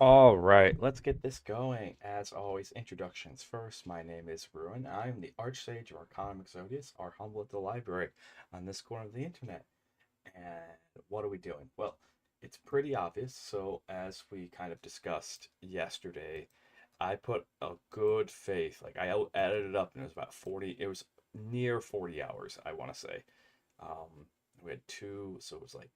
All right, let's get this going. As always, introductions first. My name is Ruin. I'm the Archsage of Arcanum Exodius, our humble at the library on this corner of the internet. And what are we doing? Well, it's pretty obvious. So, as we kind of discussed yesterday, I put a good faith, like added it up, and it was about 40, it was near 40 hours, I want to say. We had two, so it was like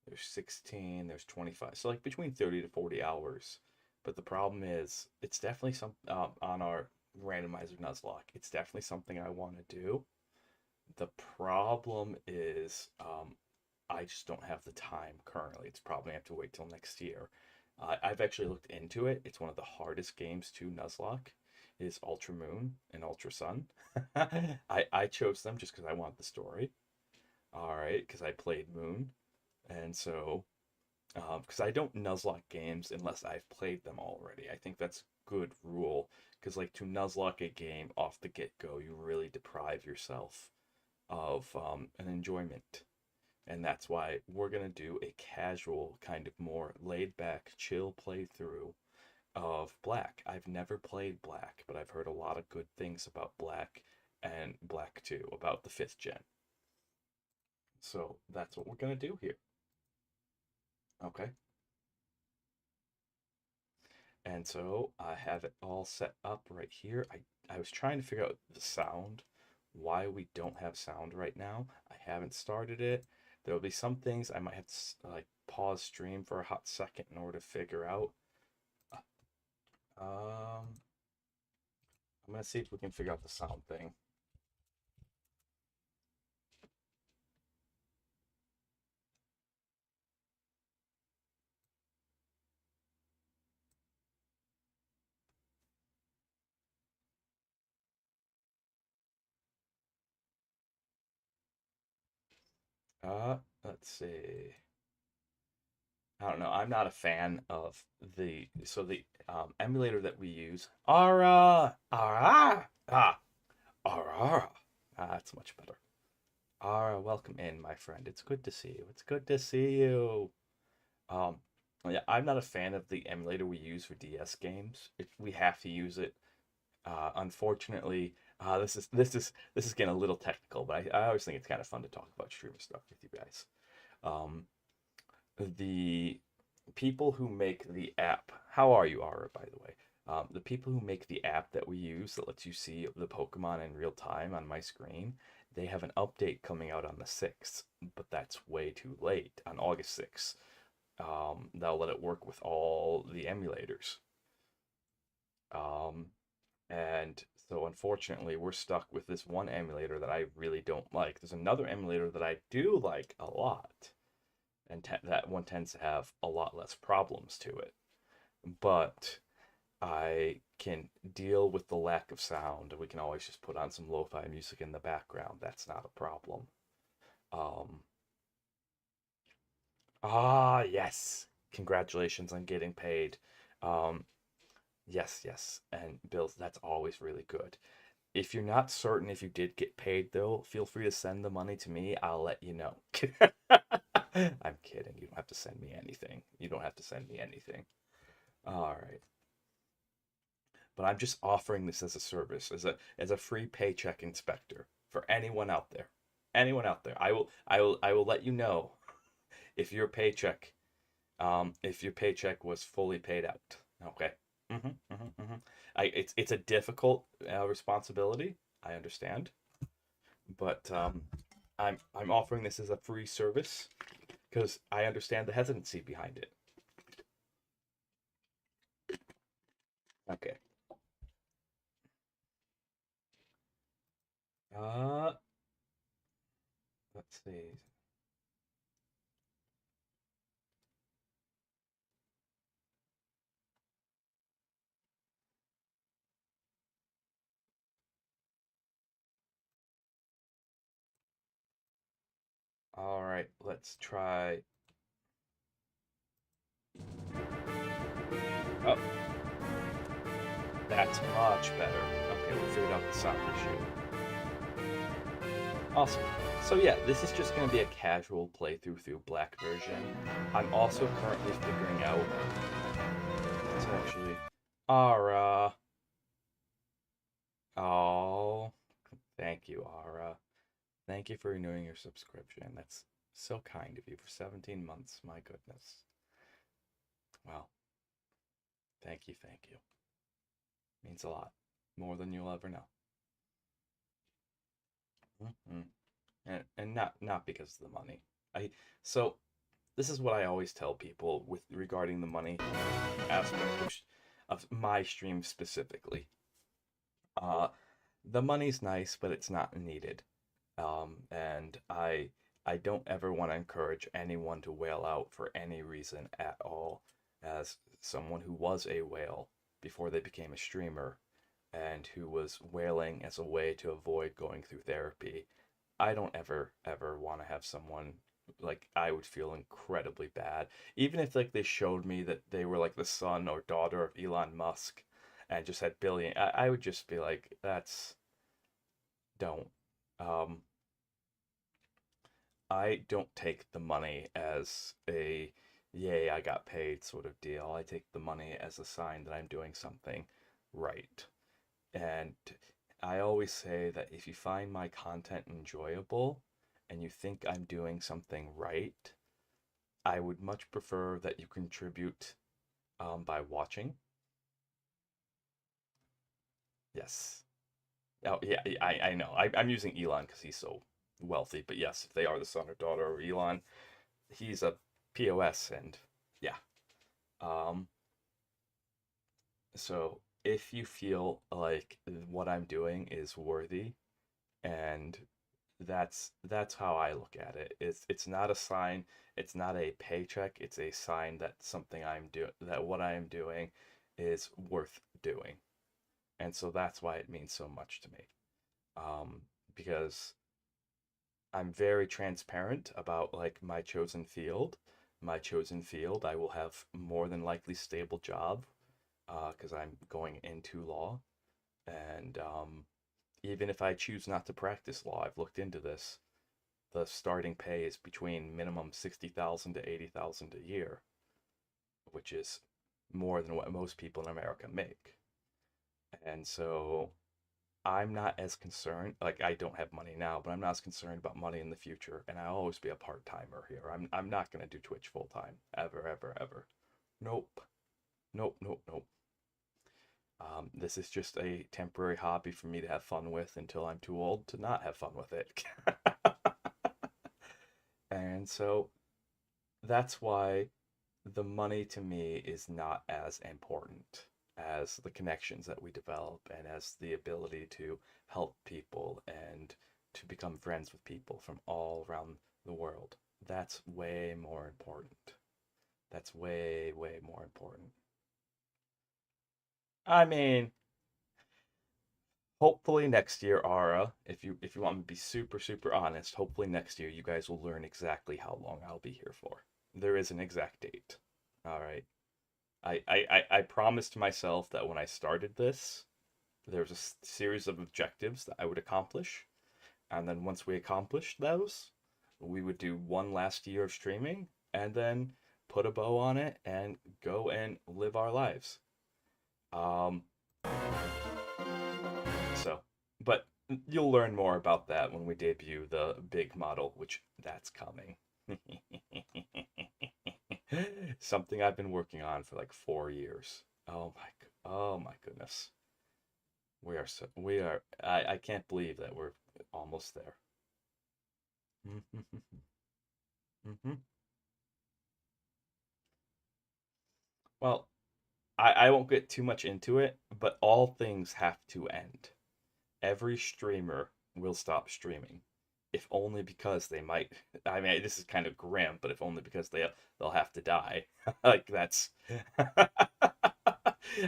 there's 16, there's 25. So like between 30 to 40 hours. But the problem is it's definitely some on our randomizer Nuzlocke. It's definitely something I want to do. The problem is I just don't have the time currently. It's probably have to wait till next year. I've actually looked into it. It's one of the hardest games to Nuzlocke. Is Ultra Moon and Ultra Sun. I chose them just because I want the story. All right, because I played Moon, and so because I don't Nuzlocke games unless I've played them already. I think that's good rule because like to Nuzlocke a game off the get-go, you really deprive yourself of an enjoyment. And that's why we're gonna do a casual, kind of more laid-back, chill playthrough of Black. I've never played Black, but I've heard a lot of good things about Black and Black 2, about the 5th gen. So that's what we're gonna do here. Okay. And so I have it all set up right here. I was trying to figure out the sound, why we don't have sound right now. I haven't started it. There will be some things I might have to like pause stream for a hot second in order to figure out. Um, I'm gonna see if we can figure out the sound thing. Let's see. I don't know. I'm not a fan of the emulator that we use. Ara. That's much better. Ara, welcome in, my friend. It's good to see you. It's good to see you. Um, yeah, I'm not a fan of the emulator we use for DS games. If we have to use it, unfortunately, this is getting a little technical, but I always think it's kind of fun to talk about streamer stuff with you guys. Um, the people who make the app, how are you, Ara, by the way? The people who make the app that we use that lets you see the Pokemon in real time on my screen, they have an update coming out on the 6th, but that's way too late on August 6th. They'll let it work with all the emulators. Um, and so unfortunately, we're stuck with this one emulator that I really don't like. There's another emulator that I do like a lot, and that one tends to have a lot less problems to it. But I can deal with the lack of sound. We can always just put on some lo-fi music in the background. That's not a problem. Um, yes. Congratulations on getting paid. Um, yes, yes. And bills, that's always really good. If you're not certain if you did get paid, though, feel free to send the money to me. I'll let you know. I'm kidding. You don't have to send me anything. You don't have to send me anything. All right. But I'm just offering this as a service, as a free paycheck inspector for anyone out there. Anyone out there. I will let you know if your paycheck was fully paid out. Okay. It's a difficult responsibility. I understand, but I'm offering this as a free service because I understand the hesitancy behind it. Okay. Uh, let's see. All right, let's try. Oh, that's much better. Okay, we figured out the sound issue. Awesome. So yeah, this is just going to be a casual playthrough through Black version. I'm also currently figuring out. It's actually. Ara. Oh, thank you, Ara. Thank you for renewing your subscription. That's so kind of you for 17 months. My goodness. Well, thank you, thank you. Means a lot. More than you'll ever know. Mm-hmm. And not because of the money. I so this is what I always tell people with regarding the money aspect of my stream specifically. Uh, the money's nice, but it's not needed. And I don't ever want to encourage anyone to whale out for any reason at all. As someone who was a whale before they became a streamer, and who was whaling as a way to avoid going through therapy, I don't ever want to have someone like I would feel incredibly bad. Even if like they showed me that they were like the son or daughter of Elon Musk and just had billion, I would just be like, that's don't. Um, I don't take the money as a yay, I got paid sort of deal. I take the money as a sign that I'm doing something right. And I always say that if you find my content enjoyable and you think I'm doing something right, I would much prefer that you contribute by watching. Yes. Oh, yeah, I know. I'm using Elon because he's so wealthy. But yes, if they are the son or daughter of Elon, he's a POS. And yeah. Um, so if you feel like what I'm doing is worthy, and that's how I look at it. It's not a sign, it's not a paycheck, it's a sign that something I'm doing, that what I am doing is worth doing. And so that's why it means so much to me. Because I'm very transparent about like my chosen field. My chosen field, I will have more than likely stable job because I'm going into law. And even if I choose not to practice law, I've looked into this. The starting pay is between minimum 60,000 to 80,000 a year, which is more than what most people in America make. And so I'm not as concerned, like I don't have money now, but I'm not as concerned about money in the future, and I'll always be a part-timer here. I'm not going to do Twitch full time ever ever ever. Nope. Nope, nope, nope. This is just a temporary hobby for me to have fun with until I'm too old to not have fun with it. And so that's why the money to me is not as important as the connections that we develop and as the ability to help people and to become friends with people from all around the world. That's way more important. That's way, way more important. I mean, hopefully next year, Ara, if you want me to be super honest, hopefully next year you guys will learn exactly how long I'll be here for. There is an exact date. All right. I promised myself that when I started this, there was a series of objectives that I would accomplish. And then once we accomplished those, we would do one last year of streaming and then put a bow on it and go and live our lives. Um, so, but you'll learn more about that when we debut the big model, which that's coming. Something I've been working on for like 4 years. Oh my goodness. I can't believe that we're almost there. Hmm. Well, I won't get too much into it, but all things have to end. Every streamer will stop streaming, if only because they might. I mean, this is kind of grim, but if only because they'll have to die. Like that's.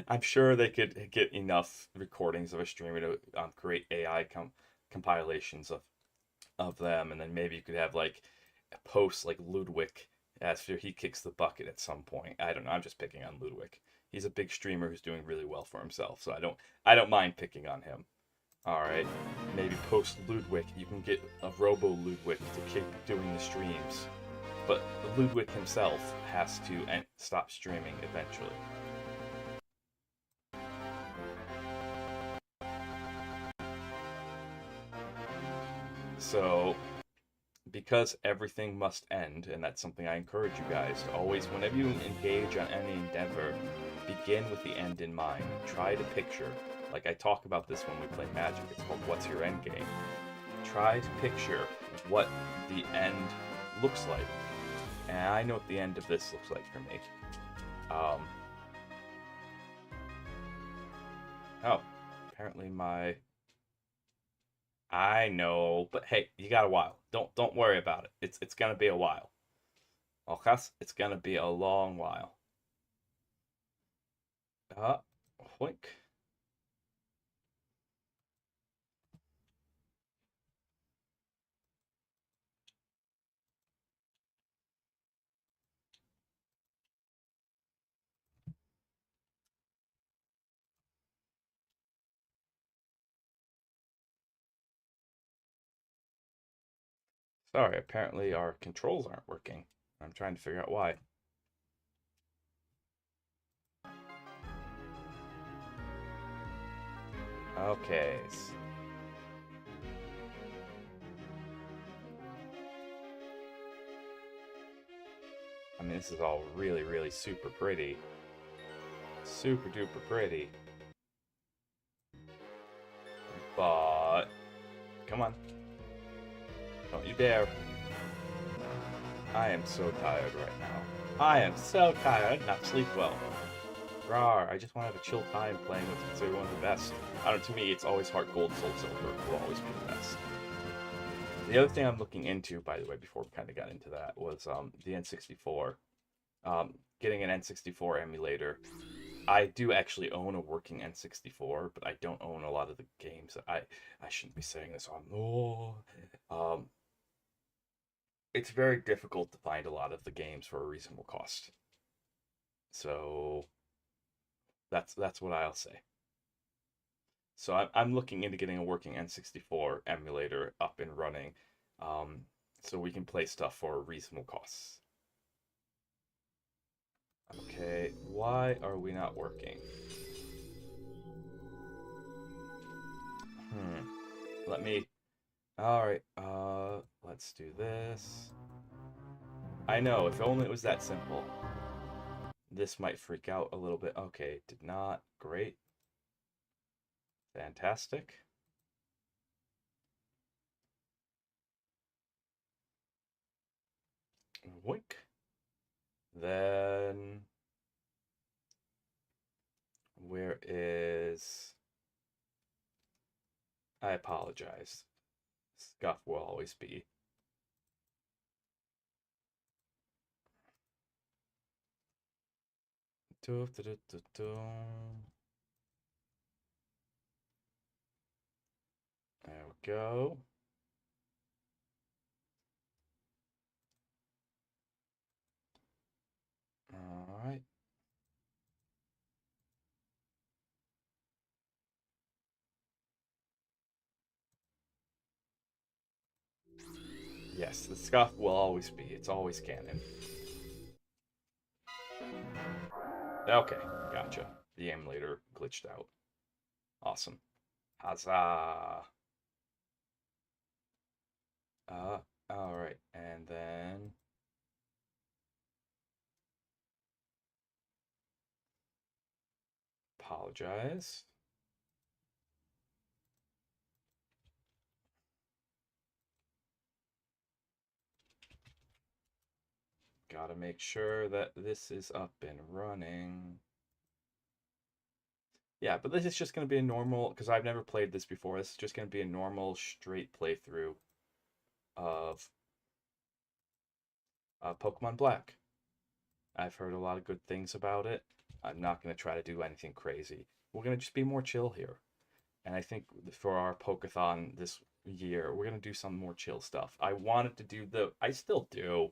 I'm sure they could get enough recordings of a streamer to create AI compilations of them, and then maybe you could have like posts like Ludwig after he kicks the bucket at some point. I don't know. I'm just picking on Ludwig. He's a big streamer who's doing really well for himself, so I don't mind picking on him. Alright, maybe post Ludwig, you can get a Robo Ludwig to keep doing the streams. But Ludwig himself has to stop streaming eventually. So, because everything must end, and that's something I encourage you guys to always, whenever you engage on any endeavor, begin with the end in mind. Try to picture, like I talk about this when we play Magic, it's called What's Your End Game? Try to picture what the end looks like. And I know what the end of this looks like for me. Oh, apparently my... I know, but hey, you got a while. Don't worry about it. It's gonna be a while. Okay, it's gonna be a long while. Uh, Wink. Sorry, apparently our controls aren't working. I'm trying to figure out why. Okay. I mean, this is all really, really super pretty. Super duper pretty. But... Come on. Don't you dare. I am so tired right now. I am so tired, not sleep well. Rawr, I just want to have a chill time playing what's considered one of the best. I don't know, to me, it's always Heart Gold, Soul Silver will always be the best. The other thing I'm looking into, by the way, before we kind of got into that, was the N64. Getting an N64 emulator. I do actually own a working N64, but I don't own a lot of the games. I shouldn't be saying this on. Oh, it's very difficult to find a lot of the games for a reasonable cost. So that's what I'll say. So I'm looking into getting a working N64 emulator up and running, so we can play stuff for reasonable costs. Okay, why are we not working? Let me... Alright, let's do this. I know, if only it was that simple. This might freak out a little bit. Okay, did not. Great. Fantastic. Wink. Then... Where is... I apologize. Scuff will always be. There we go. All right. Yes, the scuff will always be. It's always canon. Okay, gotcha. The emulator glitched out. Awesome. Huzzah. Uh, all right, and then apologize. Gotta make sure that this is up and running. Yeah, but this is just going to be a normal, because I've never played this before. This is just going to be a normal, straight playthrough of Pokemon Black. I've heard a lot of good things about it. I'm not going to try to do anything crazy. We're going to just be more chill here. And I think for our Pokeathon this year, we're going to do some more chill stuff. I wanted to do I still do.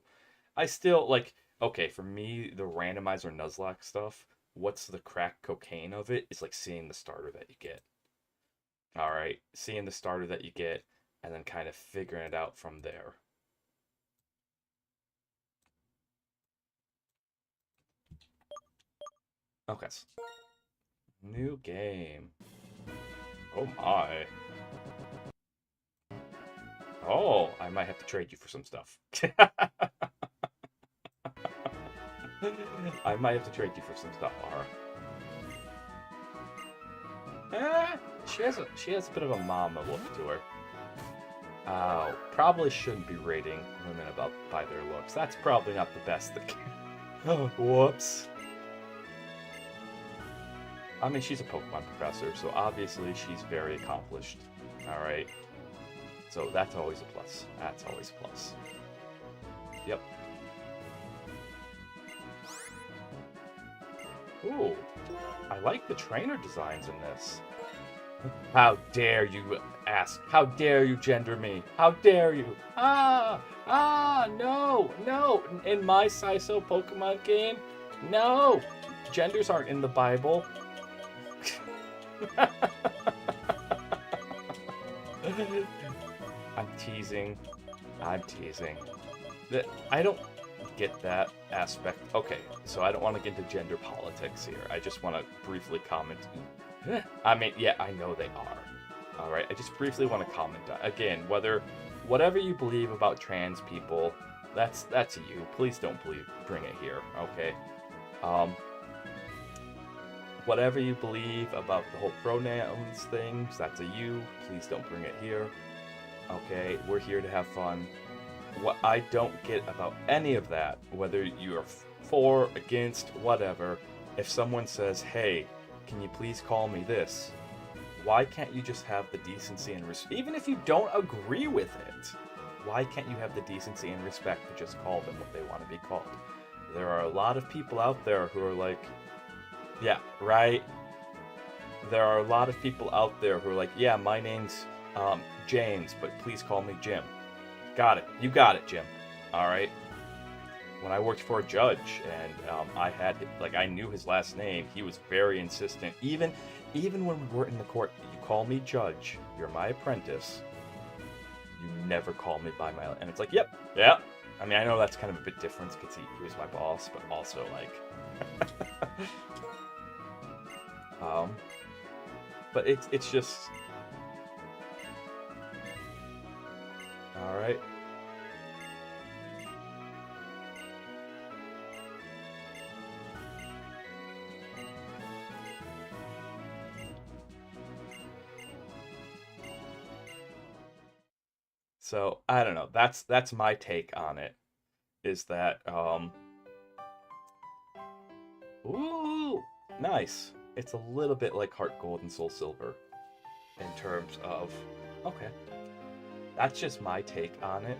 I still, like, okay, for me, the randomizer Nuzlocke stuff, what's the crack cocaine of it is like seeing the starter that you get. All right, seeing the starter that you get, and then kind of figuring it out from there. Okay. New game. Oh my. Oh, I might have to trade you for some stuff. I might have to trade you for some stuff, Mara. She has a bit of a mama look to her. Oh, probably shouldn't be rating women about by their looks. That's probably not the best thing. Oh, whoops. I mean, she's a Pokemon professor, so obviously she's very accomplished. All right. So that's always a plus. That's always a plus. Yep. Ooh, I like the trainer designs in this. How dare you ask? How dare you gender me? How dare you? No, no. In my Saiso Pokemon game, no. Genders aren't in the Bible. I'm teasing. I'm teasing. I don't get that aspect. Okay, so I don't want to get into gender politics here. I just want to briefly comment. I mean, yeah, I know they are. All right, I just briefly want to comment on, again, whatever you believe about trans people, that's you. Please don't bring it here, okay? Whatever you believe about the whole pronouns things, that's a you. Please don't bring it here. Okay, we're here to have fun. What I don't get about any of that, whether you're for, against, whatever, if someone says, hey, can you please call me this? Why can't you just have the decency and respect? Even if you don't agree with it, why can't you have the decency and respect to just call them what they want to be called? There are a lot of people out there who are like, yeah, right. There are a lot of people out there who are like, yeah, my name's James, but please call me Jim. Got it. You got it, Jim. All right. When I worked for a judge and I knew his last name, he was very insistent. Even when we were in the court, you call me judge. You're my apprentice. You never call me by my... And it's like, yep, yeah. I mean, I know that's kind of a bit different because he was my boss, but also like... but it's just... All right. So I don't know. That's my take on it. Is that ooh, nice. It's a little bit like Heart Gold and Soul Silver in terms of okay. That's just my take on it.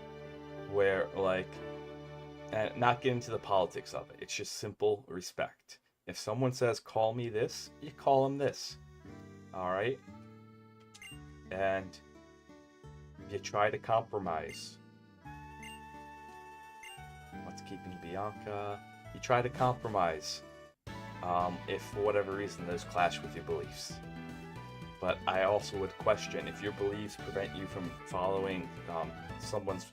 Where like, and not get into the politics of it. It's just simple respect. If someone says call me this, you call them this. All right, and you try to compromise. What's keeping Bianca? You try to compromise. If for whatever reason those clash with your beliefs. But I also would question if your beliefs prevent you from following someone's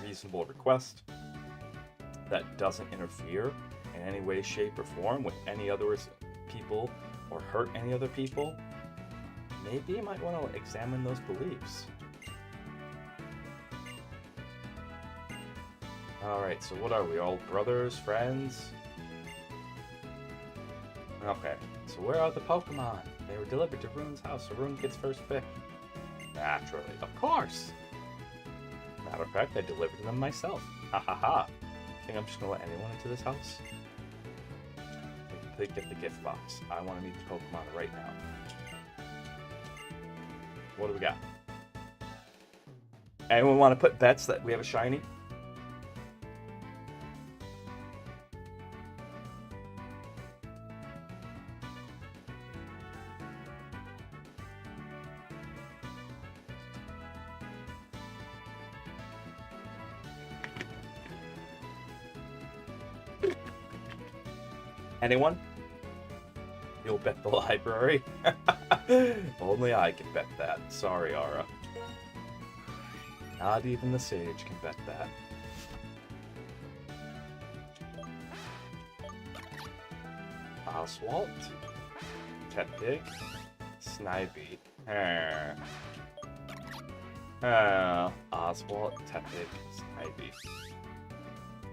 reasonable request that doesn't interfere in any way, shape, or form with any other people or hurt any other people, maybe you might want to examine those beliefs. Alright, so what are we, all brothers, friends? Okay, so where are the Pokemon? They were delivered to Rune's house, so Rune gets first pick. Naturally, of course! Matter of fact, I delivered them myself. Ha ha ha! Think I'm just gonna let anyone into this house? They get the gift box. I want to meet the Pokemon right now. What do we got? Anyone want to put bets that we have a shiny? Anyone? You'll bet the library? Only I can bet that. Sorry, Ara. Not even the sage can bet that. Oswald, Tepig, Snivy. Oswald, Tepig, Snivy.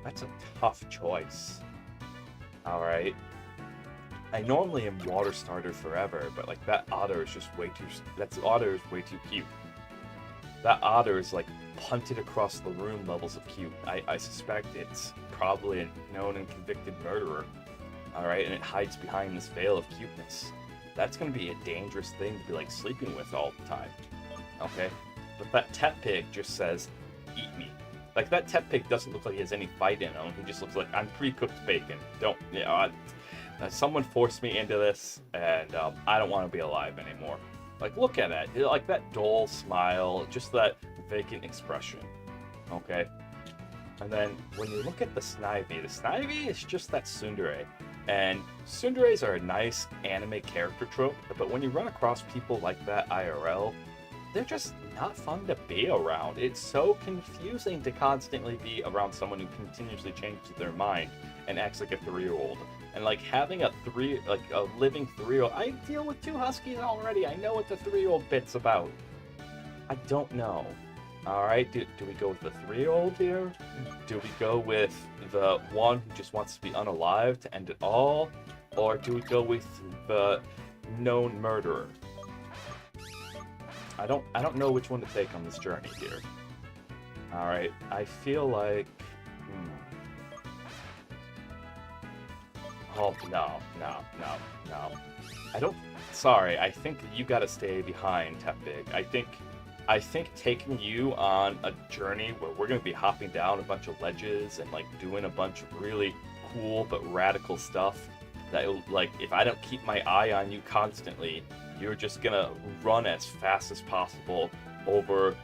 That's a tough choice. Alright. I normally am water starter forever, but like that otter is just way too. That otter is way too cute. That otter is like punted across the room levels of cute. I suspect it's probably a known and convicted murderer. Alright, and it hides behind this veil of cuteness. That's gonna be a dangerous thing to be like sleeping with all the time. Okay? But that Tepig just says, eat me. Like that Tepig doesn't look like he has any fight in him. He just looks like I'm pre-cooked bacon. Don't, you know, someone forced me into this, and I don't want to be alive anymore. Like, look at it. Like that dull smile, just that vacant expression. Okay? And then when you look at the Snivy is just that tsundere. And tsunderes are a nice anime character trope, but when you run across people like that IRL, they're just not fun to be around. It's so confusing to constantly be around someone who continuously changes their mind and acts like a 3-year-old. And like having a living 3-year-old, I deal with 2 huskies already. I know what the 3-year-old bit's about. I don't know. All right, do we go with the 3-year-old here? Do we go with the one who just wants to be unalive to end it all? Or do we go with the known murderer? I don't know which one to take on this journey here. All right, I feel like oh, no. Sorry, I think you gotta stay behind, Tepig. I think taking you on a journey where we're gonna be hopping down a bunch of ledges and like doing a bunch of really cool but radical stuff that, like, if I don't keep my eye on you constantly, you're just gonna run as fast as possible over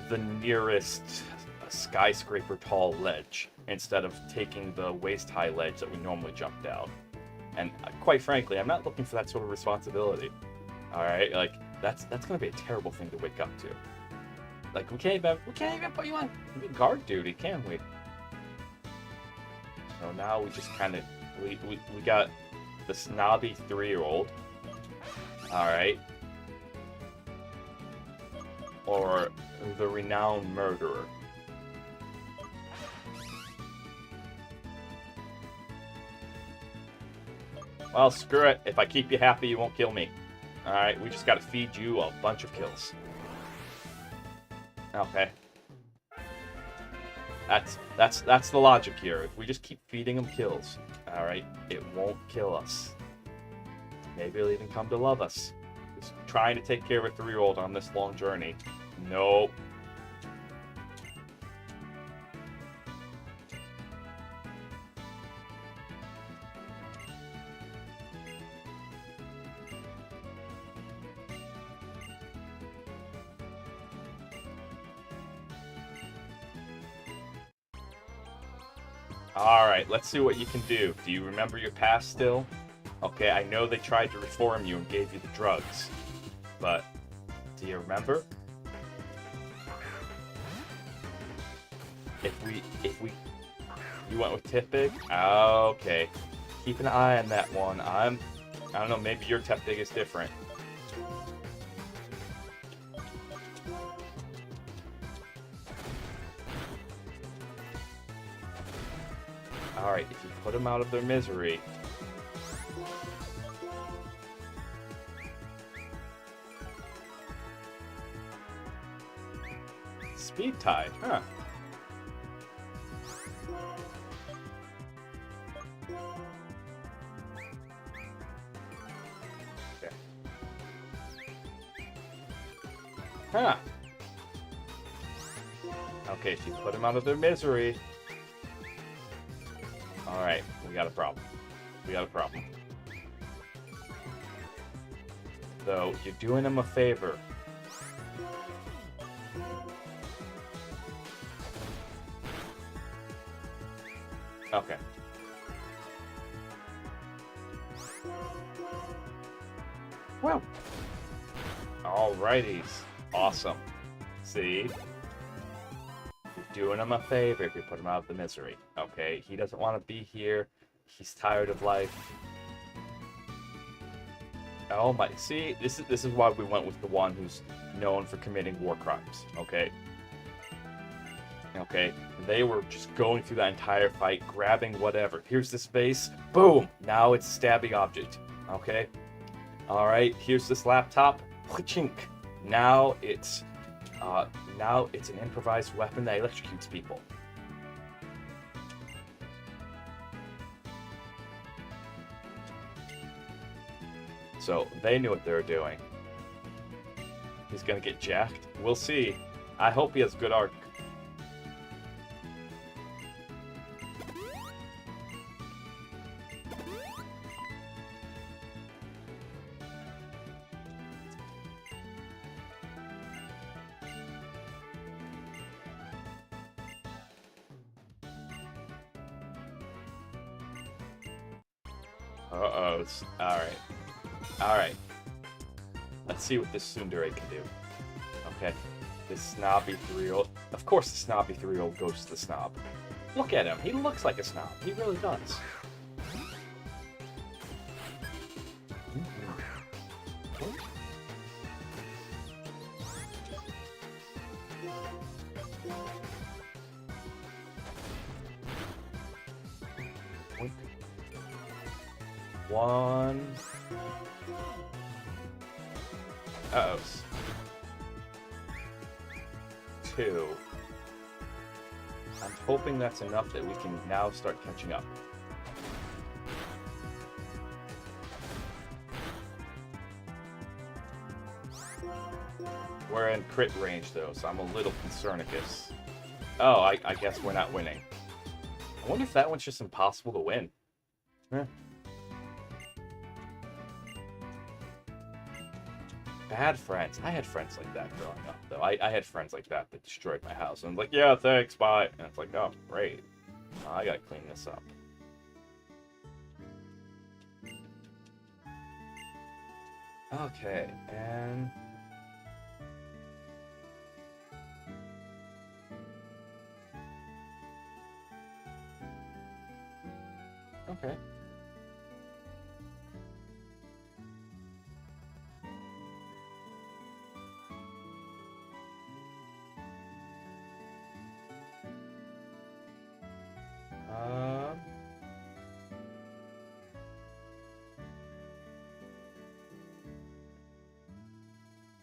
the nearest skyscraper tall ledge instead of taking the waist-high ledge that we normally jump down. And quite frankly, I'm not looking for that sort of responsibility. All right, like that's gonna be a terrible thing to wake up to. Like we can't even put you on guard duty, can we? So now we just kind of we got the snobby 3-year-old. All right, or the renowned murderer. Well, screw it. If I keep you happy, you won't kill me. Alright, we just gotta feed you a bunch of kills. Okay. That's the logic here. If we just keep feeding them kills, alright, it won't kill us. Maybe it'll even come to love us. Just trying to take care of a 3-year-old on this long journey. Nope. Alright, let's see what you can do. Do you remember your past still? Okay, I know they tried to reform you and gave you the drugs. But, do you remember? If we... You went with Tepig? Okay. Keep an eye on that one. I don't know, maybe your Tepig is different. Alright, if you put them out of their misery... Speed Tide, huh? Okay. Huh. Okay, if you put them out of their misery... Alright, we got a problem. So, you're doing them a favor. Okay. Well, alrighties. Awesome. See? You're doing him a favor if you put him out of the misery. Okay? He doesn't want to be here. He's tired of life. Oh my, see, this is why we went with the one who's known for committing war crimes, okay? Okay, they were just going through that entire fight, grabbing whatever. Here's this vase, boom! Now it's a stabbing object, okay? Alright, here's this laptop, chink! Now it's an improvised weapon that electrocutes people. So they knew what they were doing. He's gonna get jacked. We'll see. I hope he has good arc. Uh-oh. Alright. Alright. Let's see what this tsundere can do. Okay. This snobby 3-year-old. Of course the snobby 3-year-old goes to the snob. Look at him. He looks like a snob. He really does. One. Uh-oh. 2. I'm hoping that's enough that we can now start catching up. We're in crit range though, so I'm a little concernicus. Oh, I guess we're not winning. I wonder if that one's just impossible to win. Bad friends. I had friends like that growing up, though. I had friends like that destroyed my house. And I'm like, yeah, thanks, bye. And it's like, oh, great. I gotta clean this up. Okay, and... Okay.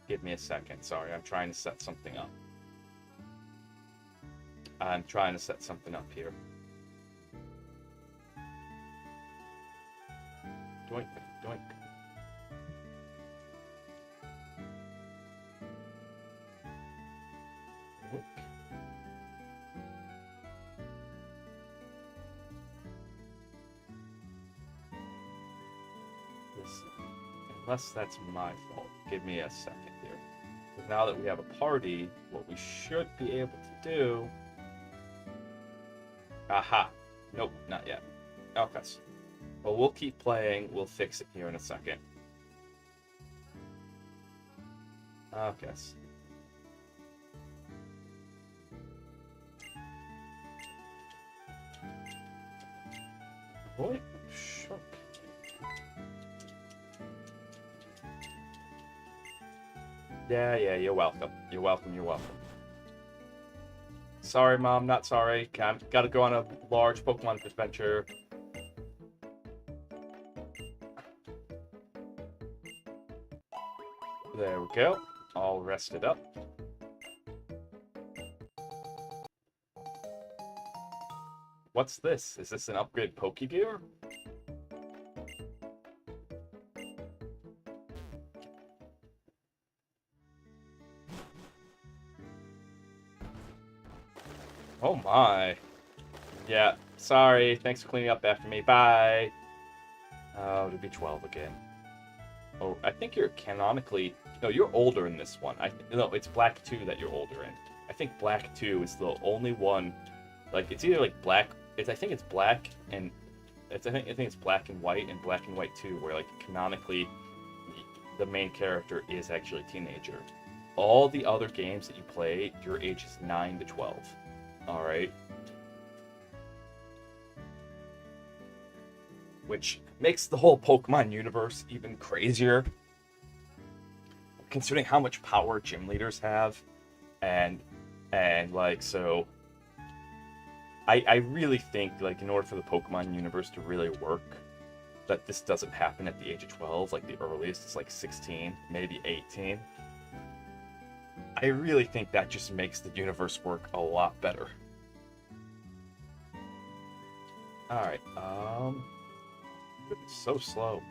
Give me a second. Sorry, I'm trying to set something up. I'm trying to set something up here. Doink, doink. Doink. Unless that's my fault. Give me a second here. Because now that we have a party, what we should be able to do... Aha! Nope, not yet. Okay. Well, we'll keep playing. We'll fix it here in a second. Okay. Boy, sure. Yeah, you're welcome. You're welcome, you're welcome. Sorry, Mom, not sorry. Gotta go on a large Pokemon adventure. There we go. All rested up. What's this? Is this an upgrade Pokegear? Oh my. Yeah, sorry. Thanks for cleaning up after me. Bye. Oh, to be 12 again. Oh, I think you're canonically... No, you're older in this one. No, it's Black 2 that you're older in. I think Black 2 is the only one... Like, it's either like Black... I think it's Black and... I think it's Black and White 2, where, like, canonically... the main character is actually a teenager. All the other games that you play, your age is 9 to 12. All right. Which makes the whole Pokemon universe even crazier, considering how much power gym leaders have, and like, so I really think, like, in order for the Pokemon universe to really work, that this doesn't happen at the age of 12. Like, the earliest is like 16, maybe 18. I really think that just makes the universe work a lot better. Alright, it's so slow.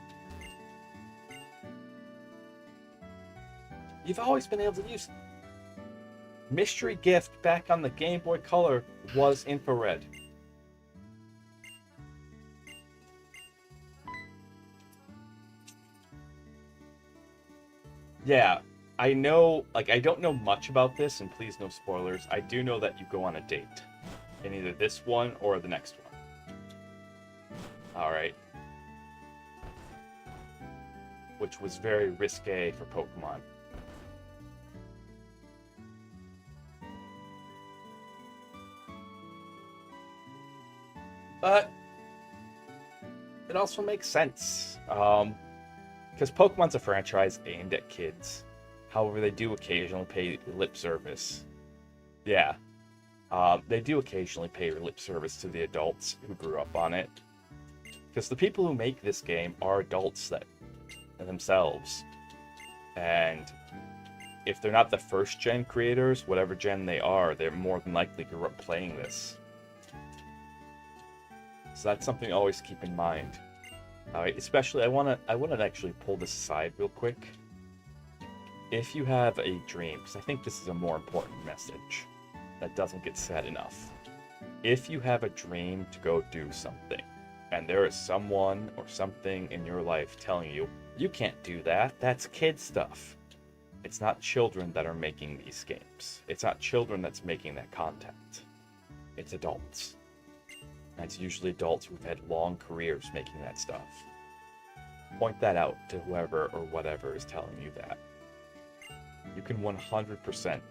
You've always been able to use Mystery Gift back on the Game Boy Color was infrared. Yeah, I know, like, I don't know much about this, and please no spoilers. I do know that you go on a date in either this one or the next one. Alright. Which was very risque for Pokemon. But it also makes sense. Because Pokemon's a franchise aimed at kids. However, they do occasionally pay lip service. Yeah. They do occasionally pay lip service to the adults who grew up on it. Because the people who make this game are adults that themselves. And if they're not the first gen creators, whatever gen they are, they're more than likely grew up playing this. So that's something to always keep in mind. Alright, especially I wanna actually pull this aside real quick. If you have a dream, because I think this is a more important message that doesn't get said enough. If you have a dream to go do something, and there is someone or something in your life telling you, you can't do that, that's kid stuff. It's not children that are making these games. It's not children that's making that content. It's adults. And it's usually adults who've had long careers making that stuff. Point that out to whoever or whatever is telling you that. You can 100%.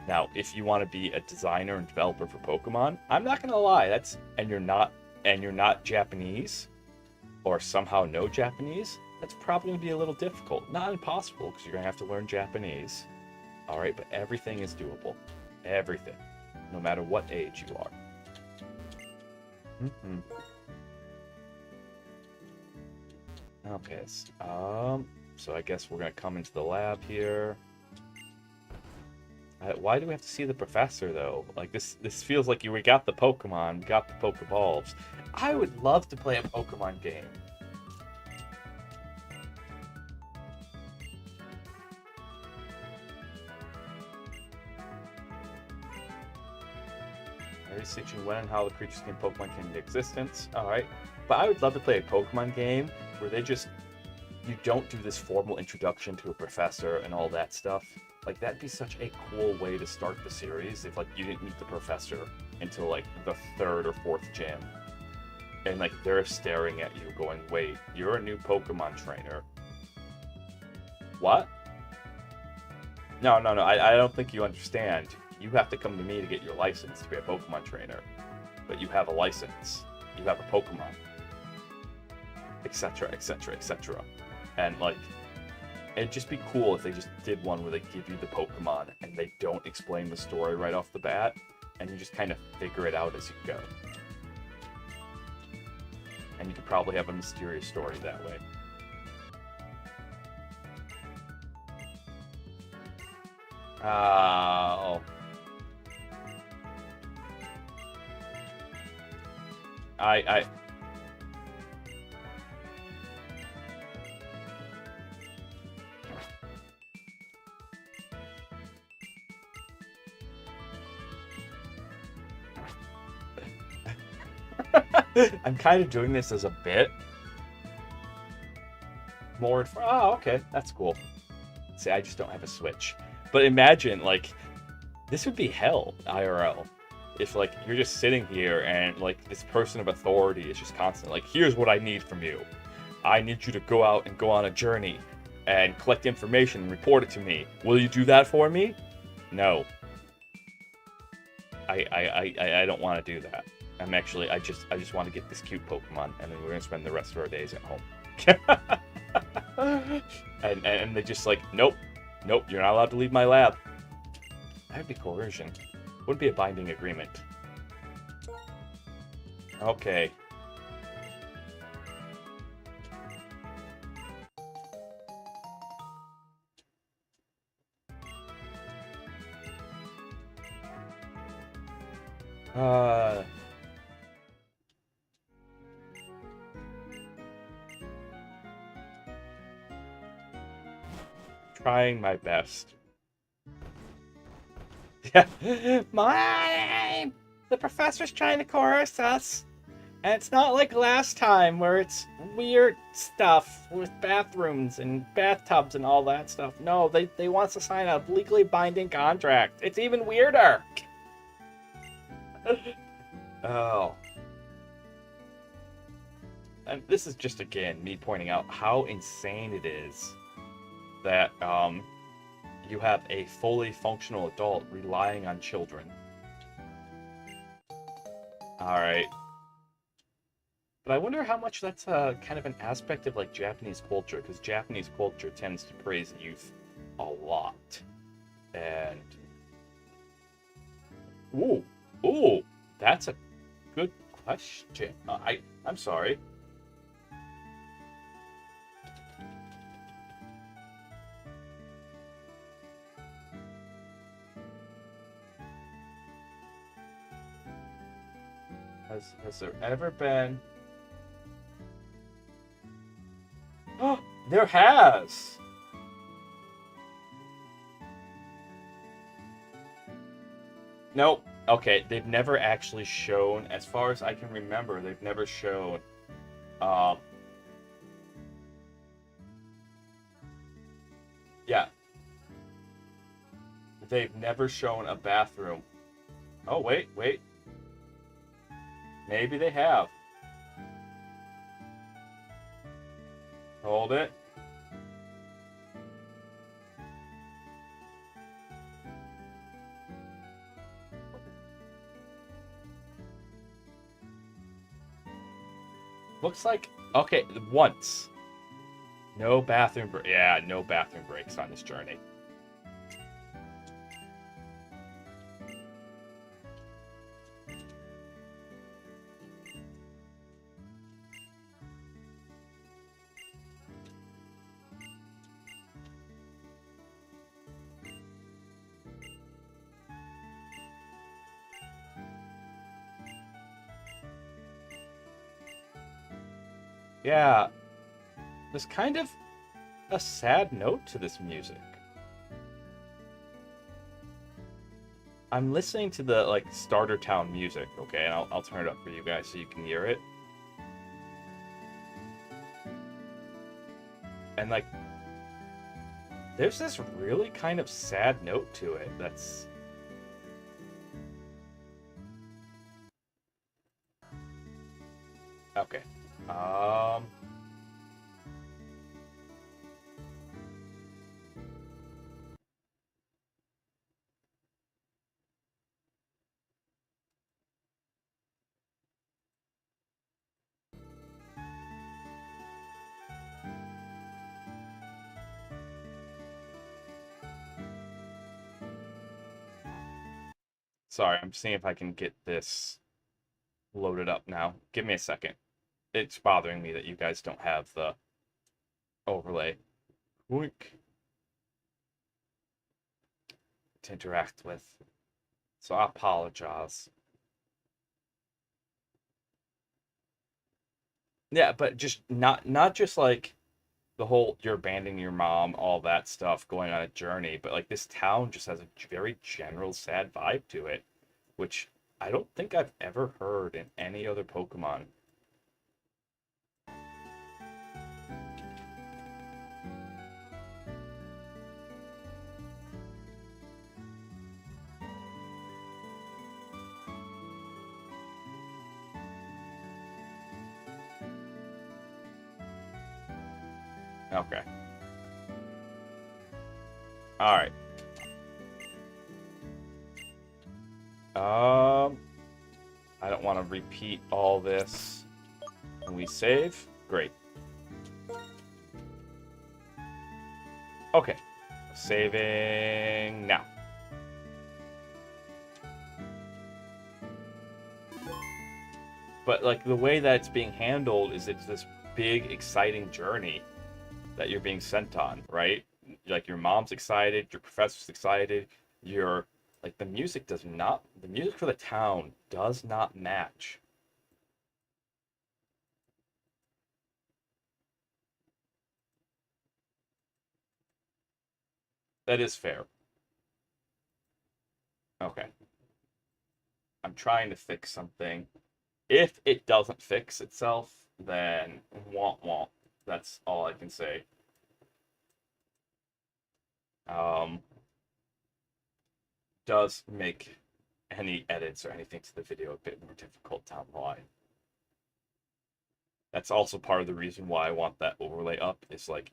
Now, if you want to be a designer and developer for Pokemon, I'm not gonna lie, and you're not Japanese, or somehow know Japanese, that's probably gonna be a little difficult. Not impossible, because you're gonna have to learn Japanese. Alright, but everything is doable. Everything. No matter what age you are. Okay, so I guess we're gonna come into the lab here. Why do we have to see the professor, though? Like, this feels like we got the Pokemon, got the Pokeballs. I would love to play a Pokemon game. Researching when and how the creatures in Pokemon came into existence. Alright. But I would love to play a Pokemon game where you don't do this formal introduction to a professor and all that stuff. Like, that'd be such a cool way to start the series if, like, you didn't meet the professor until, like, the 3rd or 4th gym. And, like, they're staring at you going, wait, you're a new Pokemon trainer. What? No, I don't think you understand. You have to come to me to get your license to be a Pokemon trainer. But you have a license. You have a Pokemon. Etc, etc, etc. And, like, it'd just be cool if they just did one where they give you the Pokemon and they don't explain the story right off the bat, and you just kind of figure it out as you go. And you could probably have a mysterious story that way. Oh. I'm kind of doing this as a bit. More for, oh, okay, that's cool. See, I just don't have a Switch. But imagine, like, this would be hell, IRL. If, like, you're just sitting here and, like, this person of authority is just constantly like, here's what I need from you. I need you to go out and go on a journey and collect information and report it to me. Will you do that for me? No. I don't want to do that. I just want to get this cute Pokemon, and then we're gonna spend the rest of our days at home. and they're just like, nope, you're not allowed to leave my lab. That'd be coercion. Wouldn't be a binding agreement. Okay. Trying my best. Yeah. Mom! The professor's trying to coerce us. And it's not like last time where it's weird stuff with bathrooms and bathtubs and all that stuff. No, they want us to sign a legally binding contract. It's even weirder. Oh. And this is just, again, me pointing out how insane it is that you have a fully functional adult relying on children. Alright. But I wonder how much that's kind of an aspect of like Japanese culture, because Japanese culture tends to praise youth a lot. And ooh, that's a good question. I'm sorry. Has there ever been? Oh, there has. Nope. Okay, they've never actually shown, as far as I can remember, they've never shown, yeah. They've never shown a bathroom. Oh, wait. Maybe they have. Hold it. Looks like, okay, once. No bathroom break. Yeah, no bathroom breaks on this journey. Yeah, there's kind of a sad note to this music. I'm listening to the like starter town music, okay, and I'll turn it up for you guys so you can hear it. And like, there's this really kind of sad note to it that's okay. Sorry, I'm seeing if I can get this loaded up now. Give me a second. It's bothering me that you guys don't have the overlay. Wink. To interact with. So I apologize. Yeah, but just not just like the whole you're abandoning your mom, all that stuff going on a journey, but like this town just has a very general sad vibe to it, which I don't think I've ever heard in any other Pokemon. Okay. Alright. I don't want to repeat all this. Can we save? Great. Okay. Saving now. But, like, the way that it's being handled is it's this big, exciting journey that you're being sent on, right? Like, your mom's excited, your professor's excited, your, like, the music for the town does not match. That is fair. Okay. I'm trying to fix something. If it doesn't fix itself, then womp womp. That's all I can say. Um, does make any edits or anything to the video a bit more difficult down the line. That's also part of the reason why I want that overlay up, is like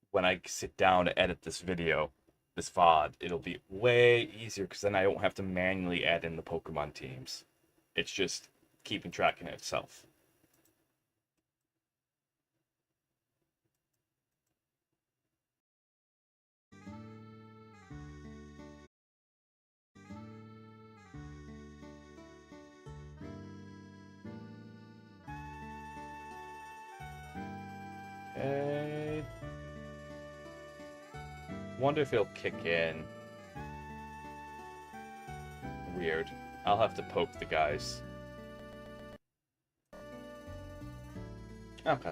when I sit down to edit this video, this VOD, it'll be way easier because then I don't have to manually add in the Pokemon teams. It's just keeping track in itself. Okay. Wonder if it'll kick in. Weird. I'll have to poke the guys. Okay.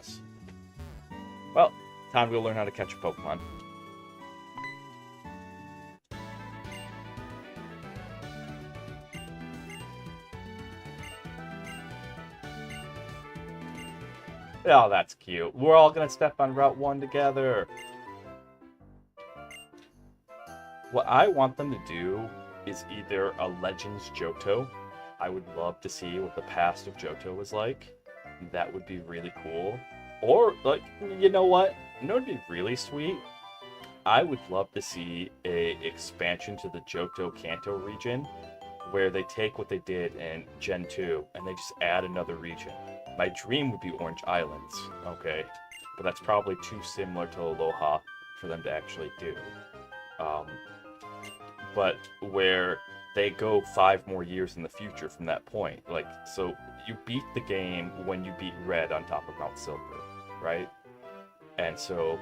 Well, time to go learn how to catch a Pokemon. Oh, that's cute. We're all gonna step on Route 1 together. What I want them to do is either a Legends Johto. I would love to see what the past of Johto was like. That would be really cool. Or, like, you know what? You know what would be really sweet? I would love to see a expansion to the Johto Kanto region where they take what they did in Gen 2 and they just add another region. My dream would be Orange Islands, okay? But that's probably too similar to Aloha for them to actually do. But where they go 5 more years in the future from that point. Like, so you beat the game when you beat Red on top of Mount Silver, right? And so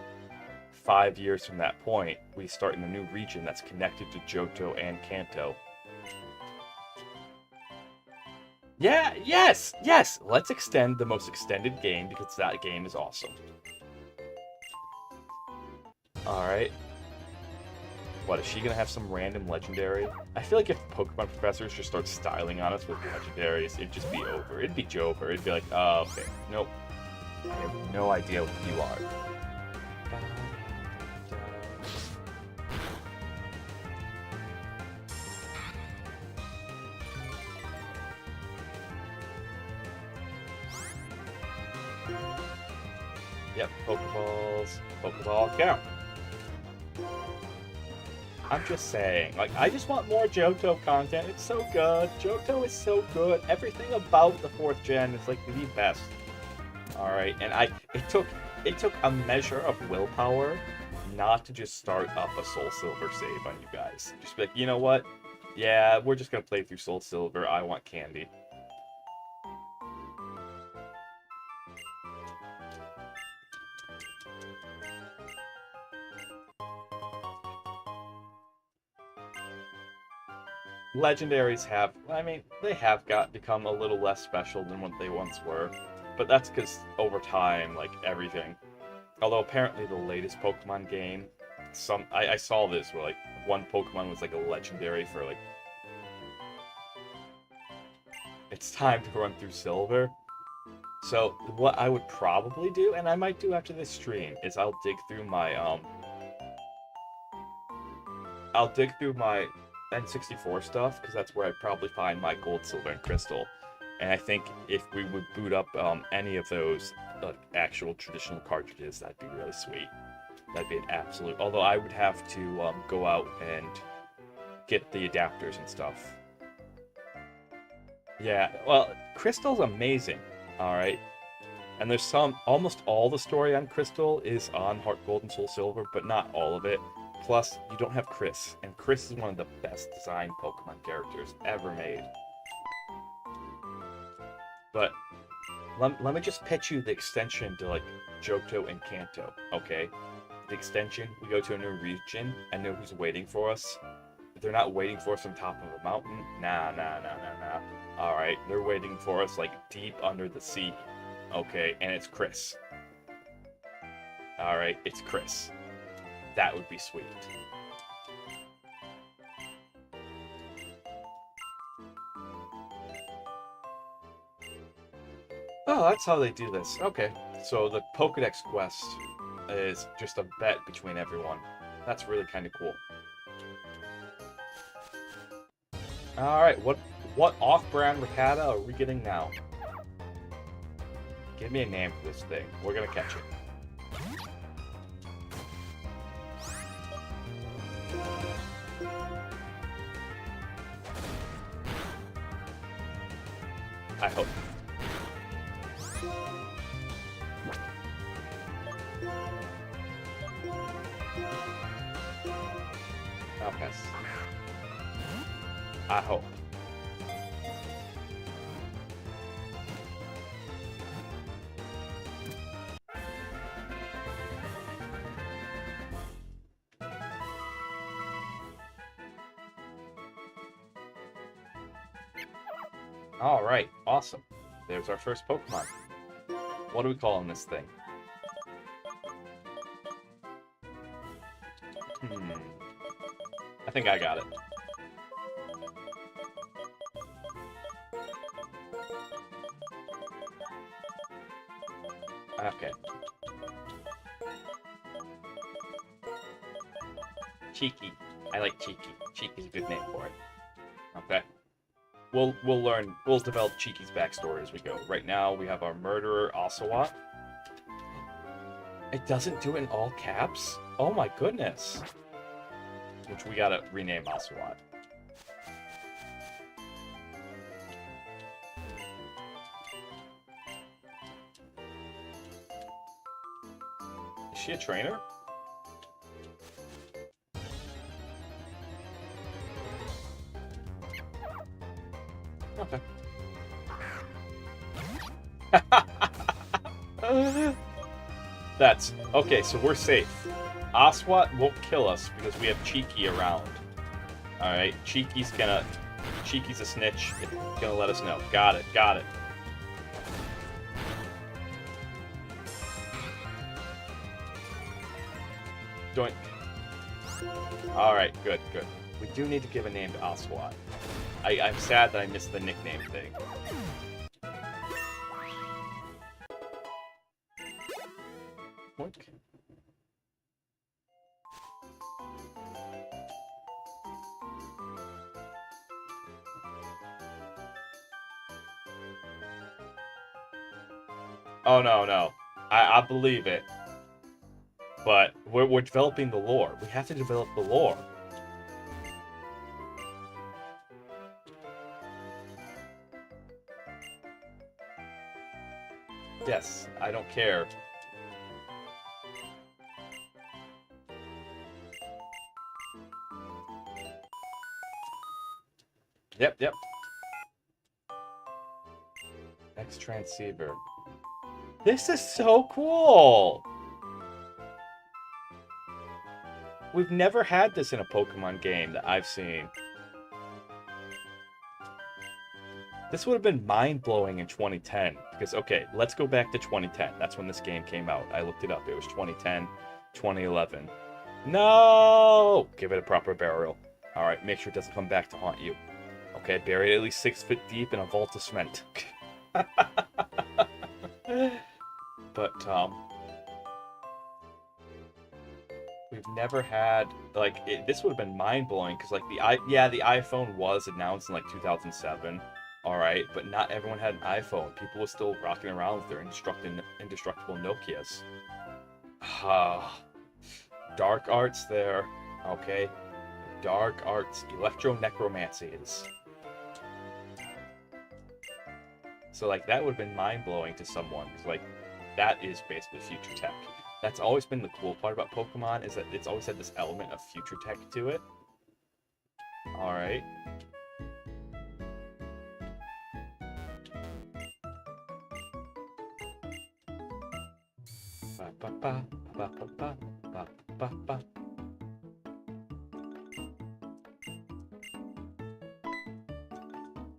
5 years from that point, we start in a new region that's connected to Johto and Kanto. Yeah, yes! Let's extend the most extended game because that game is awesome. Alright. What, is she gonna have some random legendary? I feel like if Pokemon professors just start styling on us with legendaries, it'd just be over. It'd be Jover. It'd be like, oh, okay. Nope. I have no idea what you are. Yep, Pokeballs. Pokeball count. I'm just saying, like, I just want more Johto content. It's so good. Johto is so good. Everything about the 4th gen is like the best. Alright, and it took a measure of willpower not to just start up a Soul Silver save on you guys. Just be like, you know what? Yeah, we're just gonna play through Soul Silver. I want candy. Legendaries have, I mean, they have become a little less special than what they once were. But that's because over time, like, everything. Although apparently the latest Pokemon game, I saw this where, like, one Pokemon was like a legendary for, like, it's time to run through Silver. So what I would probably do, and I might do after this stream, is I'll dig through my N64 stuff, because that's where I'd probably find my Gold, Silver, and Crystal. And I think if we would boot up any of those actual traditional cartridges, that'd be really sweet. That'd be an absolute. Although I would have to go out and get the adapters and stuff. Yeah, well, Crystal's amazing. All right, and there's almost all the story on Crystal is on Heart Gold and Soul Silver, but not all of it. Plus, you don't have Chris, and Chris is one of the best designed Pokemon characters ever made. But let me just pitch you the extension to like Johto and Kanto, okay? The extension, we go to a new region, and know who's waiting for us. They're not waiting for us on top of a mountain. Nah. Alright, they're waiting for us like deep under the sea. Okay, and it's Chris. Alright, it's Chris. That would be sweet. Oh, that's how they do this. Okay, so the Pokedex quest is just a bet between everyone. That's really kind of cool. Alright, what off-brand Rattata are we getting now? Give me a name for this thing. We're gonna catch it. I hope. Okay. I hope. Alright, awesome. There's our first Pokemon. What are we calling this thing? I think I got it. Okay. Cheeky. I like Cheeky. Cheeky's a good name for it. Okay. We'll develop Cheeky's backstory as we go. Right now we have our murderer Ocelot. It doesn't do it in all caps? Oh my goodness. Which we gotta rename Ocelot. Is she a trainer? Okay. That's okay, so we're safe. Ocelot won't kill us because we have Cheeky around. Alright, Cheeky's a snitch. It's gonna let us know. Got it. Doink. Alright, good. We do need to give a name to Ocelot. I'm sad that I missed the nickname thing. Boink. Oh, no. I believe it. But we're developing the lore. We have to develop the lore. Yes, I don't care. Yep. Next transceiver. This is so cool! We've never had this in a Pokemon game that I've seen. This would have been mind-blowing in 2010. Because, okay, let's go back to 2010. That's when this game came out. I looked it up. It was 2010, 2011. No! Give it a proper burial. Alright, make sure it doesn't come back to haunt you. Okay, bury it at least 6 feet deep in a vault of cement. But, we've never had, like, this would have been mind-blowing, because, like, the iPhone was announced in, like, 2007, alright, but not everyone had an iPhone. People were still rocking around with their indestructible Nokias. Dark arts there. Okay. Dark arts. Electro-necromancy is. So, like, that would have been mind-blowing to someone. Because, like, that is basically future tech. That's always been the cool part about Pokemon, is that it's always had this element of future tech to it. Alright.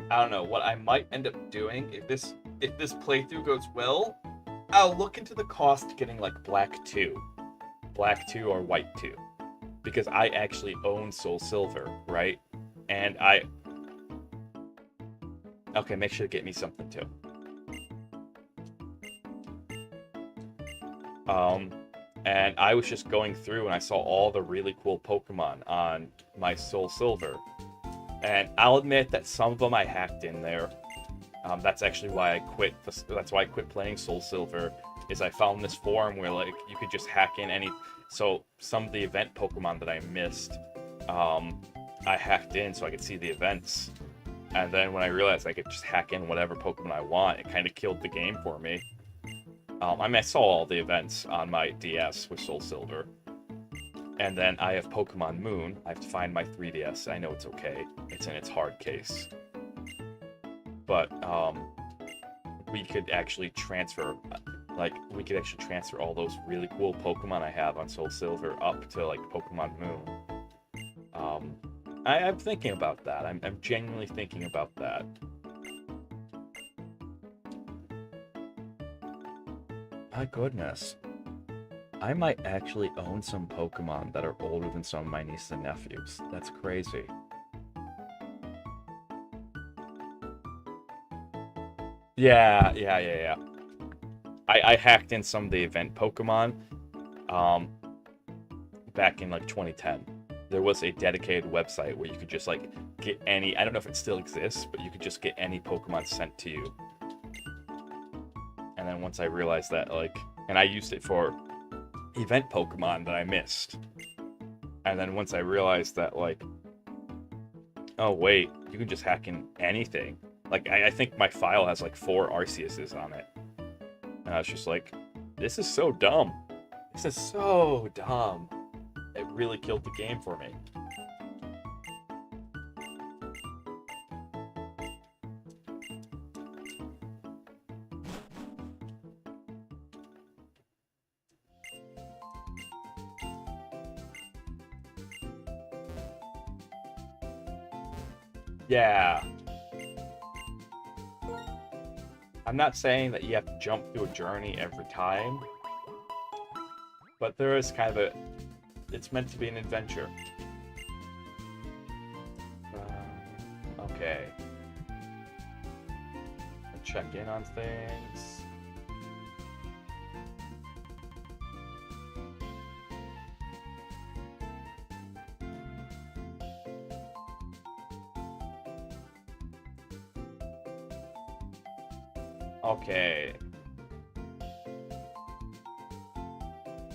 I don't know what I might end up doing if this playthrough goes well. I'll look into the cost getting like Black 2 or White 2, because I actually own Soul Silver, right? And okay, make sure to get me something too. And I was just going through and I saw all the really cool Pokemon on my Soul Silver. And I'll admit that some of them I hacked in there. That's actually why I quit. That's why I quit playing Soul Silver. Is I found this forum where like you could just hack in any. So some of the event Pokemon that I missed, I hacked in so I could see the events. And then when I realized I could just hack in whatever Pokemon I want, it kind of killed the game for me. I mean, I saw all the events on my DS with Soul Silver. And then I have Pokemon Moon. I have to find my 3DS. I know it's okay. It's in its hard case. But we could actually transfer, all those really cool Pokemon I have on Soul Silver up to like Pokemon Moon. I'm thinking about that. I'm genuinely thinking about that. My goodness. I might actually own some Pokemon that are older than some of my nieces and nephews. That's crazy. Yeah. I hacked in some of the event Pokemon back in like 2010. There was a dedicated website where you could just like get any, I don't know if it still exists, but you could just get any Pokemon sent to you. And then once I realized that, like, and I used it for event Pokemon that I missed. And then once I realized that, like, oh wait, you can just hack in anything. Like, I think my file has like 4 Arceuses on it. And I was just like, this is so dumb. This is so dumb. It really killed the game for me. Yeah. I'm not saying that you have to jump through a journey every time, but there is kind of it's meant to be an adventure. Okay. Check in on things. Okay.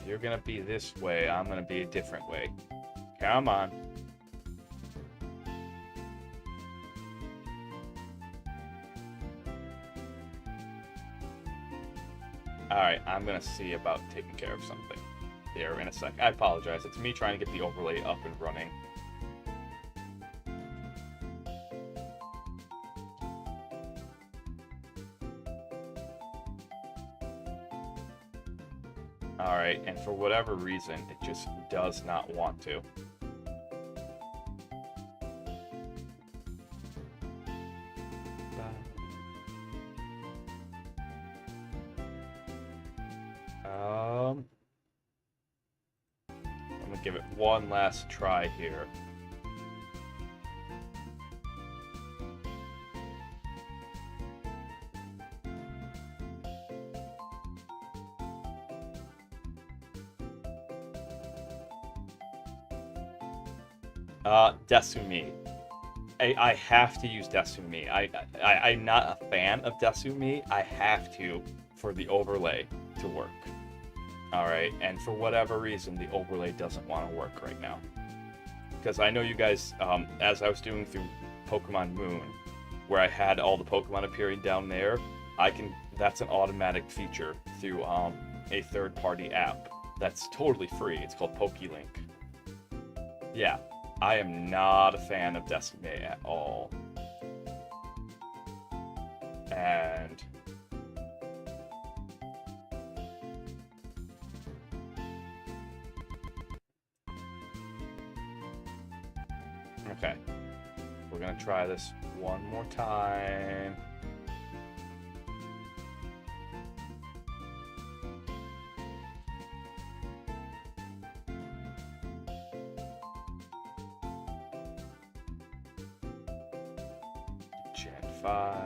You're gonna be this way, I'm gonna be a different way. Come on. Alright, I'm gonna see about taking care of something here in a sec. I apologize, it's me trying to get the overlay up and running. Alright, and for whatever reason, it just does not want to. I'm gonna give it one last try here. Desumi. I have to use Desumi. I'm not a fan of Desumi. I have to for the overlay to work. Alright, and for whatever reason, the overlay doesn't want to work right now. Because I know you guys, as I was doing through Pokemon Moon, where I had all the Pokemon appearing down there, that's an automatic feature through a third-party app that's totally free. It's called PokeLink. Yeah, I am not a fan of Destiny at all. And okay, we're gonna try this one more time. Gen 5,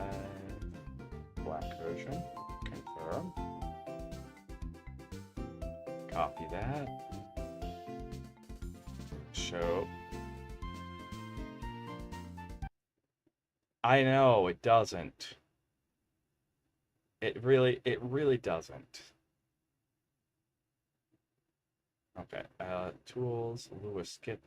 black version, confirm. Copy that. Show. I know, it doesn't. It really doesn't. Okay, tools, Lewis, skip.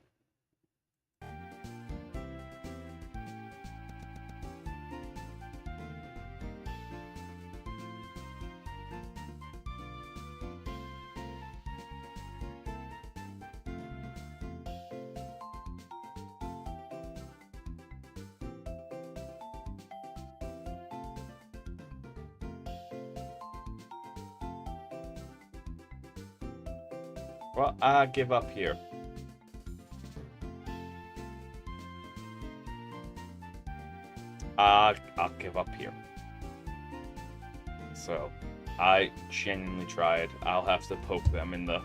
Well, I give up here. I'll give up here. So, I genuinely tried. I'll have to poke them in the...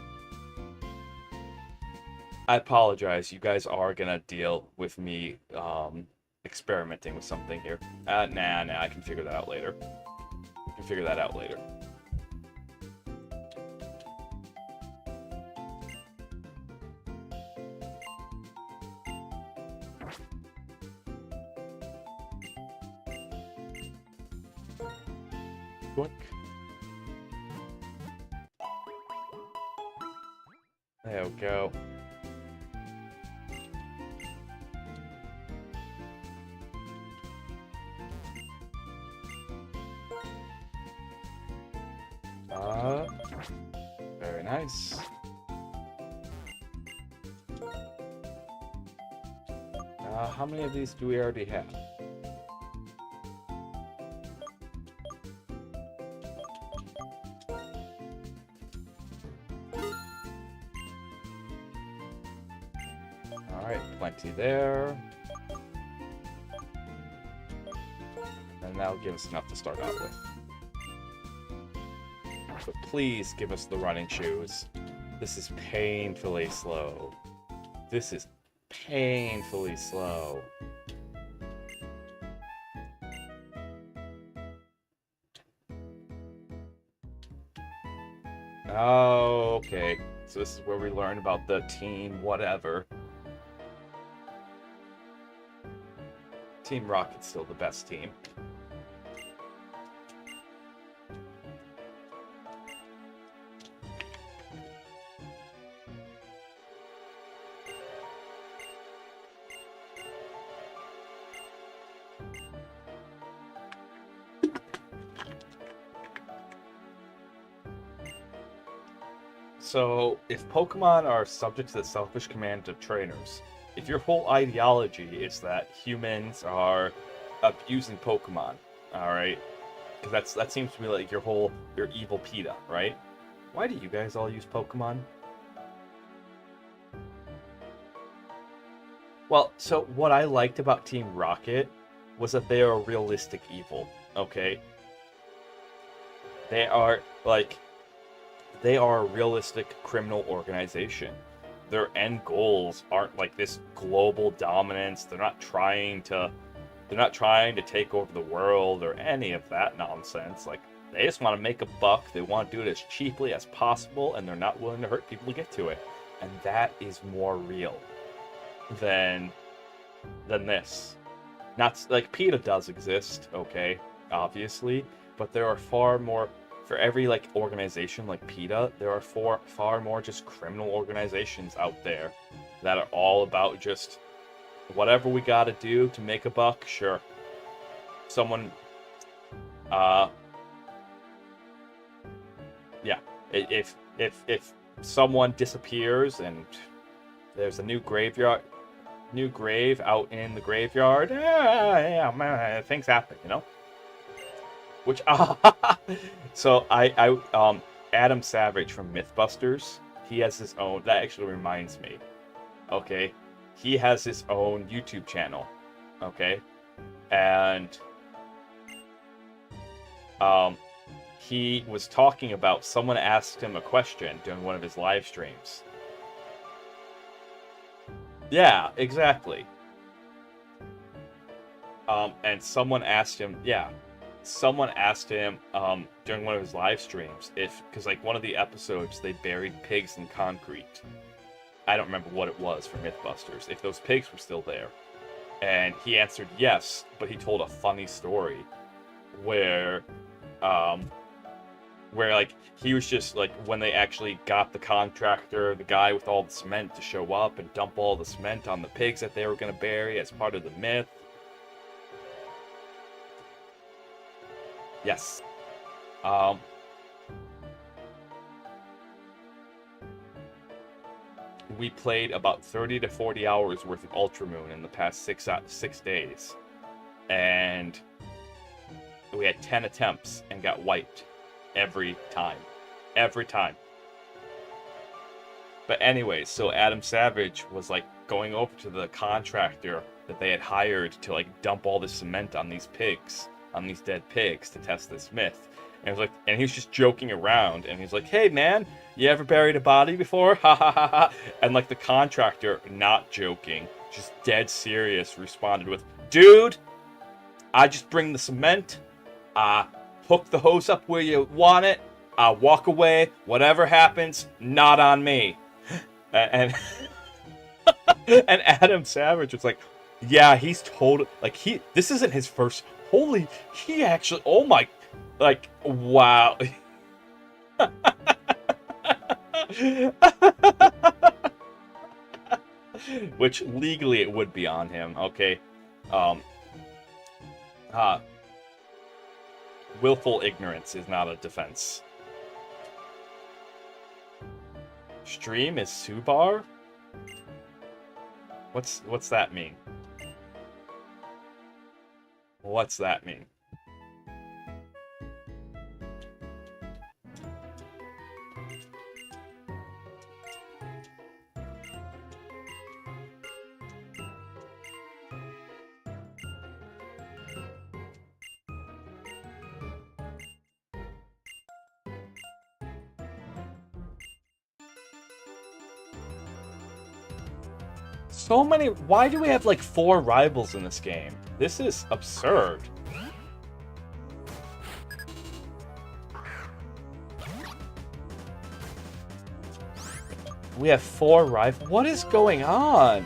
I apologize. You guys are gonna deal with me experimenting with something here. Nah, I can figure that out later. Boink. There we go. Very nice. How many of these do we already have? Alright, plenty there. And that'll give us enough to start out with. But please give us the running shoes. This is painfully slow. Oh, okay. So this is where we learn about the team whatever. Team Rocket's still the best team. So, if Pokemon are subject to the selfish command of trainers, if your whole ideology is that humans are abusing Pokemon, alright? Because that seems to be like your evil PETA, right? Why do you guys all use Pokemon? Well, so what I liked about Team Rocket was that they are a realistic evil, okay? They are a realistic criminal organization. Their end goals aren't like this global dominance. They're not trying to take over the world or any of that nonsense. Like, they just want to make a buck. They want to do it as cheaply as possible, and they're not willing to hurt people to get to it. And that is more real than this. Not like PETA does exist, okay, obviously, but there are far more for every like organization like PETA, there are far more just criminal organizations out there that are all about just whatever we got to do to make a buck. Sure, someone, yeah, if someone disappears and there's a new grave out in the graveyard, yeah, man, things happen, you know. Which, so Adam Savage from MythBusters, he has his own. That actually reminds me. Okay, he has his own YouTube channel. Okay, and he was talking about someone asked him a question during one of his live streams. Yeah, exactly. And someone asked him, during one of his live streams because like one of the episodes they buried pigs in concrete. I don't remember what it was for MythBusters, if those pigs were still there. And he answered yes, but he told a funny story where like he was just like, when they actually got the contractor, the guy with all the cement, to show up and dump all the cement on the pigs that they were going to bury as part of the myth. Yes. We played about 30 to 40 hours worth of Ultramoon in the past 6 days. And we had 10 attempts and got wiped every time. Every time. But anyways, so Adam Savage was like going over to the contractor that they had hired to like dump all the cement on these pigs, on these dead pigs, to test this myth. And it was like, and he was just joking around, and he's like, "Hey man, you ever buried a body before?" Ha ha ha ha. And like the contractor, not joking, just dead serious, responded with, "Dude, I just bring the cement, hook the hose up where you want it, walk away, whatever happens, not on me." And and Adam Savage was like, "Yeah, he's told, like, this isn't his first, he actually, oh my, like, wow." Which legally it would be on him, okay? Willful ignorance is not a defense. Stream is Subar? What's that mean? What's that mean? So many. Why do we have like 4 rivals in this game? This is absurd. We have 4 rivals. What is going on?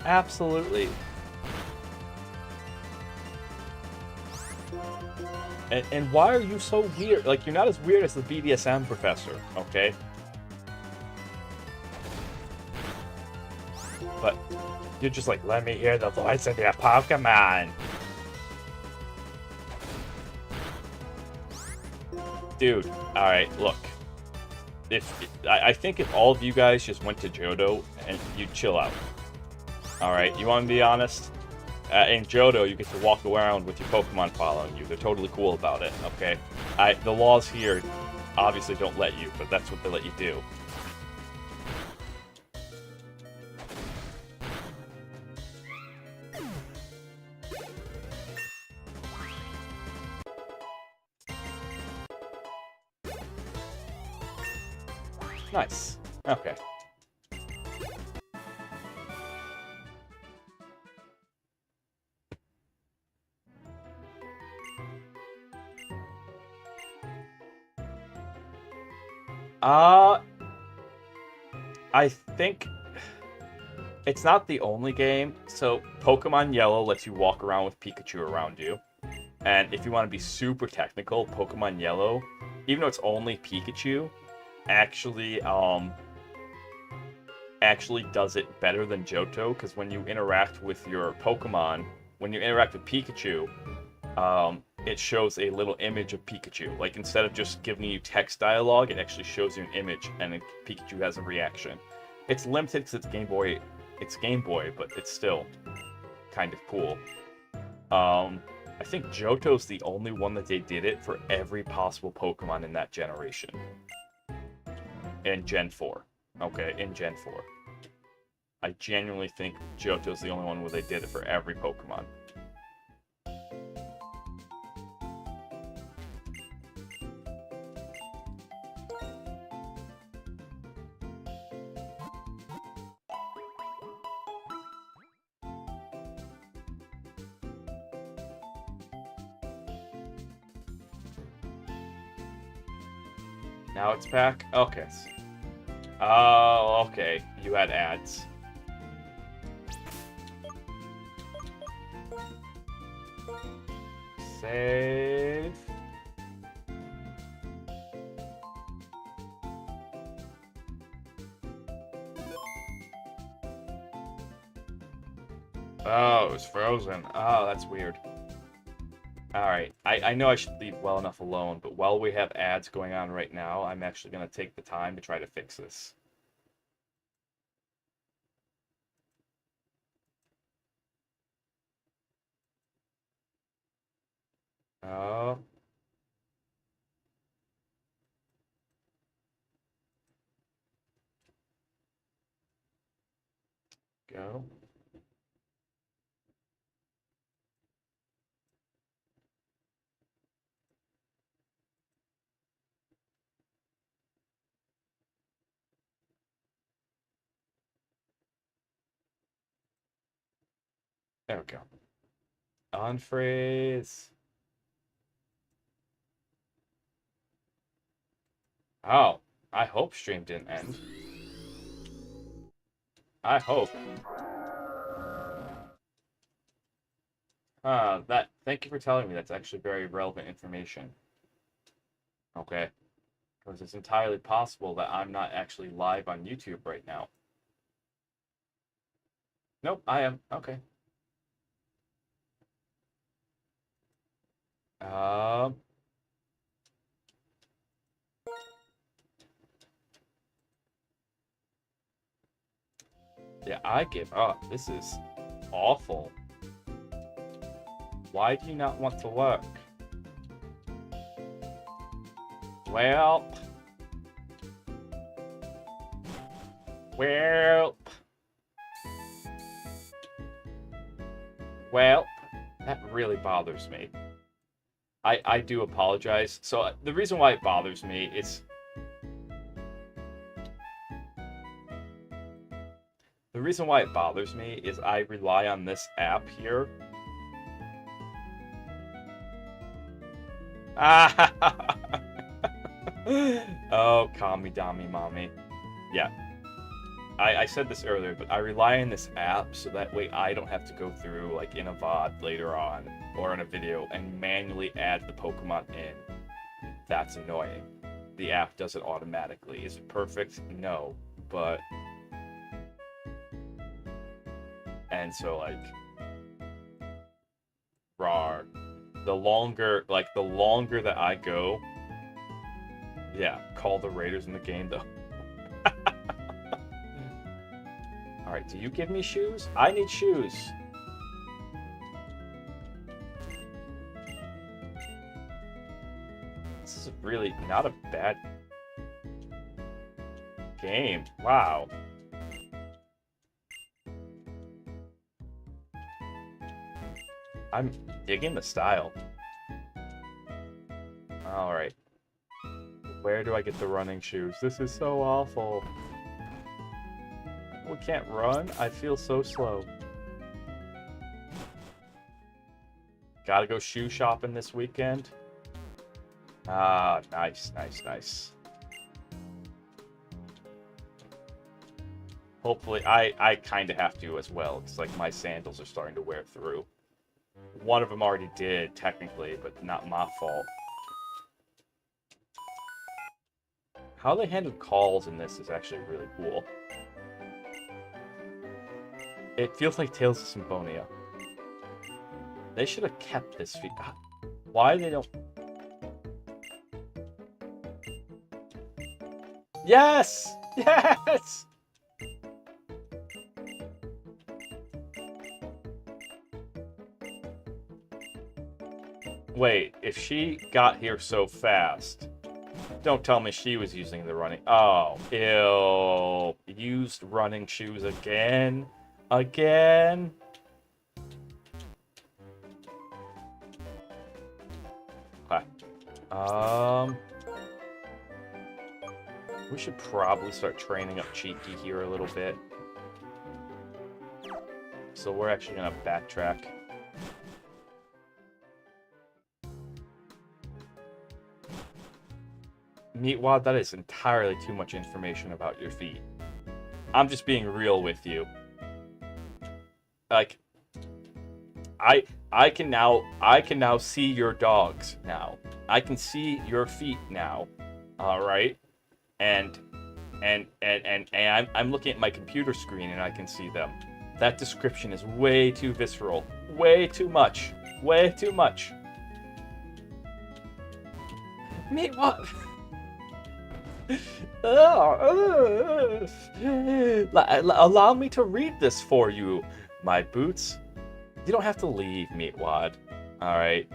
Absolutely. And why are you so weird? Like, you're not as weird as the BDSM professor, okay? But you're just like, "Let me hear the voice of your Pokemon." Dude, alright, look. I think if all of you guys just went to Johto and you chill out. Alright, you want to be honest? In Johto, you get to walk around with your Pokemon following you. They're totally cool about it, okay? The laws here obviously don't let you, but that's what they let you do. Nice. Okay. I think it's not the only game. So Pokemon Yellow lets you walk around with Pikachu around you. And if you want to be super technical, Pokemon Yellow, even though it's only Pikachu, actually actually does it better than Johto, because when you interact with your Pokemon, when you interact with Pikachu, it shows a little image of Pikachu. Like, instead of just giving you text dialogue, it actually shows you an image, and Pikachu has a reaction. It's limited because it's Game Boy, but it's still kind of cool. I think Johto's the only one that they did it for every possible Pokemon in that generation. In Gen 4. Okay, in Gen 4. I genuinely think Johto's the only one where they did it for every Pokemon. Now it's back? Okay. Oh, okay. You had ads. Save. Oh, it was frozen. Oh, that's weird. Alright, I know I should leave well enough alone, but while we have ads going on right now, I'm actually going to take the time to try to fix this. Oh. Go. There we go. Unfreeze. Oh, I hope stream didn't end. I hope. Thank you for telling me. That's actually very relevant information. Okay. Because it's entirely possible that I'm not actually live on YouTube right now. Nope, I am. Okay. Um. Yeah, I give up. This is awful. Why do you not want to work? Well. Well, that really bothers me. I do apologize. So the reason why it bothers me is I rely on this app here. Oh, Kami Dami Mommy. Yeah. I said this earlier, but I rely on this app so that way I don't have to go through, like, in a VOD later on, or in a video, and manually add the Pokemon in. That's annoying. The app does it automatically. Is it perfect? No. But... And so, like... Rawr. The longer that I go... Yeah, call the Raiders in the game, though. Alright, do you give me shoes? I need shoes. This is really not a bad game. Wow. I'm digging the style. Alright. Where do I get the running shoes? This is so awful. We can't run? I feel so slow. Gotta go shoe shopping this weekend. Ah, nice, nice, nice. Hopefully, I kind of have to as well. It's like my sandals are starting to wear through. one of them already did, technically, but not my fault. How they handle calls in this is actually really cool. It feels like Tales of Symphonia. They should have kept this feat. Why they don't... Yes! Yes! Wait, if she got here so fast... Don't tell me she was using the running... Oh, ew. Used running shoes again? Again? Okay. We should probably start training up Cheeky here a little bit. So we're actually gonna backtrack. Meatwad, that is entirely too much information about your feet. I'm just being real with you. Like, I can now see your dogs now. I can see your feet now. All right, and I'm looking at my computer screen and I can see them. That description is way too visceral. Way too much. Way too much. Meatwad. Allow me to read this for you, my boots. You don't have to leave, Meatwad. Alright.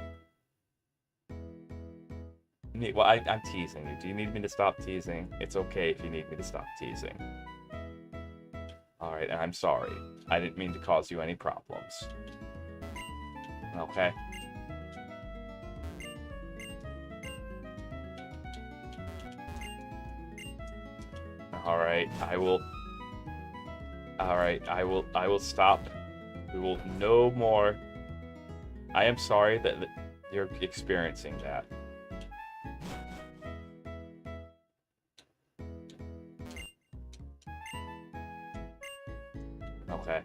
Meatwad, I'm teasing you. Do you need me to stop teasing? It's okay if you need me to stop teasing. Alright, and I'm sorry. I didn't mean to cause you any problems. Okay? Alright, I will stop. We will no more. I am sorry that you're experiencing that. Okay.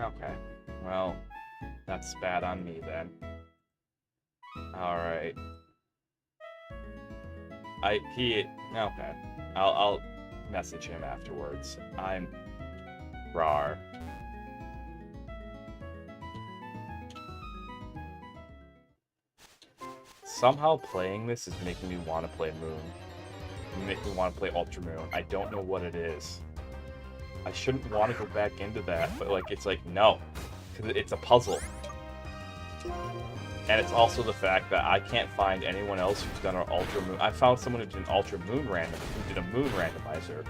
Okay. Well, that's bad on me then. Alright. Okay. I'll message him afterwards. I'm rar. Somehow playing this is making me want to play Moon. Making me want to play Ultra Moon. I don't know what it is. I shouldn't want to go back into that, but like it's like no, because it's a puzzle, and it's also the fact that I can't find anyone else who's done an Ultra Moon. I found someone who did an Ultra Moon random, who did a Moon randomizer.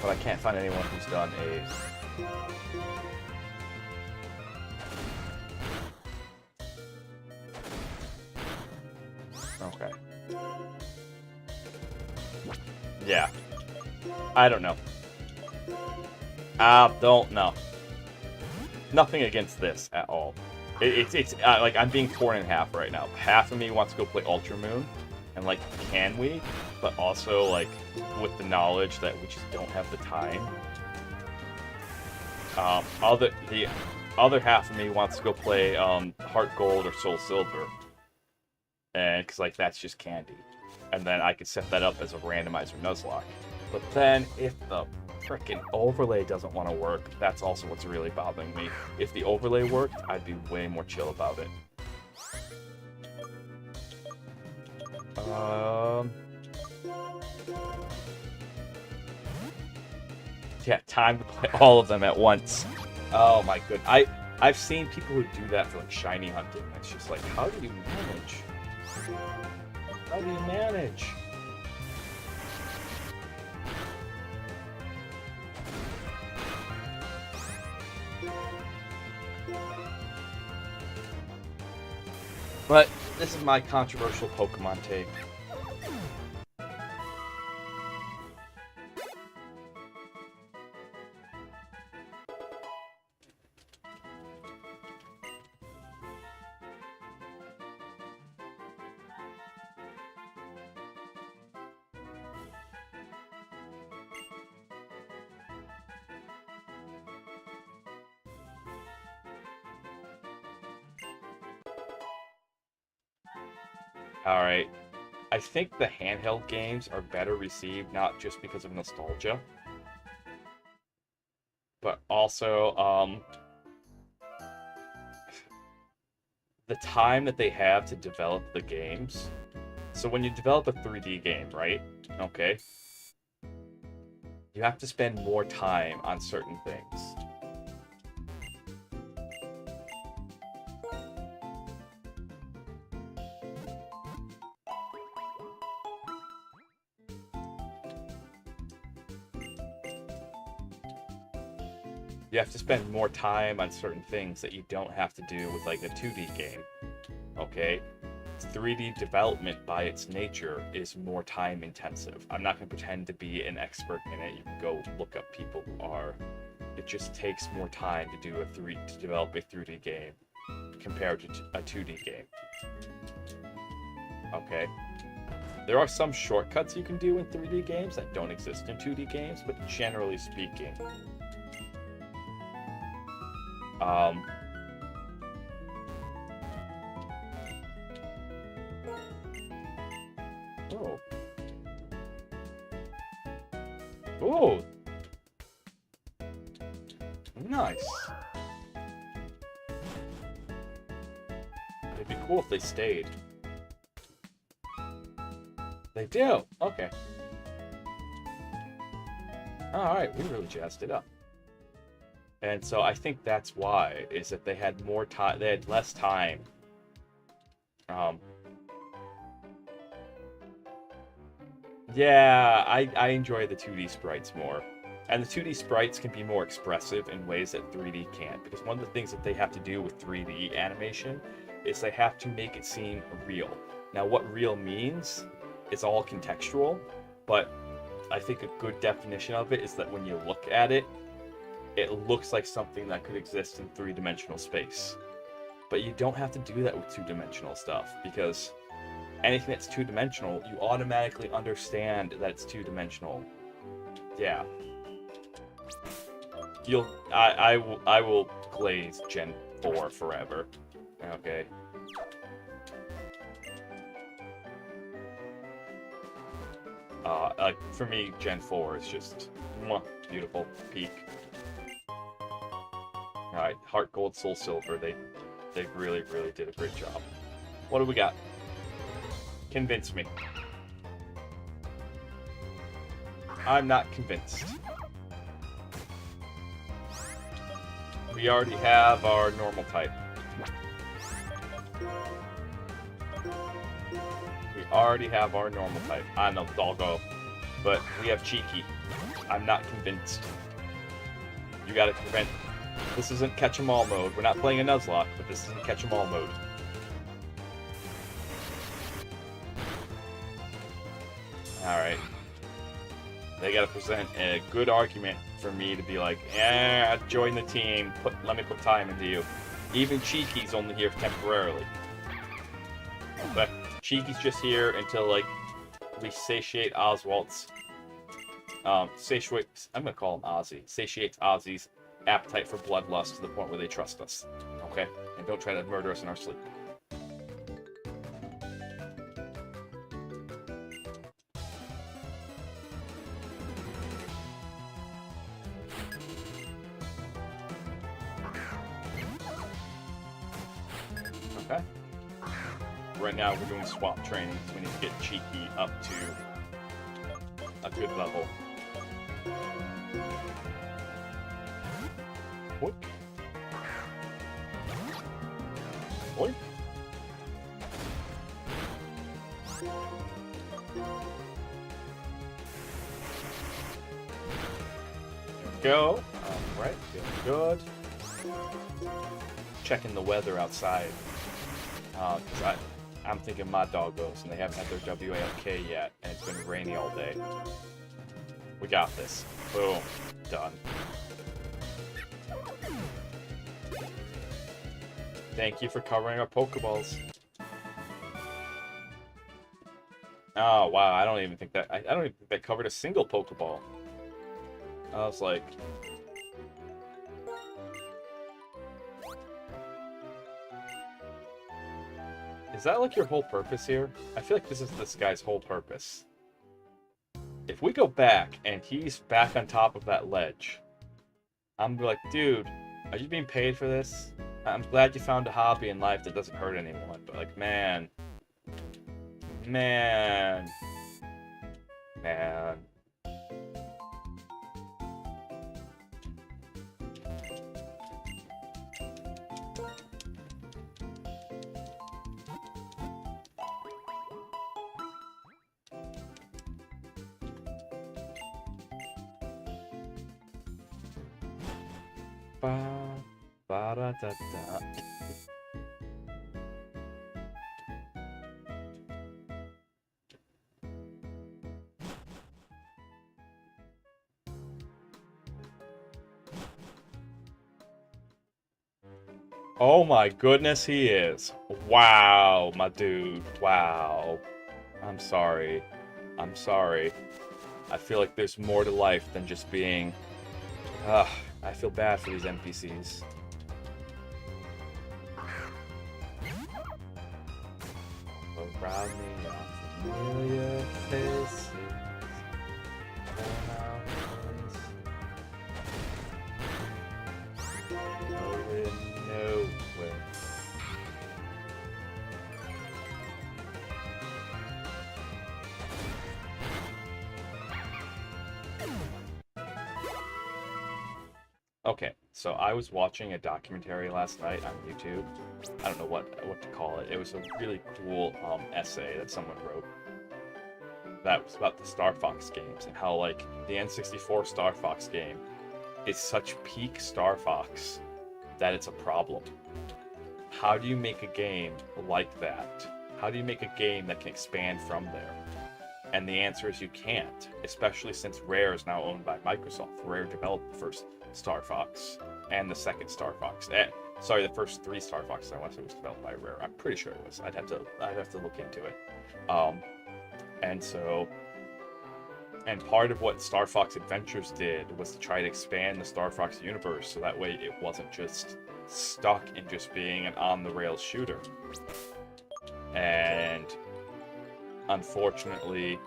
But I can't find anyone who's done a. Okay. Yeah. I don't know. Don't know. Nothing against this at all. It's like I'm being torn in half right now. Half of me wants to go play Ultra Moon, and like, can we? But also like, with the knowledge that we just don't have the time. The other half of me wants to go play Heart Gold or Soul Silver, and because like that's just candy. And then I could set that up as a randomizer Nuzlocke. But then, if the frickin' overlay doesn't want to work, that's also what's really bothering me. If the overlay worked, I'd be way more chill about it. Yeah, time to play all of them at once. Oh my good. I've seen people who do that for like shiny hunting. It's just like, how do you manage? How do you manage? But this is my controversial Pokemon take. Alright. I think the handheld games are better received not just because of nostalgia, but also the time that they have to develop the games. So when you develop a 3D game, right? Okay. You have to spend more time on certain things. You have to spend more time on certain things that you don't have to do with like a 2D game. Okay? 3D development by its nature is more time intensive. I'm not going to pretend to be an expert in it. You can go look up people who are. It just takes more time to develop a 3D game compared to a 2D game. Okay? There are some shortcuts you can do in 3D games that don't exist in 2D games, but generally speaking, oh. Oh. Nice. It'd be cool if they stayed. They do. Okay. Alright, we really jazzed it up. And so I think that's why, is that they had more time, they had less time. Yeah, I enjoy the 2D sprites more. And the 2D sprites can be more expressive in ways that 3D can't. Because one of the things that they have to do with 3D animation is they have to make it seem real. Now, what real means is all contextual, but I think a good definition of it is that when you look at it, it looks like something that could exist in three-dimensional space. But you don't have to do that with two-dimensional stuff, because anything that's two-dimensional, you automatically understand that it's two-dimensional. Yeah. I will glaze Gen 4 forever. Okay. For me, Gen 4 is just beautiful, peak. Alright, Heart Gold, Soul Silver, they really, really did a great job. What do we got? Convince me. I'm not convinced. We already have our normal type. We already have our normal type. I know, doggo. But we have Cheeky. I'm not convinced. You gotta prevent. This isn't catch 'em all mode. We're not playing a Nuzlocke, but this isn't catch 'em all mode. Alright. They gotta present a good argument for me to be like, join the team, let me put time into you. Even Cheeky's only here temporarily. But Cheeky's just here until, like, we satiate Oswald's, I'm gonna call him Ozzy. Satiates Ozzy's appetite for bloodlust to the point where they trust us. Okay? And don't try to murder us in our sleep. Okay. Right now we're doing swap training, so we need to get Cheeky up to a good level. Boink. Boink. There we go. Alright, feeling good. Checking the weather outside. Because I'm thinking my doggos, and they haven't had their WALK yet, and it's been rainy all day. We got this. Boom. Done. Thank you for covering our Pokeballs. Oh, wow. I don't even think that... I don't even think that covered a single Pokeball. I was like... Is that like your whole purpose here? I feel like this is this guy's whole purpose. If we go back and he's back on top of that ledge, I'm like, dude, are you being paid for this? I'm glad you found a hobby in life that doesn't hurt anyone, but like, man. Ba-da-da-da. Oh my goodness, he is. Wow, my dude. Wow. I'm sorry. I'm sorry. I feel like there's more to life than just being... I feel bad for these NPCs. Around me are familiar faces. Going nowhere. Okay, so I was watching a documentary last night on YouTube. I don't know what to call it. It was a really cool essay that someone wrote that was about the Star Fox games and how like the N64 Star Fox game is such peak Star Fox that it's a problem. How do you make a game like that? How do you make a game that can expand from there? And the answer is you can't, especially since Rare is now owned by Microsoft. Rare developed the first Star Fox and the second Star Fox. Sorry, the first 3 Star Foxes. I want to say it was developed by Rare. I'm pretty sure it was. I'd have to look into it. And part of what Star Fox Adventures did was to try to expand the Star Fox universe so that way it wasn't just stuck in just being an on-the-rails shooter. And unfortunately,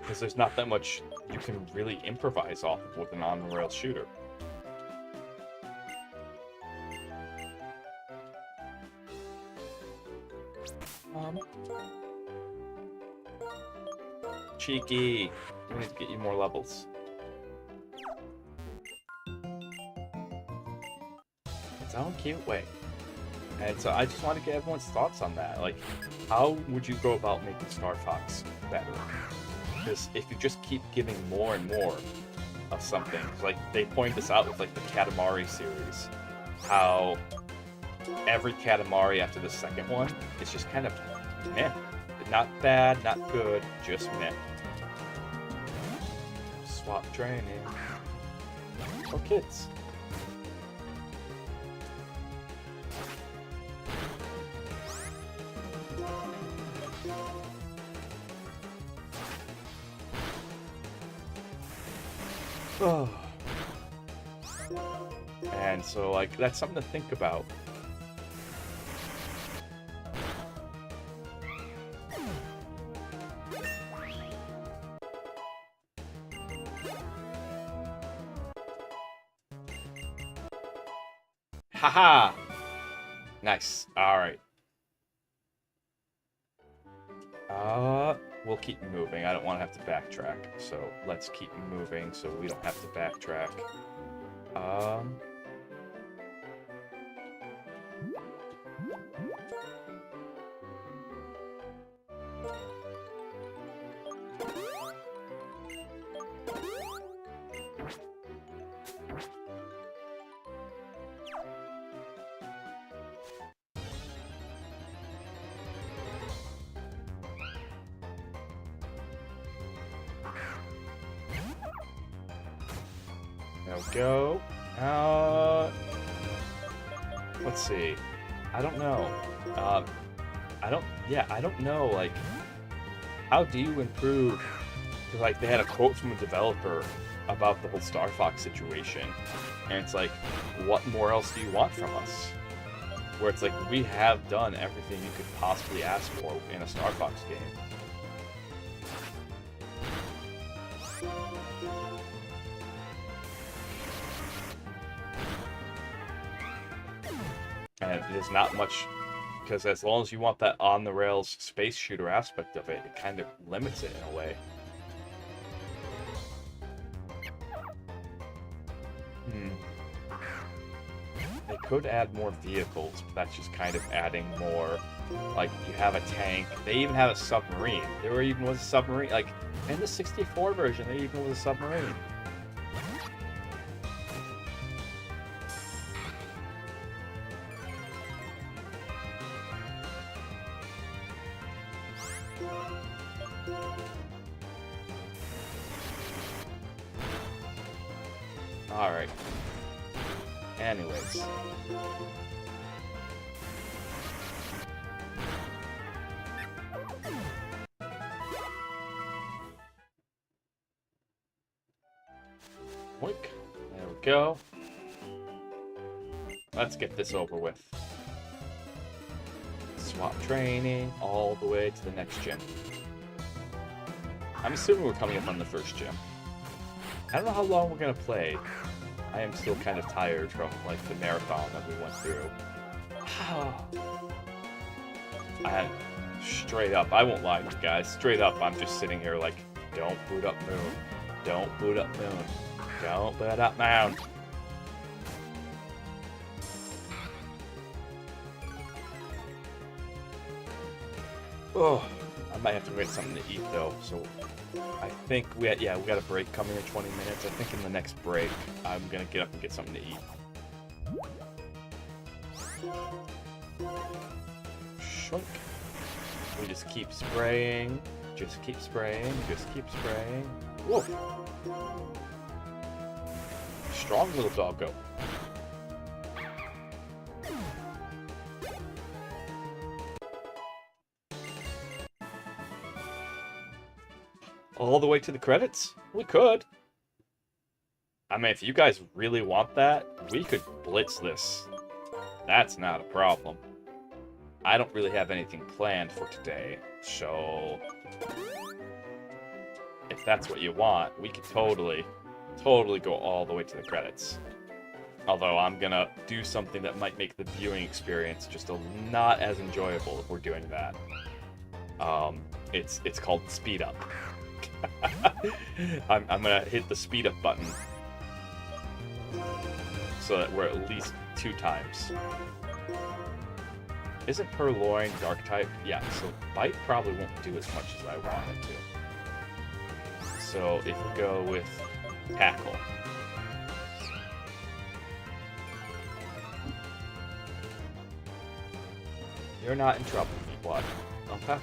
because there's not that much you can really improvise off of with an on-the-rails shooter. Cheeky! We need to get you more levels. Its own cute way. And so I just want to get everyone's thoughts on that. Like, how would you go about making Star Fox better? Because if you just keep giving more and more of something, like they point this out with like the Katamari series, how every Katamari after the second one is just kind of meh. Not bad, not good, just meh. Swap training. For kids. Oh. And so, like, that's something to think about. Haha! Nice. Alright. We'll keep moving. I don't want to have to backtrack. So let's keep moving so we don't have to backtrack. There we go. Let's see. I don't know. I don't know, like, how do you improve? Because, like, they had a quote from a developer about the whole Star Fox situation, and it's like, what more else do you want from us? Where it's like, we have done everything you could possibly ask for in a Star Fox game. And it is not much, because as long as you want that on-the-rails space shooter aspect of it, it kind of limits it in a way. They could add more vehicles, but that's just kind of adding more. Like, you have a tank. They even have a submarine. There even was a submarine. Like, in the 64 version, there even was a submarine. Alright. Anyways. Boink. There we go. Let's get this over with. Swap training all the way to the next gym. I'm assuming we're coming up on the first gym. I don't know how long we're gonna play. I am still kind of tired from, like, the marathon that we went through. Straight up, I won't lie to you guys. Straight up, I'm just sitting here like, don't boot up Moon. Don't boot up Moon. Don't boot up Moon. Oh, I might have to get something to eat though, so I think we got a break coming in 20 minutes. I think in the next break, I'm gonna get up and get something to eat. Shunk. We just keep spraying. Just keep spraying. Just keep spraying. Whoa. Strong little doggo. All the way to the credits? We could. I mean, if you guys really want that, we could blitz this. That's not a problem. I don't really have anything planned for today, so if that's what you want, we could totally go all the way to the credits. Although I'm gonna do something that might make the viewing experience just not as enjoyable if we're doing that. It's called speed up. I'm gonna hit the speed up button so that we're at least 2 times. Isn't Purloin dark type? Yeah, so Bite probably won't do as much as I want it to. So if we go with Tackle. You're not in trouble, Meatwad. Okay?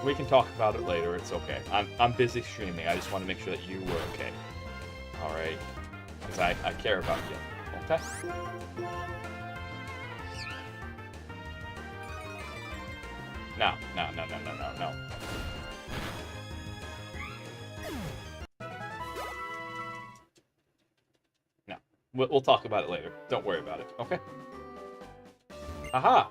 We can talk about it later, it's okay. I'm busy streaming, I just want to make sure that you were okay. Alright? Because I care about you. Okay? No. No. We'll talk about it later. Don't worry about it, okay? Aha!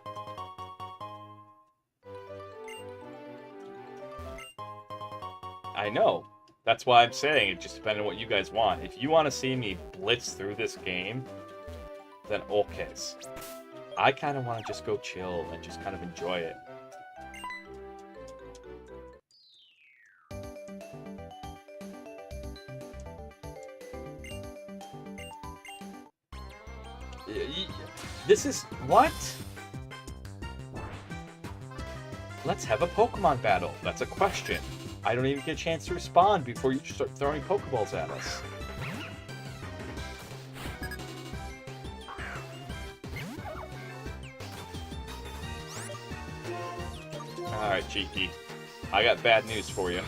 I know. That's why I'm saying it just depends on what you guys want. If you want to see me blitz through this game, then okay. I kind of want to just go chill and just kind of enjoy it. This is... what? Let's have a Pokemon battle. That's a question. I don't even get a chance to respond before you start throwing Pokeballs at us. Alright, Cheeky. I got bad news for you.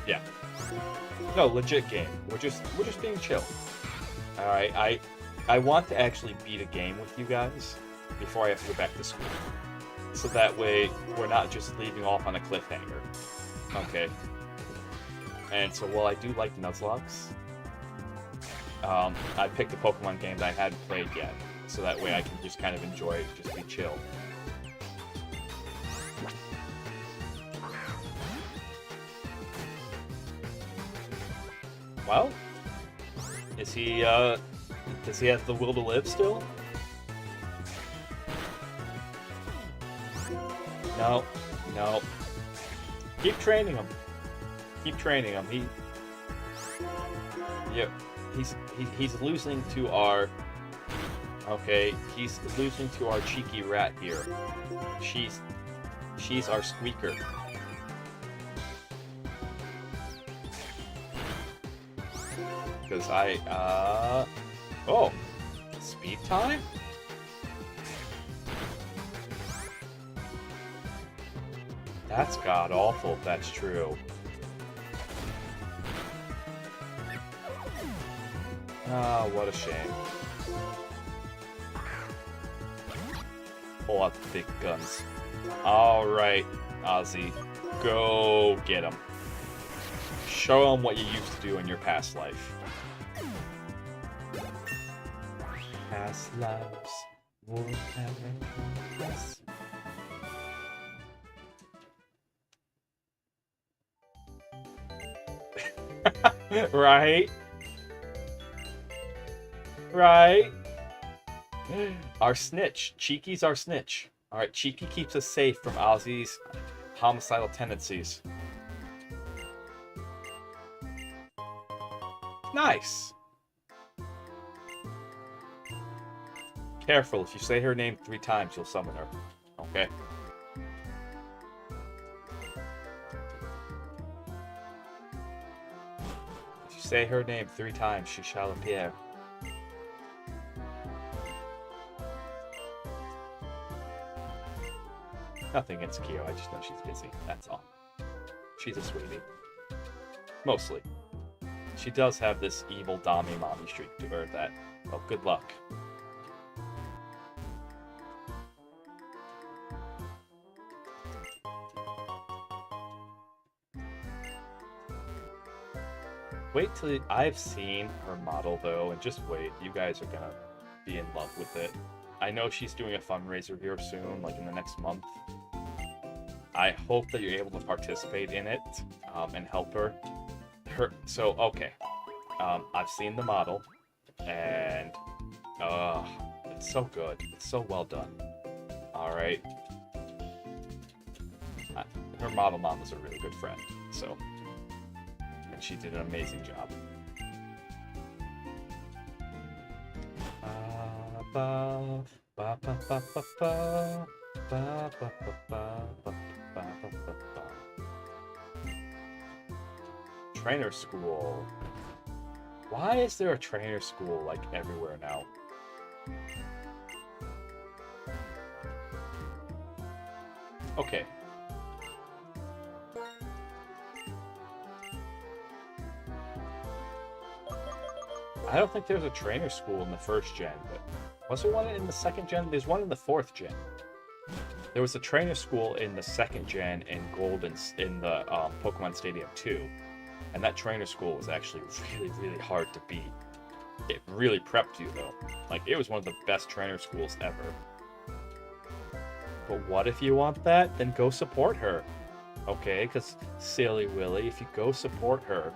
Yeah. No, legit game. We're just being chill. All right. I want to actually beat a game with you guys before I have to go back to school. So that way we're not just leaving off on a cliffhanger. Okay. And so while I do like Nuzlocke, I picked a Pokemon game that I hadn't played yet. So that way I can just kind of enjoy it, just be chill. Well, is he, does he have the will to live still? No, no. Keep training him. Keep training him. Yep. He's losing to our. Okay, he's losing to our cheeky rat here. She's our squeaker. Because oh, speed time? That's god-awful if that's true. Ah, what a shame. Pull out the big guns. Alright, Ozzy. Go get him. Show him what you used to do in your past life. Past lives would have been us. Right? Right? Our snitch. Cheeky's our snitch. Alright, Cheeky keeps us safe from Ozzy's homicidal tendencies. Nice! Careful, if you say her name 3 times, you'll summon her. Okay? If you say her name 3 times, she shall appear. Nothing against Kyo, I just know she's busy, that's all. She's a sweetie. Mostly. She does have this evil Dami mommy streak to her that, well, good luck. Wait till I've seen her model though, and just wait, you guys are gonna be in love with it. I know she's doing a fundraiser here soon, like in the next month. I hope that you're able to participate in it and help her. So, okay. I've seen the model, and it's so good. It's so well done. Alright. Her model mom was a really good friend, so. And she did an amazing job. Trainer school. Why is there a trainer school like everywhere now? Okay. I don't think there's a trainer school in the 1st gen, but was there one in the 2nd gen? There's one in the 4th gen. There was a trainer school in the 2nd gen in Golden in the Pokemon Stadium 2, and that trainer school was actually really, really hard to beat. It really prepped you though. Like, it was one of the best trainer schools ever. But what if you want that? Then go support her. Okay, because silly Willy, if you go support her,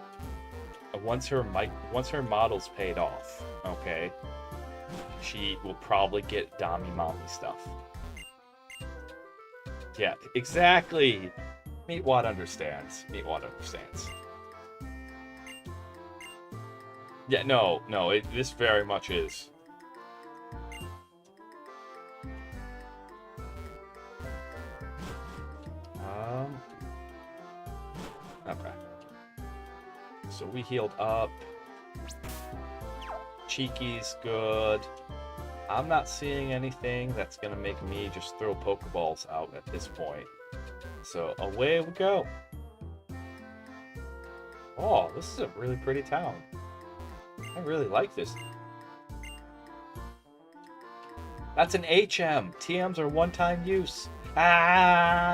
once her model's paid off, okay, she will probably get Dami Mommy stuff. Yeah, exactly. Meatwad understands. Meatwad understands. Yeah, no, this very much is. Okay. So we healed up. Cheeky's good. I'm not seeing anything that's gonna make me just throw Pokeballs out at this point. So away we go. Oh, this is a really pretty town. I really like this. That's an HM. TMs are one-time use. Ah!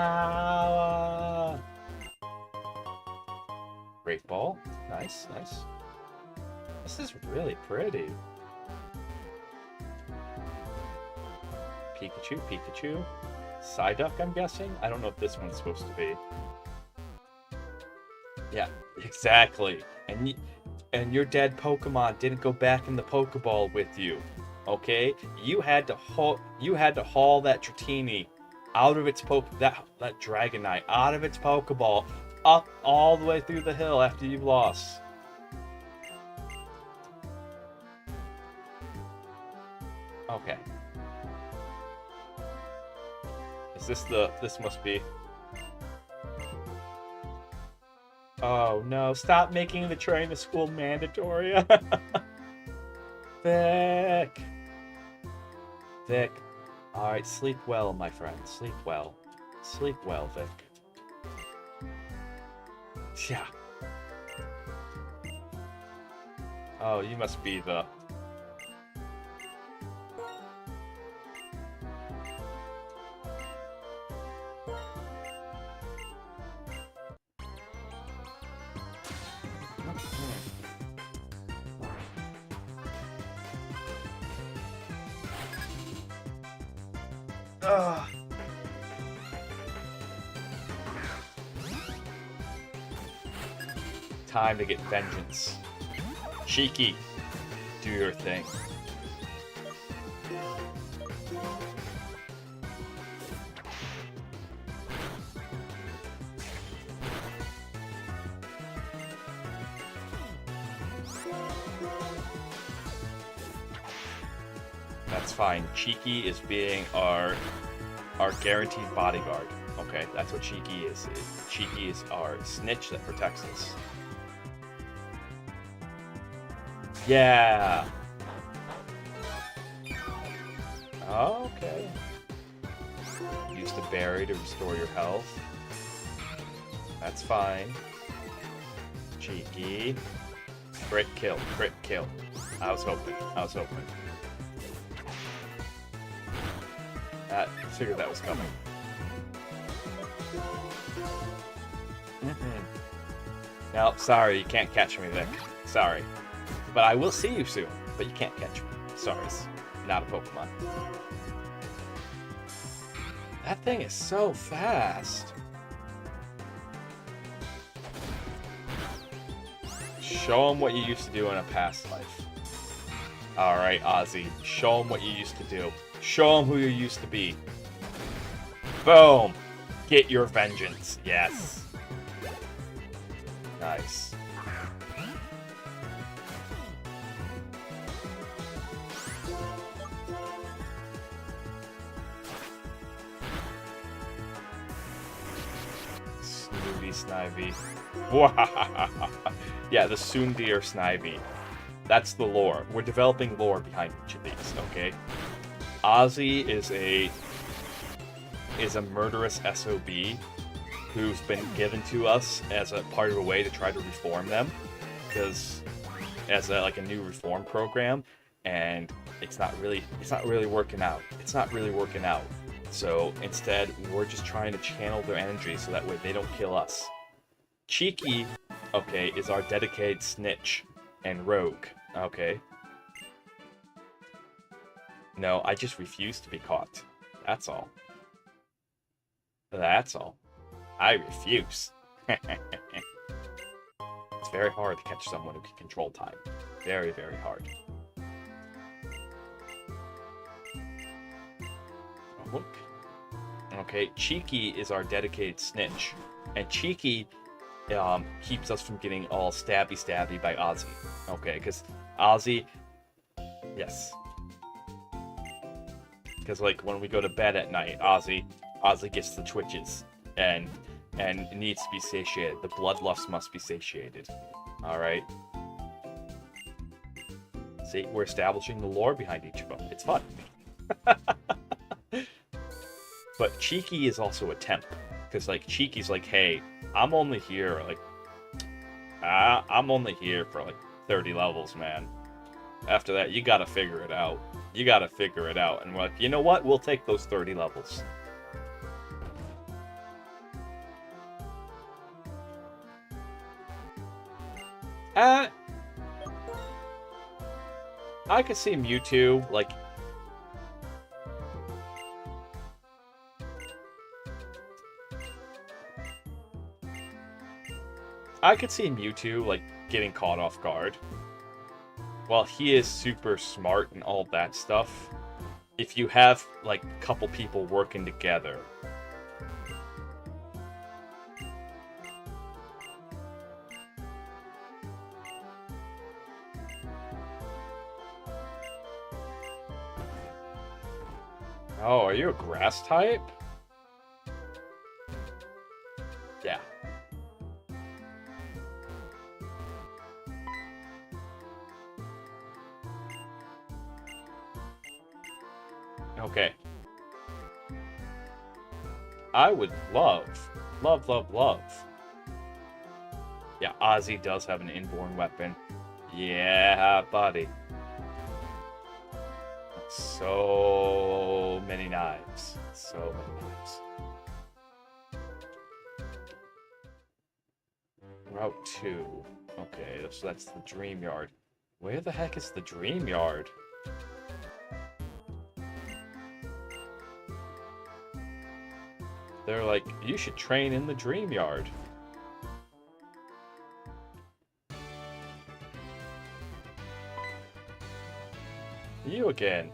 Great ball. Nice, nice. This is really pretty. Pikachu, Pikachu. Psyduck, I'm guessing? I don't know if this one's supposed to be. Yeah, exactly. And your dead Pokemon didn't go back in the Pokeball with you. Okay? You had to haul that Dratini out of its that Dragonite out of its Pokeball up all the way through the hill after you've lost. Okay. Is this must be... Oh no, stop making the train to school mandatory. Vic. Vic. Alright, sleep well, my friend. Sleep well. Sleep well, Vic. Yeah. Oh, you must be the... Ugh. Time to get vengeance. Cheeky, do your thing. That's fine. Cheeky is being our guaranteed bodyguard. Okay, that's what Cheeky is. Cheeky is our snitch that protects us. Yeah. Okay. Use the berry to restore your health. That's fine. Cheeky. Crit kill. Crit kill. I was hoping. I figured that was coming. No, sorry, you can't catch me, Vic. Sorry. But I will see you soon. But you can't catch me. Sorry, not a Pokemon. That thing is so fast. Show him what you used to do in a past life. Alright, Ozzy. Show him what you used to do. Show him who you used to be. Boom! Get your vengeance. Yes. Nice. Snooty Snivy. Yeah, the Soondir Snivy. That's the lore. We're developing lore behind each of these, okay? Ozzy is a murderous SOB who's been given to us as a part of a way to try to reform them, because as a new reform program, and it's not really working out. It's not really working out. So instead, we're just trying to channel their energy so that way they don't kill us. Cheeky, okay, is our dedicated snitch and rogue, okay? No, I just refuse to be caught. That's all. That's all. I refuse. It's very hard to catch someone who can control time. Very, very hard. Look. Okay, Cheeky is our dedicated snitch. And Cheeky keeps us from getting all stabby by Ozzy. Okay, because Ozzy... Yes. Because, when we go to bed at night, Ozzy gets the twitches. And it needs to be satiated. The bloodlust must be satiated. Alright? See, we're establishing the lore behind each of them. It's fun. But Cheeky is also a temp. Because, Cheeky's hey, I'm only here, I'm only here for like 30 levels, man. After that, you gotta figure it out. You gotta figure it out. And we're like, you know what? We'll take those 30 levels. I could see Mewtwo, like... I could see Mewtwo, like, getting caught off guard. While he is super smart and all that stuff, if you have, like, a couple people working together... Oh, are you a grass type? Yeah. Okay. I would love. Yeah, Ozzy does have an inborn weapon. Yeah, buddy. So many knives. So many knives. Route 2. Okay, so that's the Dream Yard. Where the heck is the Dream Yard? They're like, you should train in the Dream Yard. You again.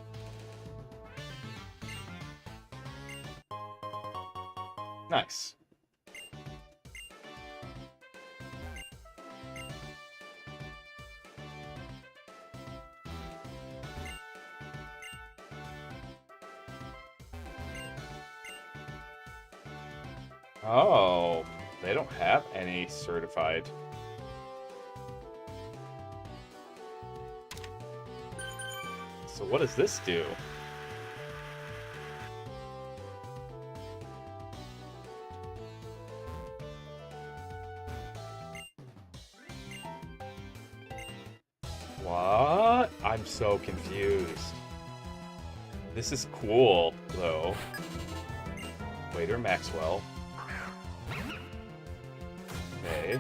Nice. Oh, they don't have any certified. So what does this do? What? I'm so confused. This is cool, though. Waiter Maxwell. Okay.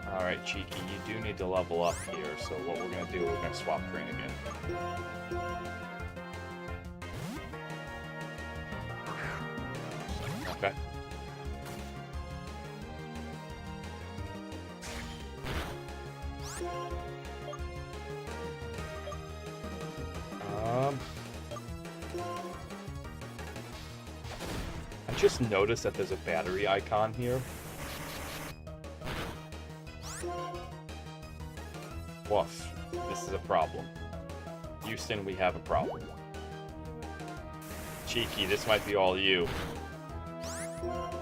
Alright, Cheeky, you do need to level up here, so what we're gonna do, we're gonna swap train again. Okay. I just noticed that there's a battery icon here. Woof. This is a problem. Houston, we have a problem. Cheeky, this might be all you.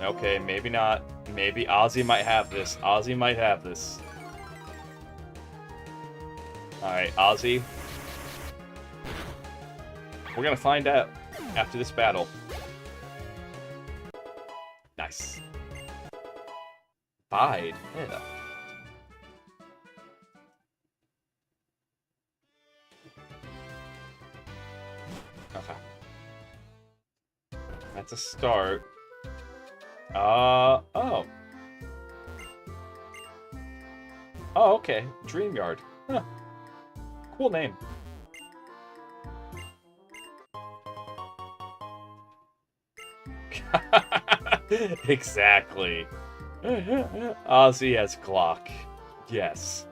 Okay, maybe not. Maybe Ozzy might have this. Ozzy might have this. Alright, Ozzy. We're gonna find out after this battle. Nice. Bide. Yeah. Okay. That's a start. Oh. Oh, okay. Dream Yard. Huh. Cool name. Exactly. Ozzy has Glock. Yes.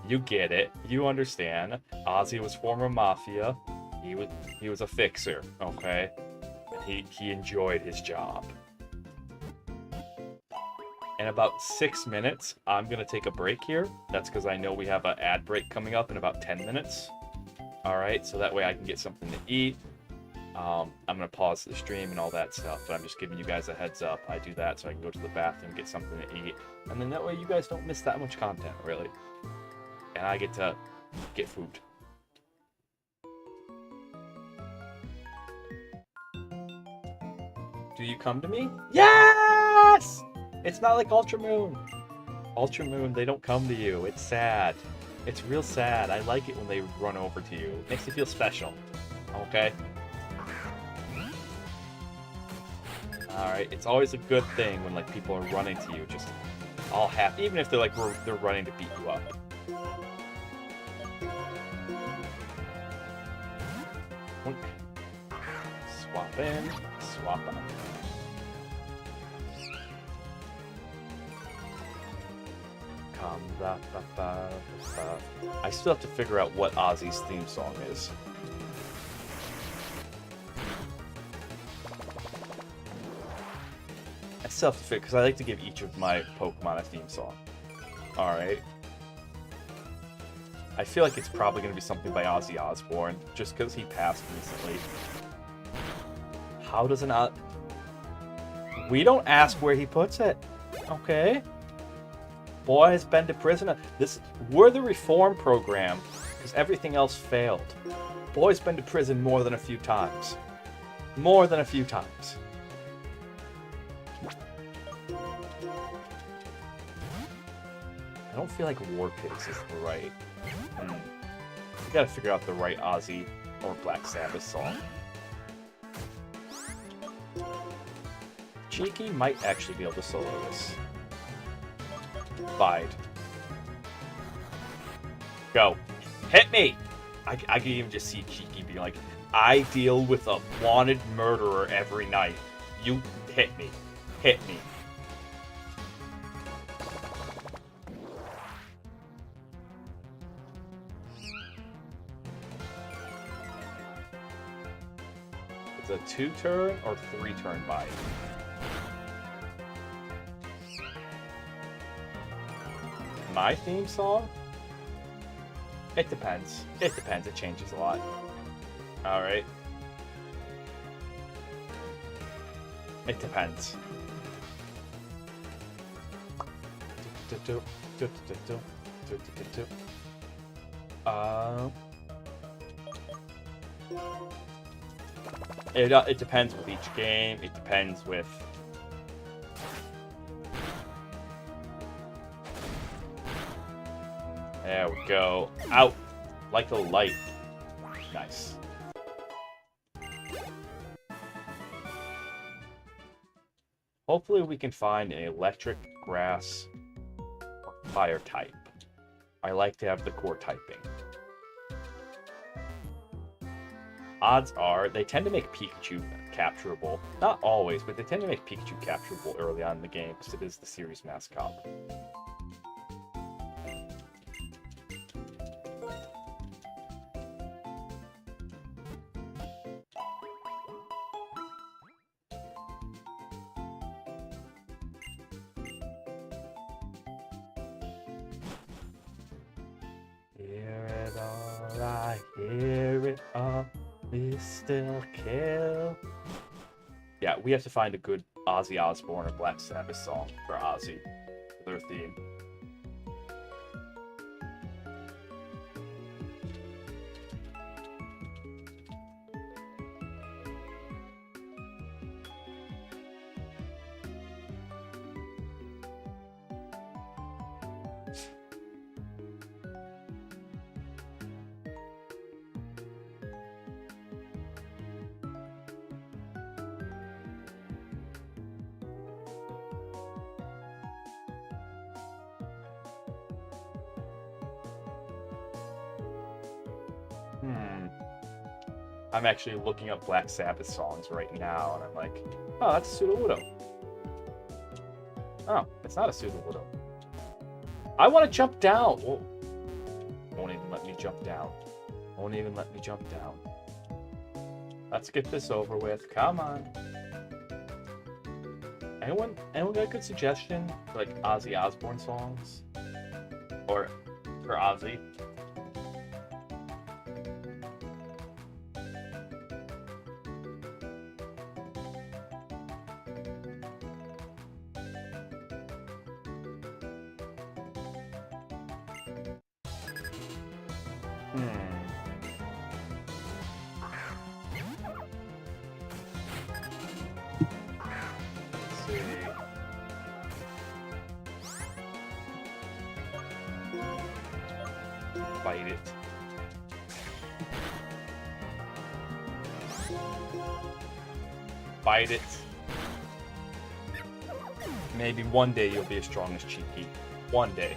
You get it. You understand. Ozzy was former Mafia. He was a fixer, okay? He enjoyed his job. In about 6 minutes, I'm gonna take a break here. That's because I know we have an ad break coming up in about 10 minutes. Alright, so that way I can get something to eat. I'm gonna pause the stream and all that stuff, but I'm just giving you guys a heads up. I do that so I can go to the bathroom, get something to eat, and then that way you guys don't miss that much content, really. And I get to get food. Do you come to me? Yes! It's not like Ultra Moon. Ultra Moon, they don't come to you. It's sad. It's real sad. I like it when they run over to you. It makes you feel special. Okay? Alright, it's always a good thing when like people are running to you, just all happy, even if they're like they're running to beat you up. Swap in, swap out. I still have to figure out what Ozzy's theme song is. I still have to figure, because I like to give each of my Pokemon a theme song. Alright. I feel like it's probably going to be something by Ozzy Osbourne, just because he passed recently. How does an We don't ask where he puts it. Okay. Boy has been to prison. We're the reform program, because everything else failed. Boy's been to prison more than a few times. More than a few times. I don't feel like War Pigs is the right. We gotta figure out the right Ozzy or Black Sabbath song. Cheeky might actually be able to solo this. Bide. Go. Hit me! I can even just see Cheeky being like, I deal with a wanted murderer every night. You hit me. Hit me. It's a 2-turn or 3-turn bite. My theme song? It depends. It depends. It changes a lot. Alright. It depends. It depends with each game. It depends with... There we go. Out! Like a light. Nice. Hopefully we can find an electric, grass, or fire type. I like to have the core typing. Odds are, they tend to make Pikachu capturable. Not always, but they tend to make Pikachu capturable early on in the game because it is the series mascot. Hear it all, I hear it all, we still kill. Yeah, we have to find a good Ozzy Osbourne or Black Sabbath song for Ozzy, for their theme. I'm actually looking up Black Sabbath songs right now, and I'm like, oh, that's a Sudowoodo. Oh, it's not a Sudowoodo. I want to jump down! Whoa. Won't even let me jump down. Won't even let me jump down. Let's get this over with. Come on. Anyone got a good suggestion for, like, Ozzy Osbourne songs? Or for Ozzy? Bite it. Bite it. Maybe one day you'll be as strong as Cheeky. One day.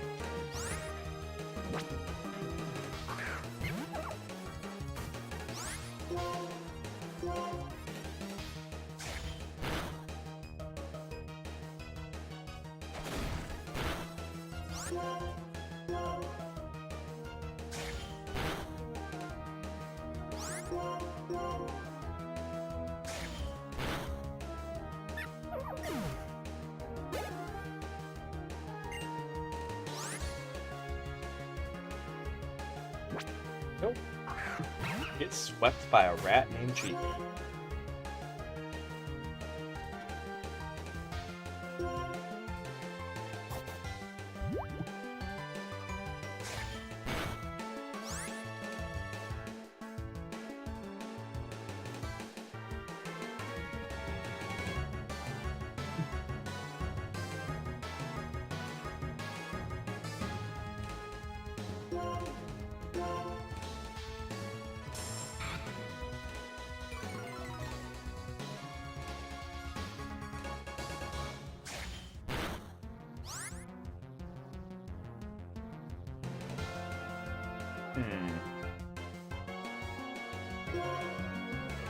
Nope. Get swept by a rat named Cheeky.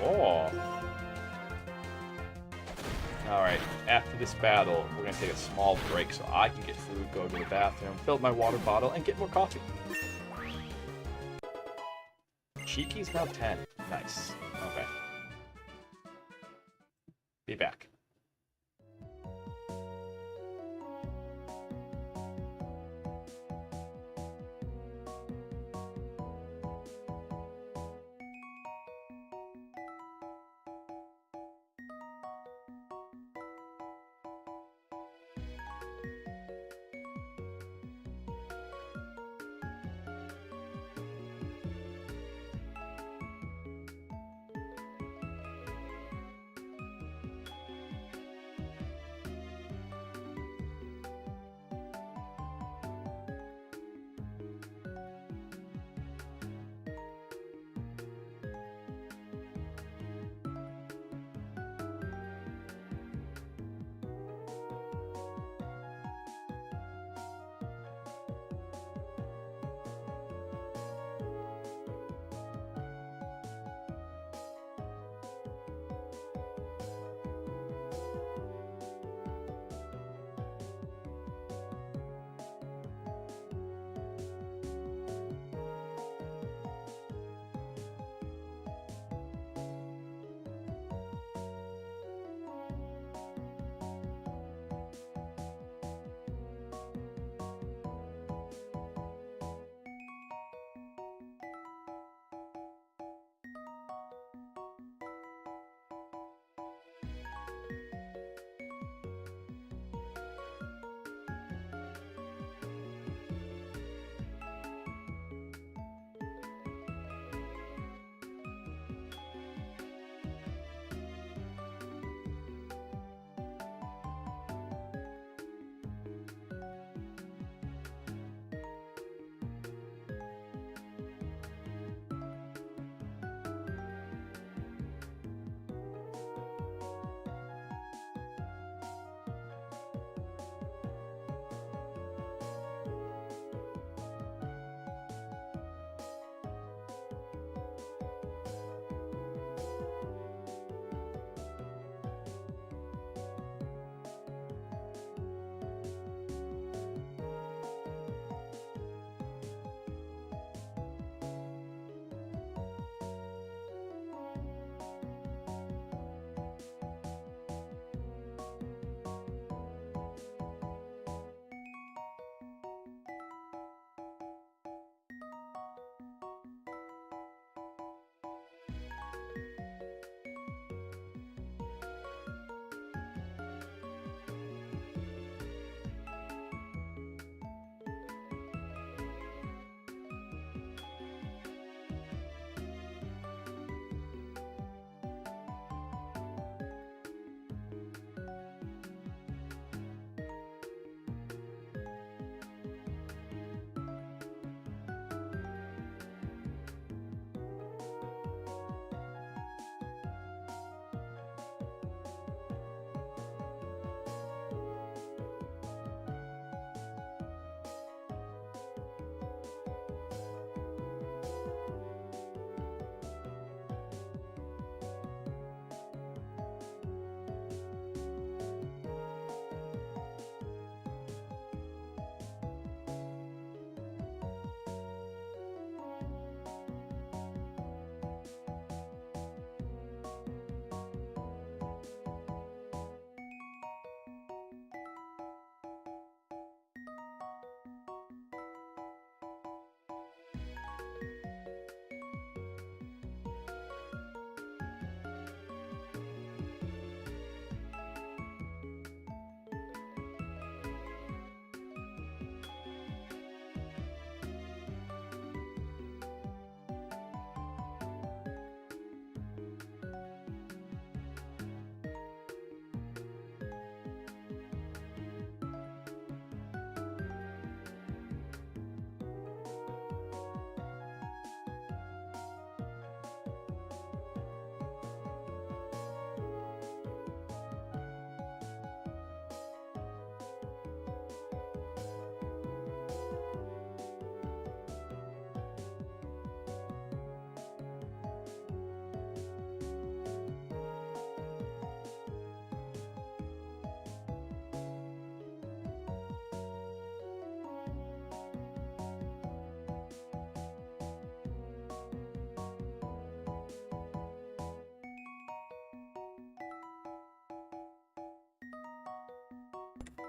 Oh. Alright, after this battle, we're gonna take a small break so I can get food, go to the bathroom, fill up my water bottle, and get more coffee. Cheeky's now 10. Nice. Okay. Be back.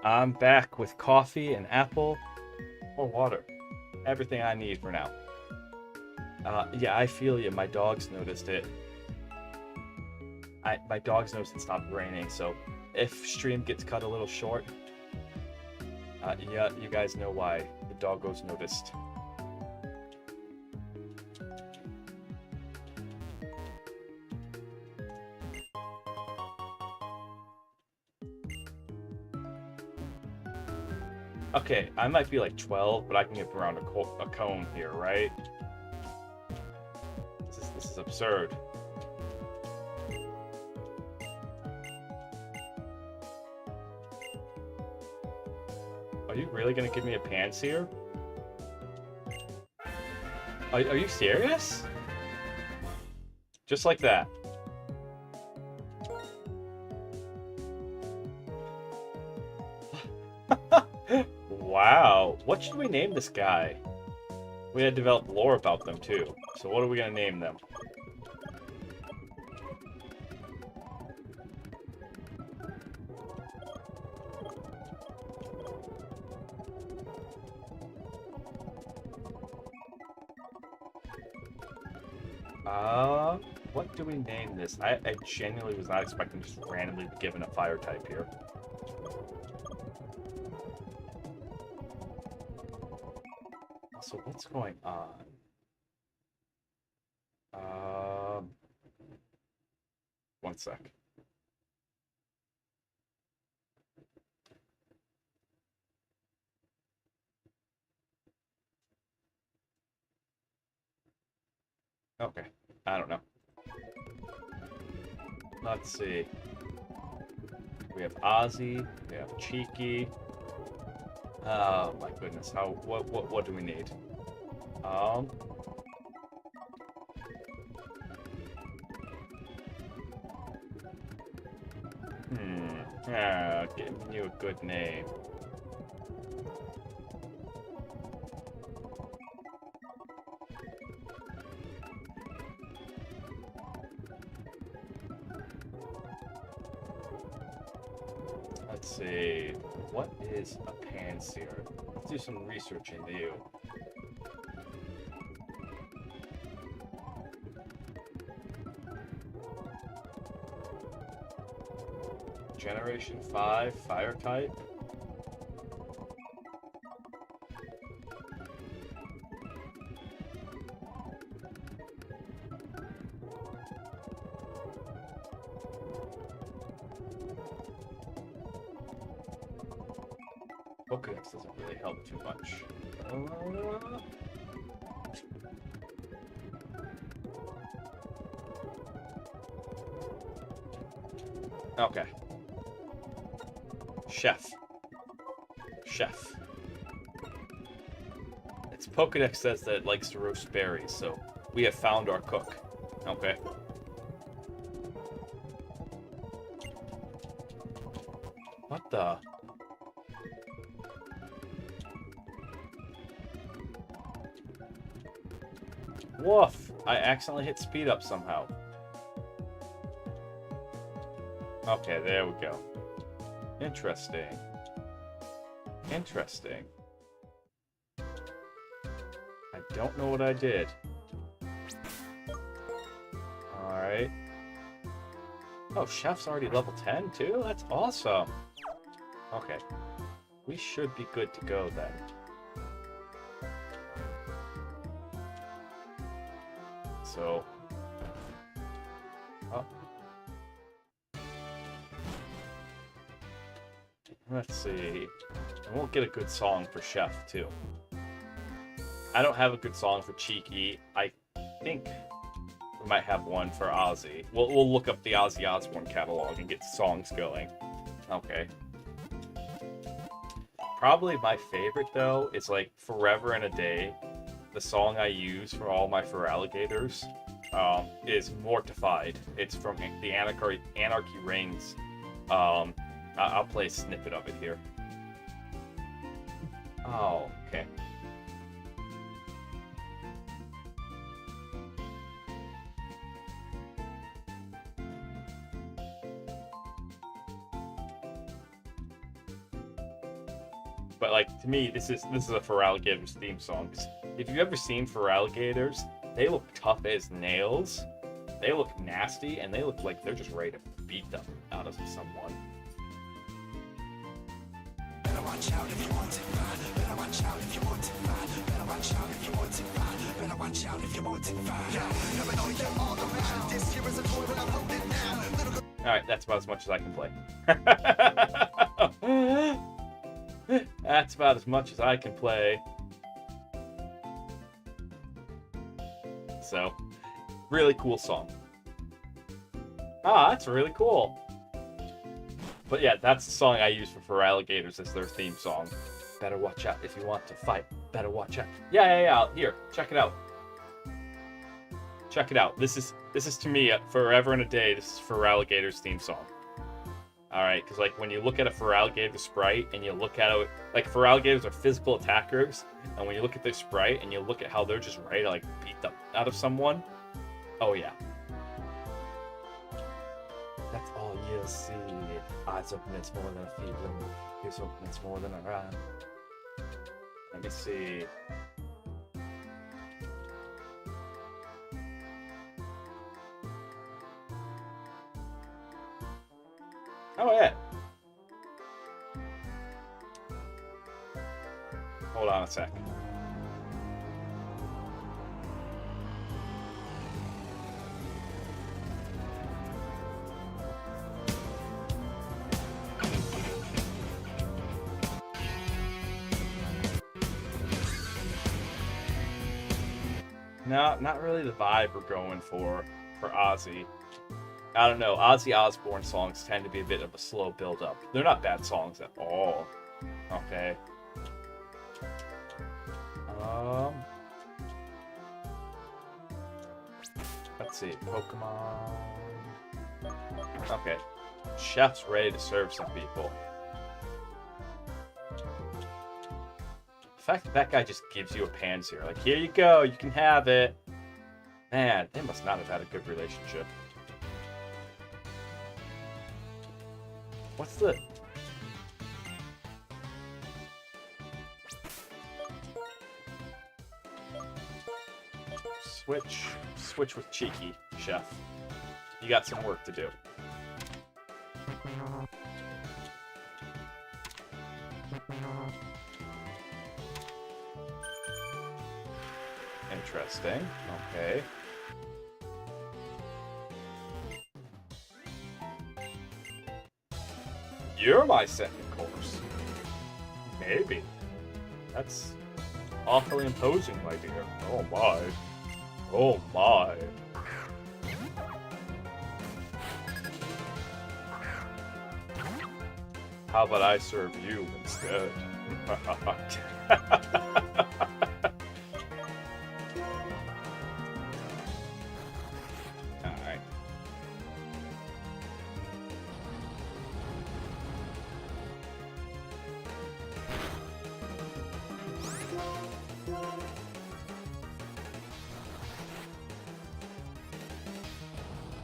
I'm back with coffee and apple or water. Everything I need for now. Yeah, I feel you. My dogs noticed it. My dogs noticed it stopped raining, so if stream gets cut a little short, yeah, you guys know why. The doggos noticed. Okay, I might be like 12, but I can get around a cone here, right? This is absurd. Are you really gonna give me a Pansear? Are you serious? Just like that. Wow. What should we name this guy? We had developed lore about them too. So what are we gonna name them? What do we name this? I genuinely was not expecting just randomly be given a fire type here. So what's going on? One sec. Okay, I don't know. Let's see. We have Ozzy. We have Cheeky. Oh my goodness! What do we need? Giving you a good name. Let's see. What is a Pansear? Let's do some research into you. Generation 5 fire type. Pokedex doesn't really help too much. Okay. Chef. Its Pokedex says that it likes to roast berries, so we have found our cook. Okay. What the? Woof! I accidentally hit speed up somehow. Okay, there we go. Interesting. I don't know what I did. Alright. Oh, Chef's already level 10 too? That's awesome. Okay. We should be good to go then. So... Oh. Let's see. I won't get a good song for Chef, too. I don't have a good song for Cheeky. I think we might have one for Ozzy. We'll look up the Ozzy Osbourne catalog and get songs going. Okay. Probably my favorite, though, is like Forever and a Day. The song I use for all my Feraligators is Mortified. It's from the Anarchy Reigns. I'll play a snippet of it here. Oh, okay. But like to me, this is a Feraligators theme song. If you've ever seen Feraligators, they look tough as nails. They look nasty, and they look like they're just ready to beat them out of someone. Better watch out if you want it bad. Better watch out if you want it bad. Better watch out if you want it bad. Better watch out if you want it bad. Yeah, never know you're all around. This year is a toy when I'm holding down. Alright, that's about as much as I can play. That's about as much as I can play. So, really cool song. Ah, that's really cool. But yeah, that's the song I use for Feraligators as their theme song. Better watch out if you want to fight. Better watch out. Yeah. Here, check it out. Check it out. This is to me, forever and a day, this is Feraligators theme song. Alright, because like when you look at a Feraligator sprite and you look at it, like Feraligators are physical attackers, and when you look at their sprite and you look at how they're just ready to like beat the out of someone, oh yeah. That's all you'll see. Eyes open, it's more than a feeling. Ears open, it's more than a rhyme. Let me see. Oh yeah. Hold on a second. No, not really the vibe we're going for Ozzy. I don't know. Ozzy Osbourne songs tend to be a bit of a slow build-up. They're not bad songs at all. Okay. Let's see. Pokemon. Okay. Chef's ready to serve some people. The fact that guy just gives you a Pansear, like, here you go, you can have it. Man, they must not have had a good relationship. What's the... Switch with Cheeky, Chef. You got some work to do. Interesting. Okay. You're my second course. Maybe. That's awfully imposing, my dear. Oh my. Oh my. How about I serve you instead? Alright.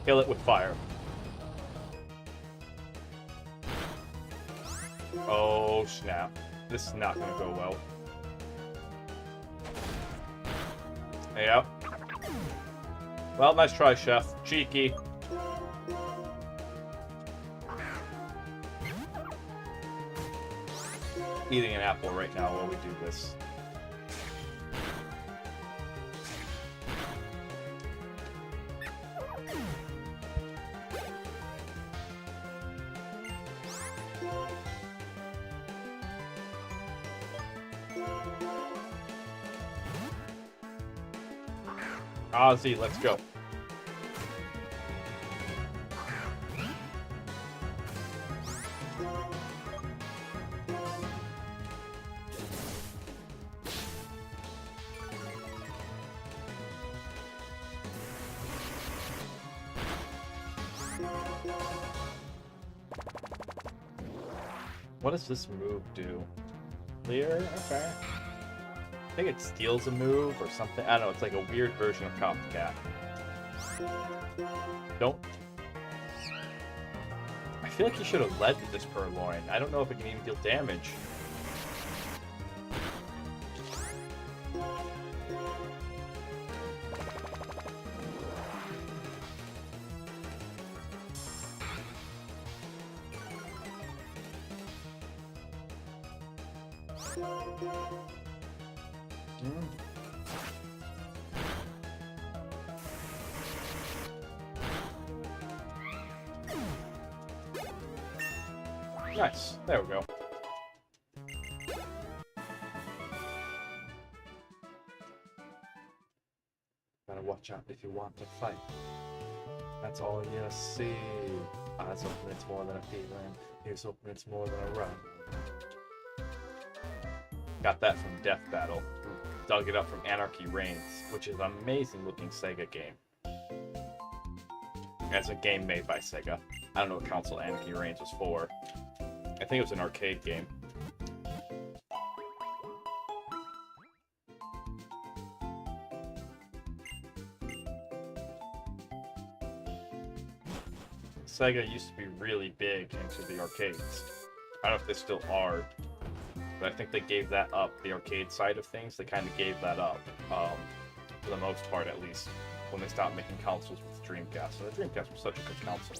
Kill it with fire. Oh snap. This is not gonna go well. Yep. Well, nice try, Chef. Cheeky. Eating an apple right now while we do this. Ozzy, let's go. What does this move do? Clear? Okay. I think it steals a move or something. I don't know. It's like a weird version of Copycat. Don't. I feel like he should have led with this Purloin. I don't know if it can even deal damage. Mm. Nice. There we go. Gotta watch out if you want to fight. That's all you see. Eyes open, it's more than a feeling. Ears open, it's more than a run. Got that from Death Battle. Dug it up from Anarchy Reigns, which is an amazing looking Sega game. It's a game made by Sega. I don't know what console Anarchy Reigns was for. I think it was an arcade game. Sega used to be really big into the arcades. I don't know if they still are, but I think they gave that up. The arcade side of things, they kind of gave that up, for the most part at least, when they stopped making consoles with Dreamcast. So the Dreamcast was such a good console.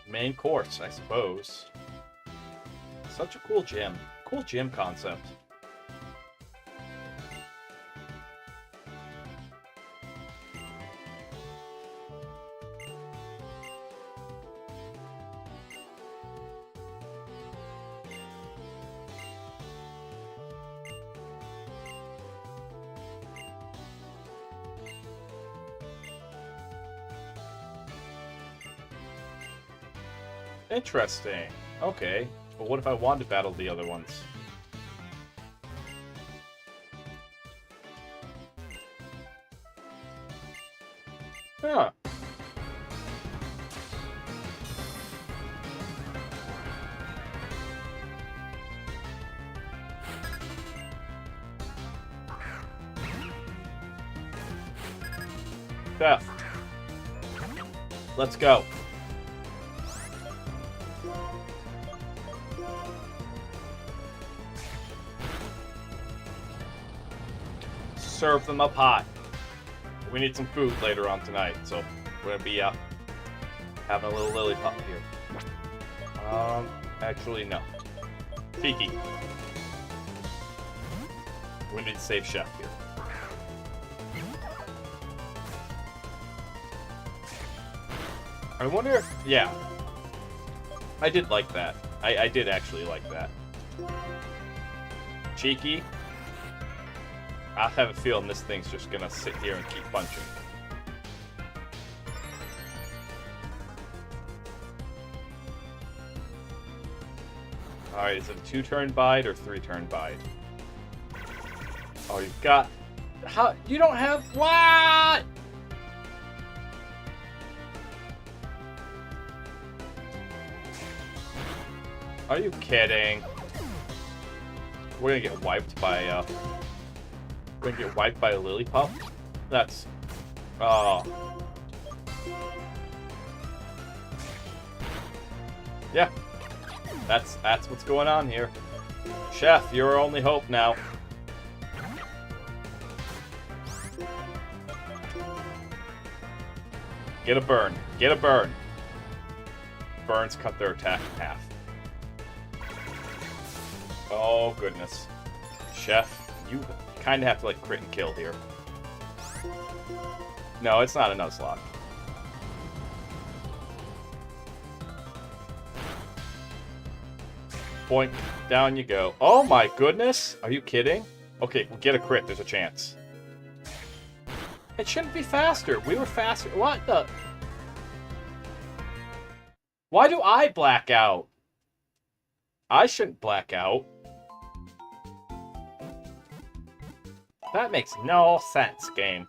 Main course, I suppose. Such a cool gym. Cool gym concept. Interesting. Okay. But what if I wanted to battle the other ones? Huh. Theft. Let's go. Serve them up hot. We need some food later on tonight, so we're gonna be having a little lily pop here. Actually no. Tiki. We need to save Chef here. I wonder if, yeah. I did like that. I did actually like that. Cheeky. I have a feeling this thing's just gonna sit here and keep punching. Alright, is it a 2-turn bide or 3-turn bide? Oh, you've got... How? You don't have... What? Are you kidding? We're gonna get wiped by, We're gonna get wiped by a Lillipup? That's... Oh. Yeah. That's what's going on here. Chef, you're our only hope now. Get a burn. Get a burn. Burns cut their attack in half. Oh, goodness. Chef, you kind of have to, like, crit and kill here. No, it's not a Nuzlocke. Point. Down you go. Oh, my goodness. Are you kidding? Okay, we'll get a crit. There's a chance. It shouldn't be faster. We were faster. What the... Why do I black out? I shouldn't black out. That makes no sense, game.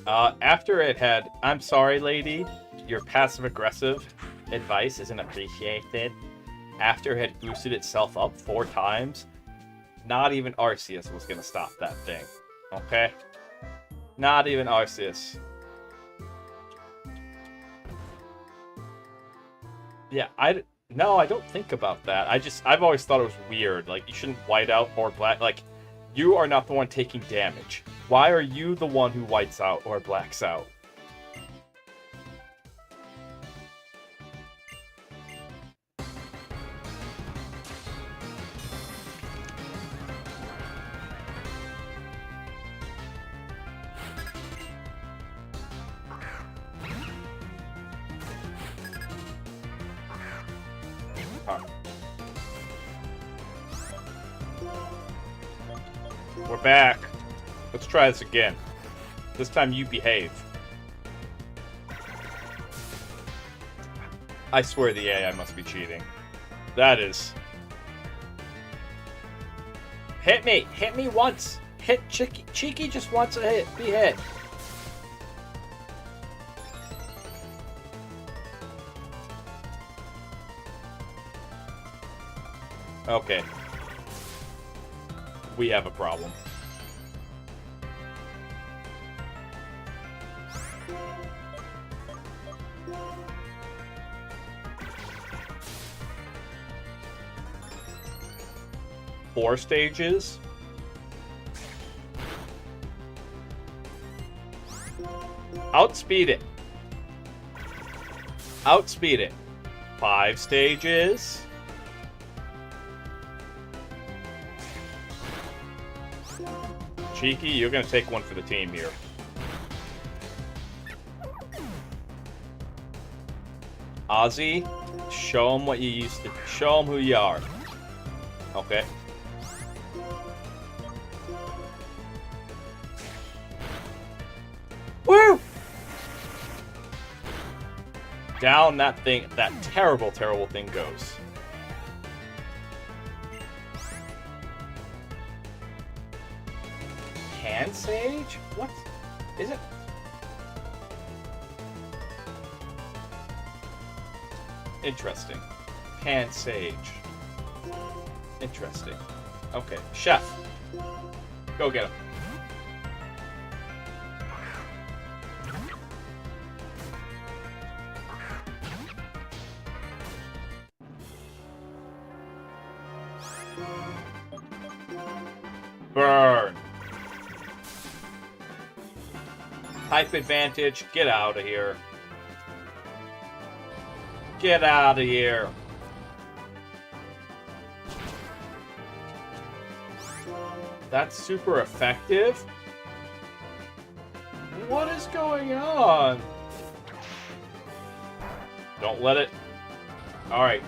After it had, I'm sorry, lady, your passive-aggressive advice isn't appreciated. After it had boosted itself up 4 times, not even Arceus was gonna stop that thing. Okay? Not even Arceus. Yeah, no, I don't think about that. I've always thought it was weird. Like, you shouldn't white out or black. Like, You are not the one taking damage. Why are you the one who whites out or blacks out? Huh. We're back. Let's try this again. This time you behave. I swear the AI must be cheating. That is... Hit me! Hit me once! Hit Cheeky! Cheeky just wants to be hit. Okay. We have a problem. Four stages. Outspeed it. Outspeed it. 5 stages. Cheeky, you're gonna take one for the team here. Ozzy, show him what you used to. Show him who you are. Okay. Woo! Down that thing, that terrible, terrible thing goes. Hand Sage? What? Is it? Interesting. Hand Sage. Interesting. Okay, Chef. Go get him. Burn. Type advantage. Get out of here. Get out of here. That's super effective. What is going on? Don't let it. All right.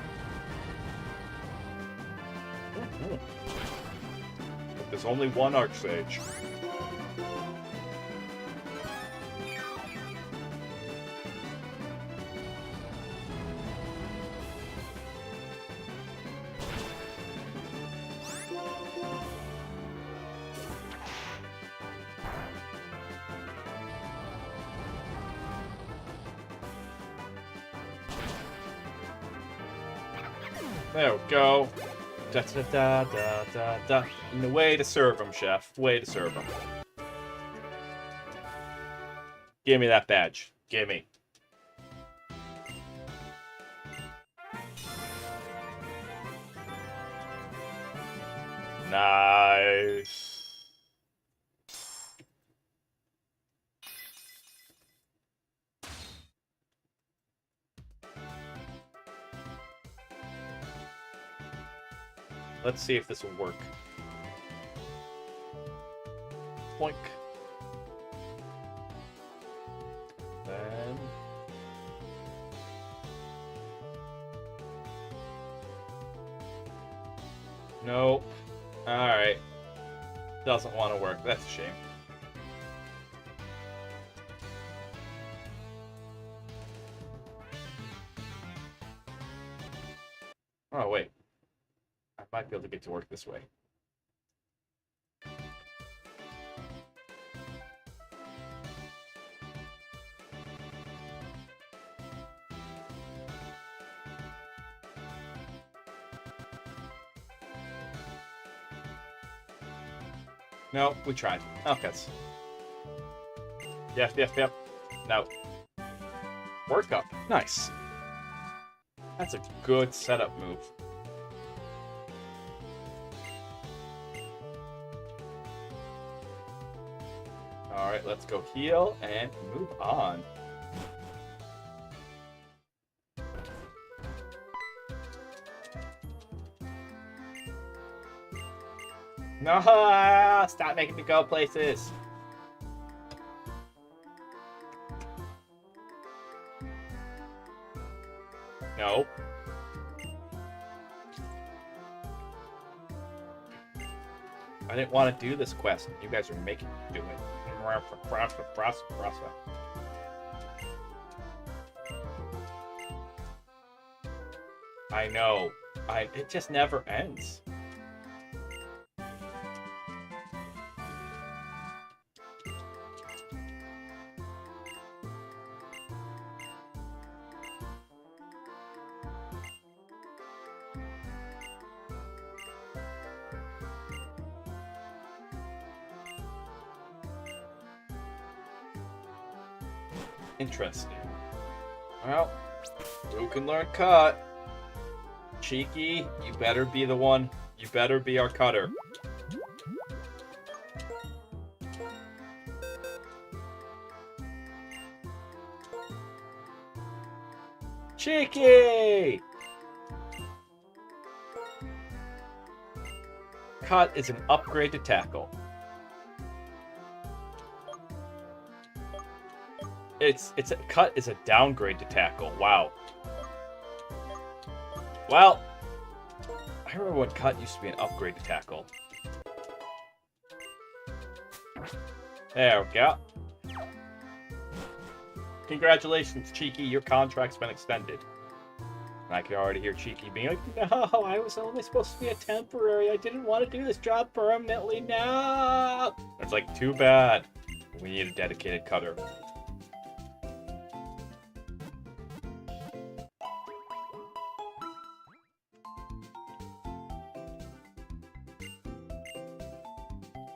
But there's only one Archsage. There we go. Da da da da da da. And the way to serve him, Chef. Way to serve him. Give me that badge. Give me. Nice. Let's see if this will work. Boink. Then... Nope. Alright. Doesn't want to work. That's a shame. Oh, wait. I might be able to get to work this way. No, we tried. Okay. Yep. No. Work up. Nice. That's a good setup move. Alright, let's go heal and move on. No! Stop making me go places! No. I didn't want to do this quest. You guys are making me do it. I know. It just never ends. Interesting. Well, who can learn cut? Cheeky, you better be the one. You better be our cutter. Cheeky! Cut is an upgrade to tackle. Cut is a downgrade to tackle. Wow. Well, I remember when cut used to be an upgrade to tackle. There we go. Congratulations, Cheeky. Your contract's been extended. And I can already hear Cheeky being like, no, I was only supposed to be a temporary. I didn't want to do this job permanently. No! It's like, too bad. We need a dedicated cutter.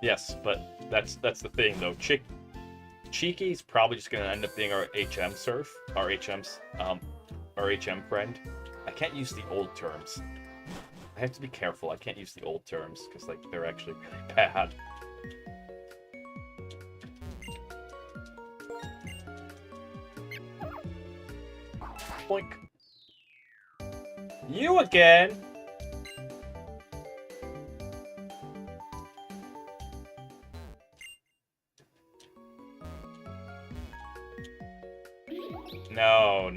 Yes, but that's the thing though. Cheeky's probably just gonna end up being our HM serf, our HM friend. I can't use the old terms. I have to be careful. I can't use the old terms because like they're actually really bad. Boink. You again. No,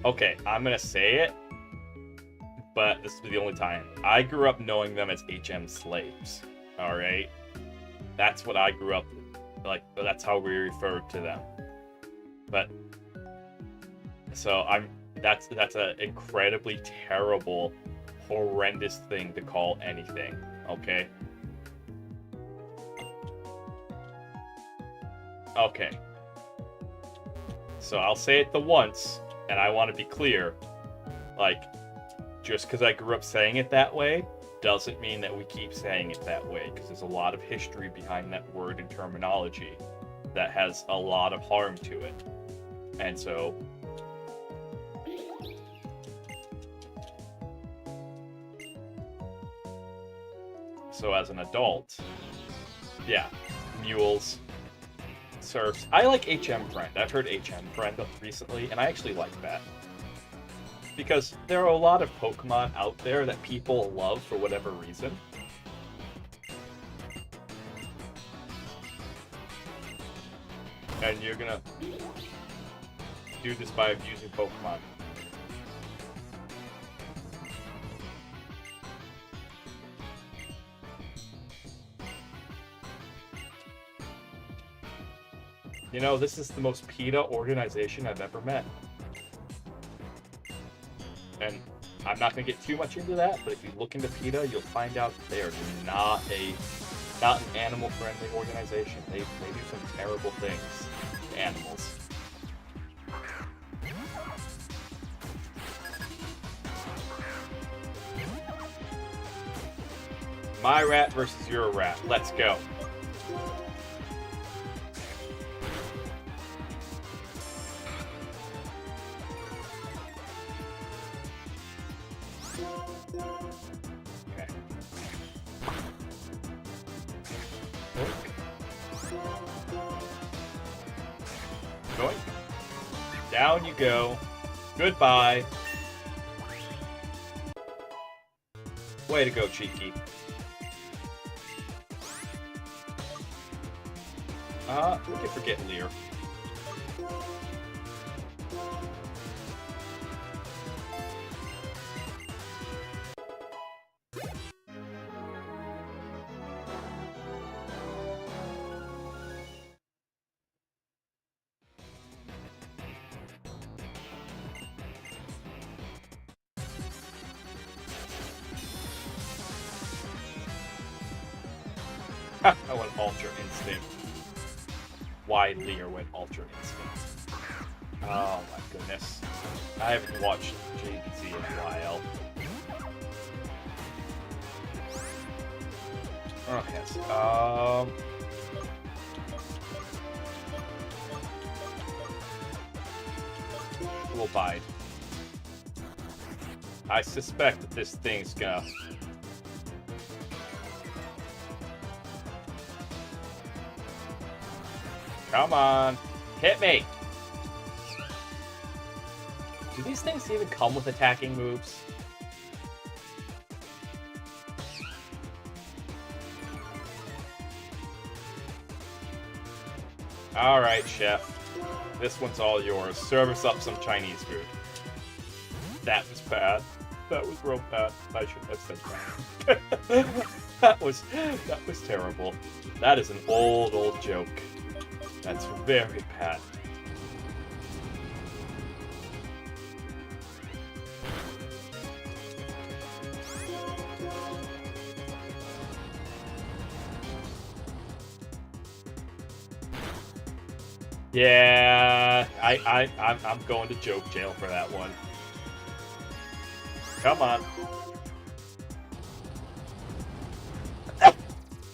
okay, I'm gonna say it, but this is the only time. I grew up knowing them as HM slaves, alright? That's what I grew up, like, that's how we referred to them. But, so that's an incredibly terrible, horrendous thing to call anything, okay? Okay. So I'll say it the once, and I want to be clear. Like, just because I grew up saying it that way, doesn't mean that we keep saying it that way, because there's a lot of history behind that word and terminology that has a lot of harm to it. And so... So as an adult, yeah, mules... serfs. I like HM Friend. I've heard HM Friend recently, and I actually like that. Because there are a lot of Pokemon out there that people love for whatever reason. And you're gonna do this by abusing Pokemon. You know, this is the most PETA organization I've ever met. And I'm not going to get too much into that, but if you look into PETA, you'll find out that they are not an animal-friendly organization. They do some terrible things to animals. My rat versus your rat. Let's go. Down you go. Goodbye. Way to go, Cheeky. We can forget Lear. I went Ultra Instinct. Why Lear went Ultra Instinct? Oh my goodness. I haven't watched JBZ in a while. Oh, yes. We'll bide. I suspect that this thing's gonna... Come on. Hit me! Do these things even come with attacking moves? Alright, Chef. This one's all yours. Serve us up some Chinese food. That was bad. That was real bad. I shouldn't have said that. that was terrible. That is an old joke. That's very bad. Yeah, I'm going to joke jail for that one. Come on.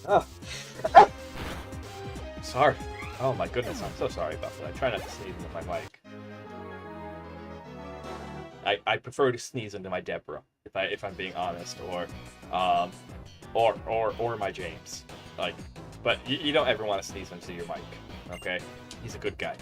Oh. Sorry. Oh my goodness, I'm so sorry about that. I try not to sneeze into my mic. I prefer to sneeze into my Deborah, if I'm being honest, or my James. Like, but you don't ever want to sneeze into your mic, okay? He's a good guy.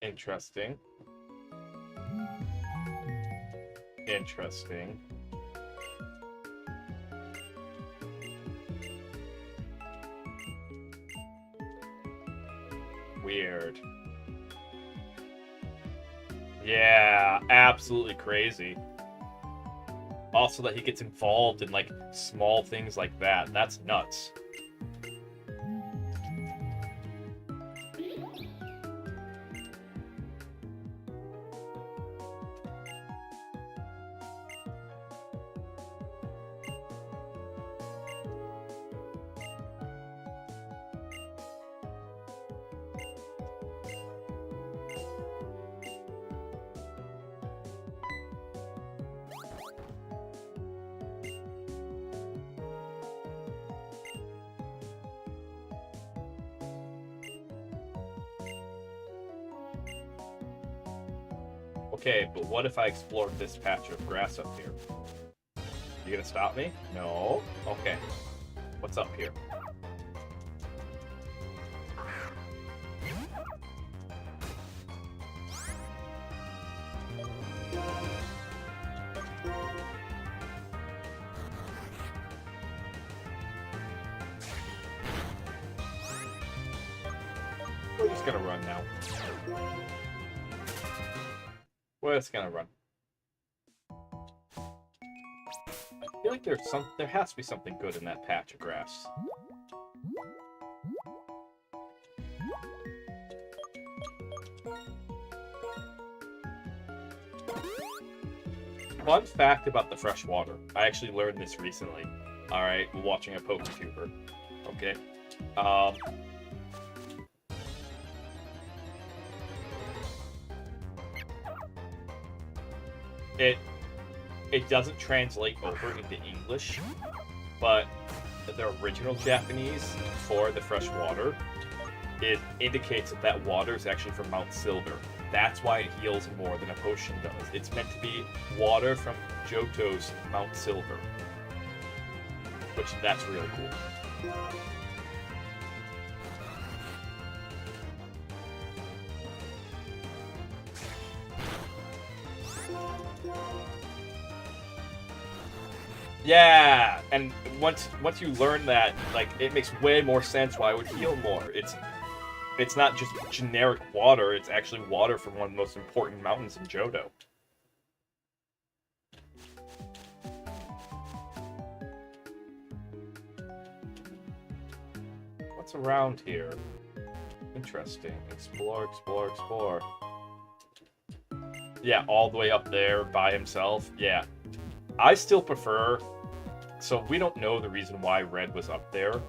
Interesting. Interesting. Weird. Yeah, absolutely crazy. Also that he gets involved in, like, small things like that. That's nuts. Okay, but what if I explored this patch of grass up here? You gonna stop me? No? Okay. What's up here? We're just gonna run now. We're just gonna run. I feel like there has to be something good in that patch of grass. Fun fact about the fresh water. I actually learned this recently. Alright, watching a PokeTuber. Okay. it it doesn't translate over into English, but the original Japanese for the fresh water, it indicates that that water is actually from Mount Silver. That's why it heals more than a potion does. It's meant to be water from Johto's Mount Silver, which that's really cool. Yeah, and once you learn that, like, it makes way more sense why it would heal more. It's not just generic water, it's actually water from one of the most important mountains in Johto. What's around here? Interesting. Explore, explore, explore. Yeah, all the way up there by himself. Yeah. I still prefer... So we don't know the reason why Red was up there,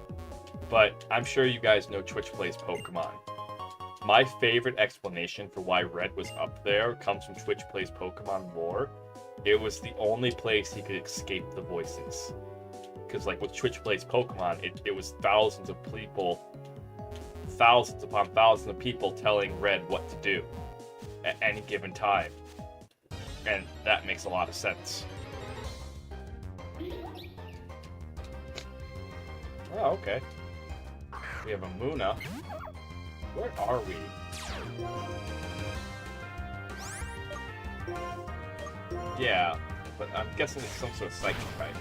but I'm sure you guys know Twitch Plays Pokemon. My favorite explanation for why Red was up there comes from Twitch Plays Pokemon lore. It was the only place he could escape the voices. Because, like, with Twitch Plays Pokemon, it was thousands of people, thousands upon thousands of people telling Red what to do at any given time. And that makes a lot of sense. Oh, okay. We have a Munna. Where are we? Yeah, but I'm guessing it's some sort of psychic type.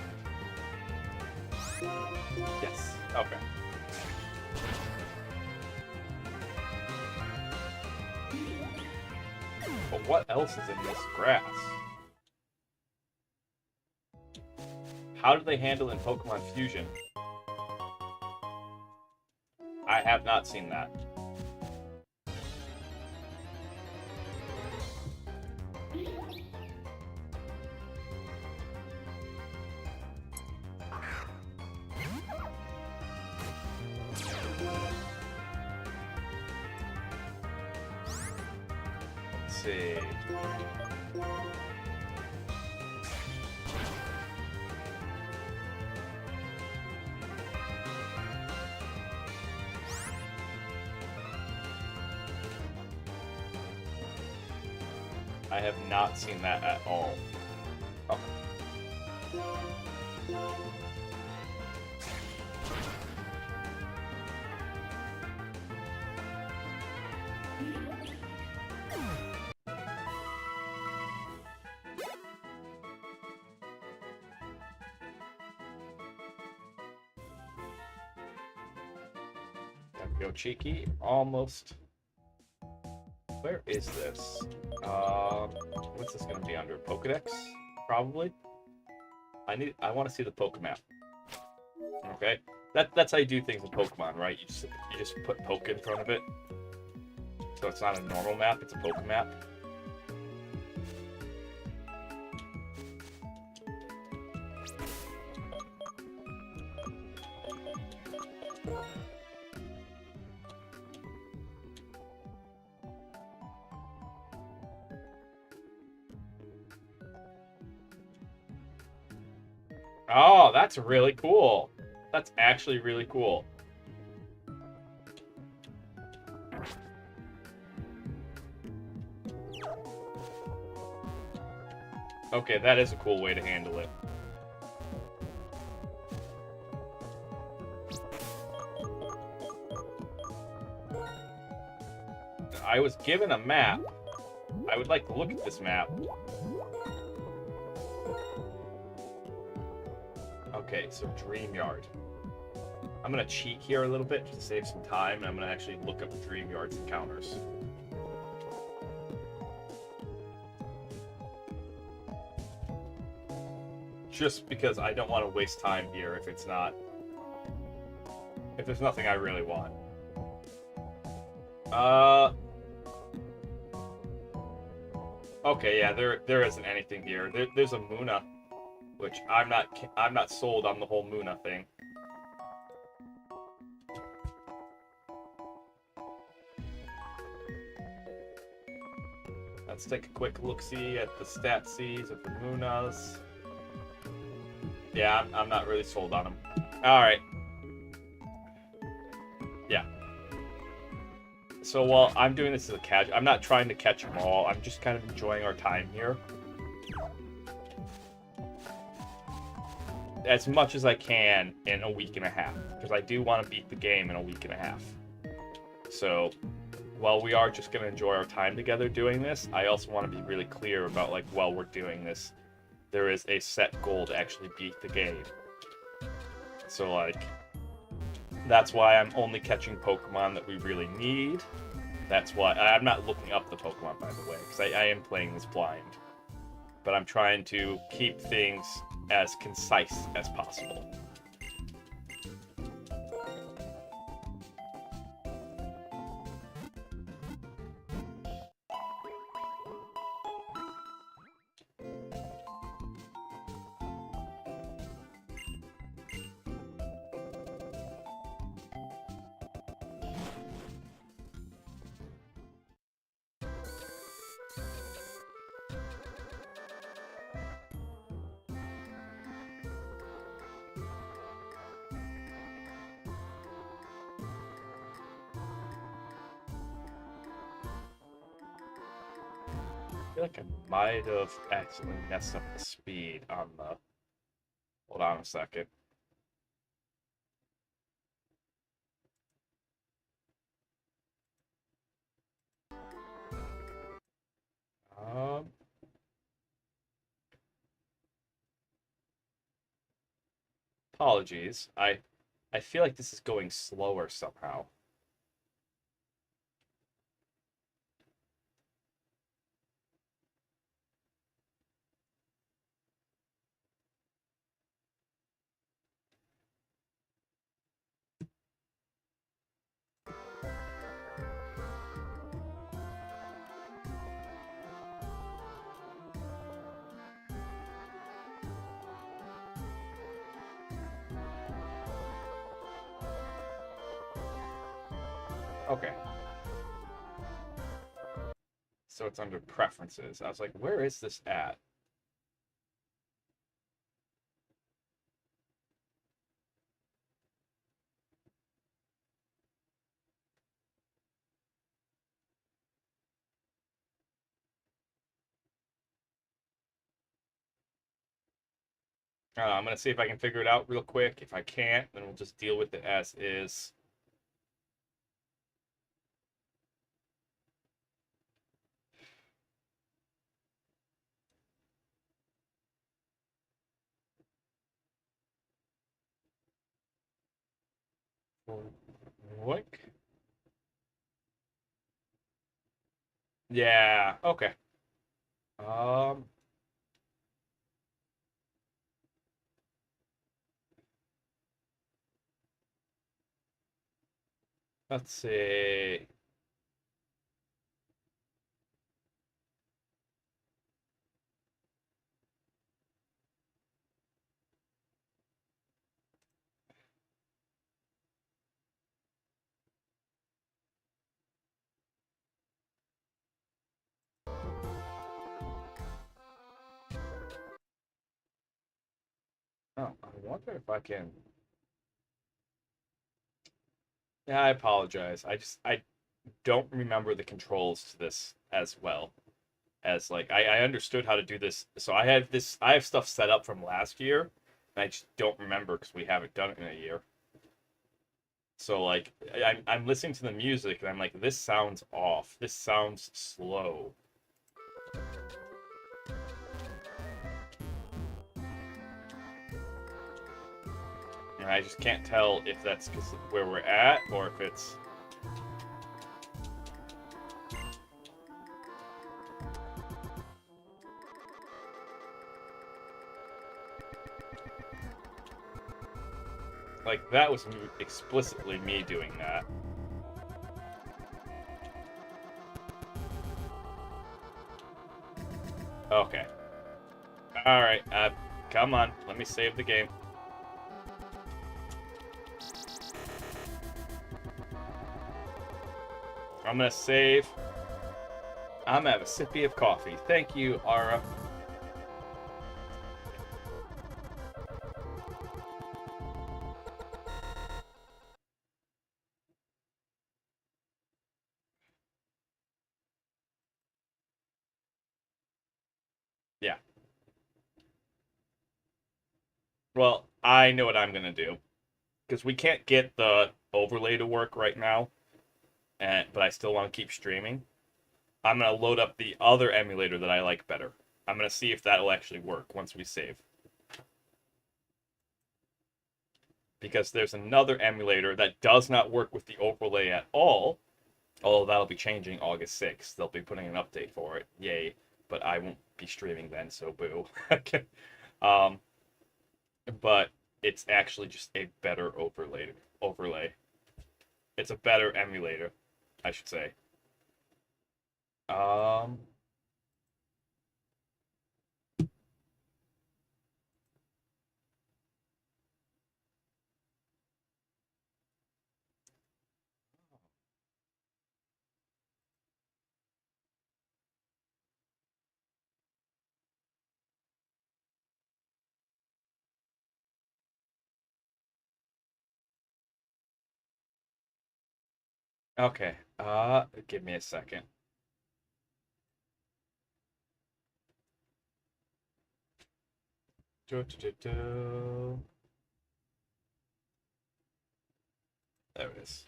Yes. Okay. But what else is in this grass? How do they handle it in Pokemon Fusion? I have not seen that. Let's see. I have not seen that at all. Oh. Gotta go cheeky. Almost. Where is this? What's this gonna be under? Pokedex? Probably. I want to see the Pokemap. Okay, that's how you do things in Pokemon, right? You just put Poke in front of it, so it's not a normal map; it's a Pokemap. Oh, that's really cool. That's actually really cool. Okay, that is a cool way to handle it. I was given a map. I would like to look at this map. Okay, so Dream Yard. I'm gonna cheat here a little bit to save some time, and I'm gonna actually look up Dream Yard's encounters. Just because I don't want to waste time here if it's not... if there's nothing I really want. Okay, yeah, there isn't anything here. There's a Munna, which I'm not sold on the whole Munna thing. Let's take a quick look-see at the stat-sees of the Munas. Yeah, I'm not really sold on them. Alright. Yeah. So while I'm doing this as a casual, I'm not trying to catch them all. I'm just kind of enjoying our time here. As much as I can in a week and a half. Because I do want to beat the game in a week and a half. So while we are just going to enjoy our time together doing this, I also want to be really clear about, like, while we're doing this, there is a set goal to actually beat the game. So, like, that's why I'm only catching Pokemon that we really need. That's why I'm not looking up the Pokemon, by the way, because I am playing this blind. But I'm trying to keep things as concise as possible. I feel like I might have accidentally messed up the speed on the... Hold on a second. Apologies. I feel like this is going slower somehow. Okay. So it's under preferences. I was like, where is this at? I'm going to see if I can figure it out real quick. If I can't, then we'll just deal with it as is. What? Yeah, okay. Um, let's see. Oh, I wonder if I can. Yeah, I apologize. I don't remember the controls to this as well as, like, I understood how to do this. So I have stuff set up from last year, and I just don't remember because we haven't done it in a year. So, like, I'm listening to the music and I'm like, this sounds off. This sounds slow. And I just can't tell if that's because of where we're at or if it's... Like, that was explicitly me doing that. Okay. Alright, come on. Let me save the game. I'm gonna save. I'm gonna have a sippy of coffee. Thank you, Ara. Yeah. Well, I know what I'm gonna do because we can't get the overlay to work right now, but I still want to keep streaming. I'm gonna load up the other emulator that I like better. I'm gonna see if that'll actually work once we save. Because there's another emulator that does not work with the overlay at all. Although that'll be changing August 6th. They'll be putting an update for it. Yay. But I won't be streaming then, so boo. um, but it's actually just a better overlay. It's a better emulator, I should say. Um, okay. Give me a second. Do, do, do, do. There it is.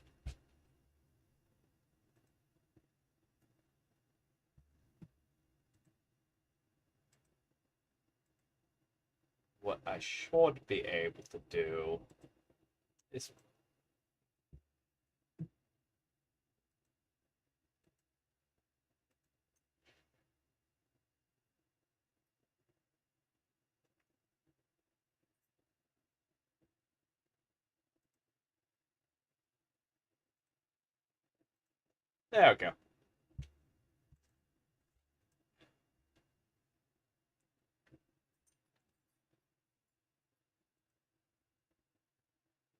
What I should be able to do is there we go.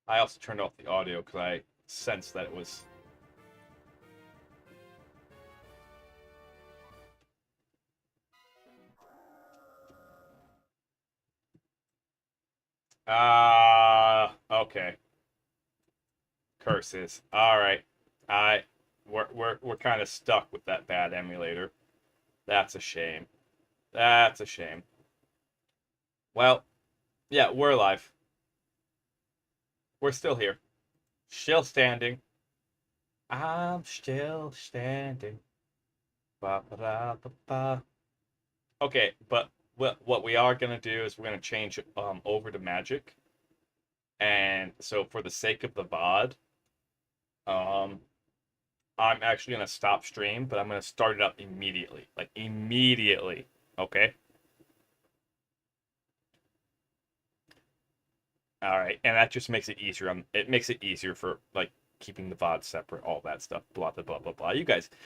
I also turned off the audio because I sensed that it was. Okay. Curses. All right. I we're kind of stuck with that bad emulator. That's a shame. That's a shame. Well, yeah, we're alive. We're still here. Still standing. I'm still standing. Ba, ba, da, ba, ba. Okay, but what we are gonna do is we're gonna change over to magic, and so for the sake of the VOD, um I'm actually gonna stop stream, but I'm gonna start it up immediately, like immediately. Okay. All right, and that just makes it easier. It makes it easier for like keeping the VOD separate, all that stuff. Blah blah blah blah blah. You guys,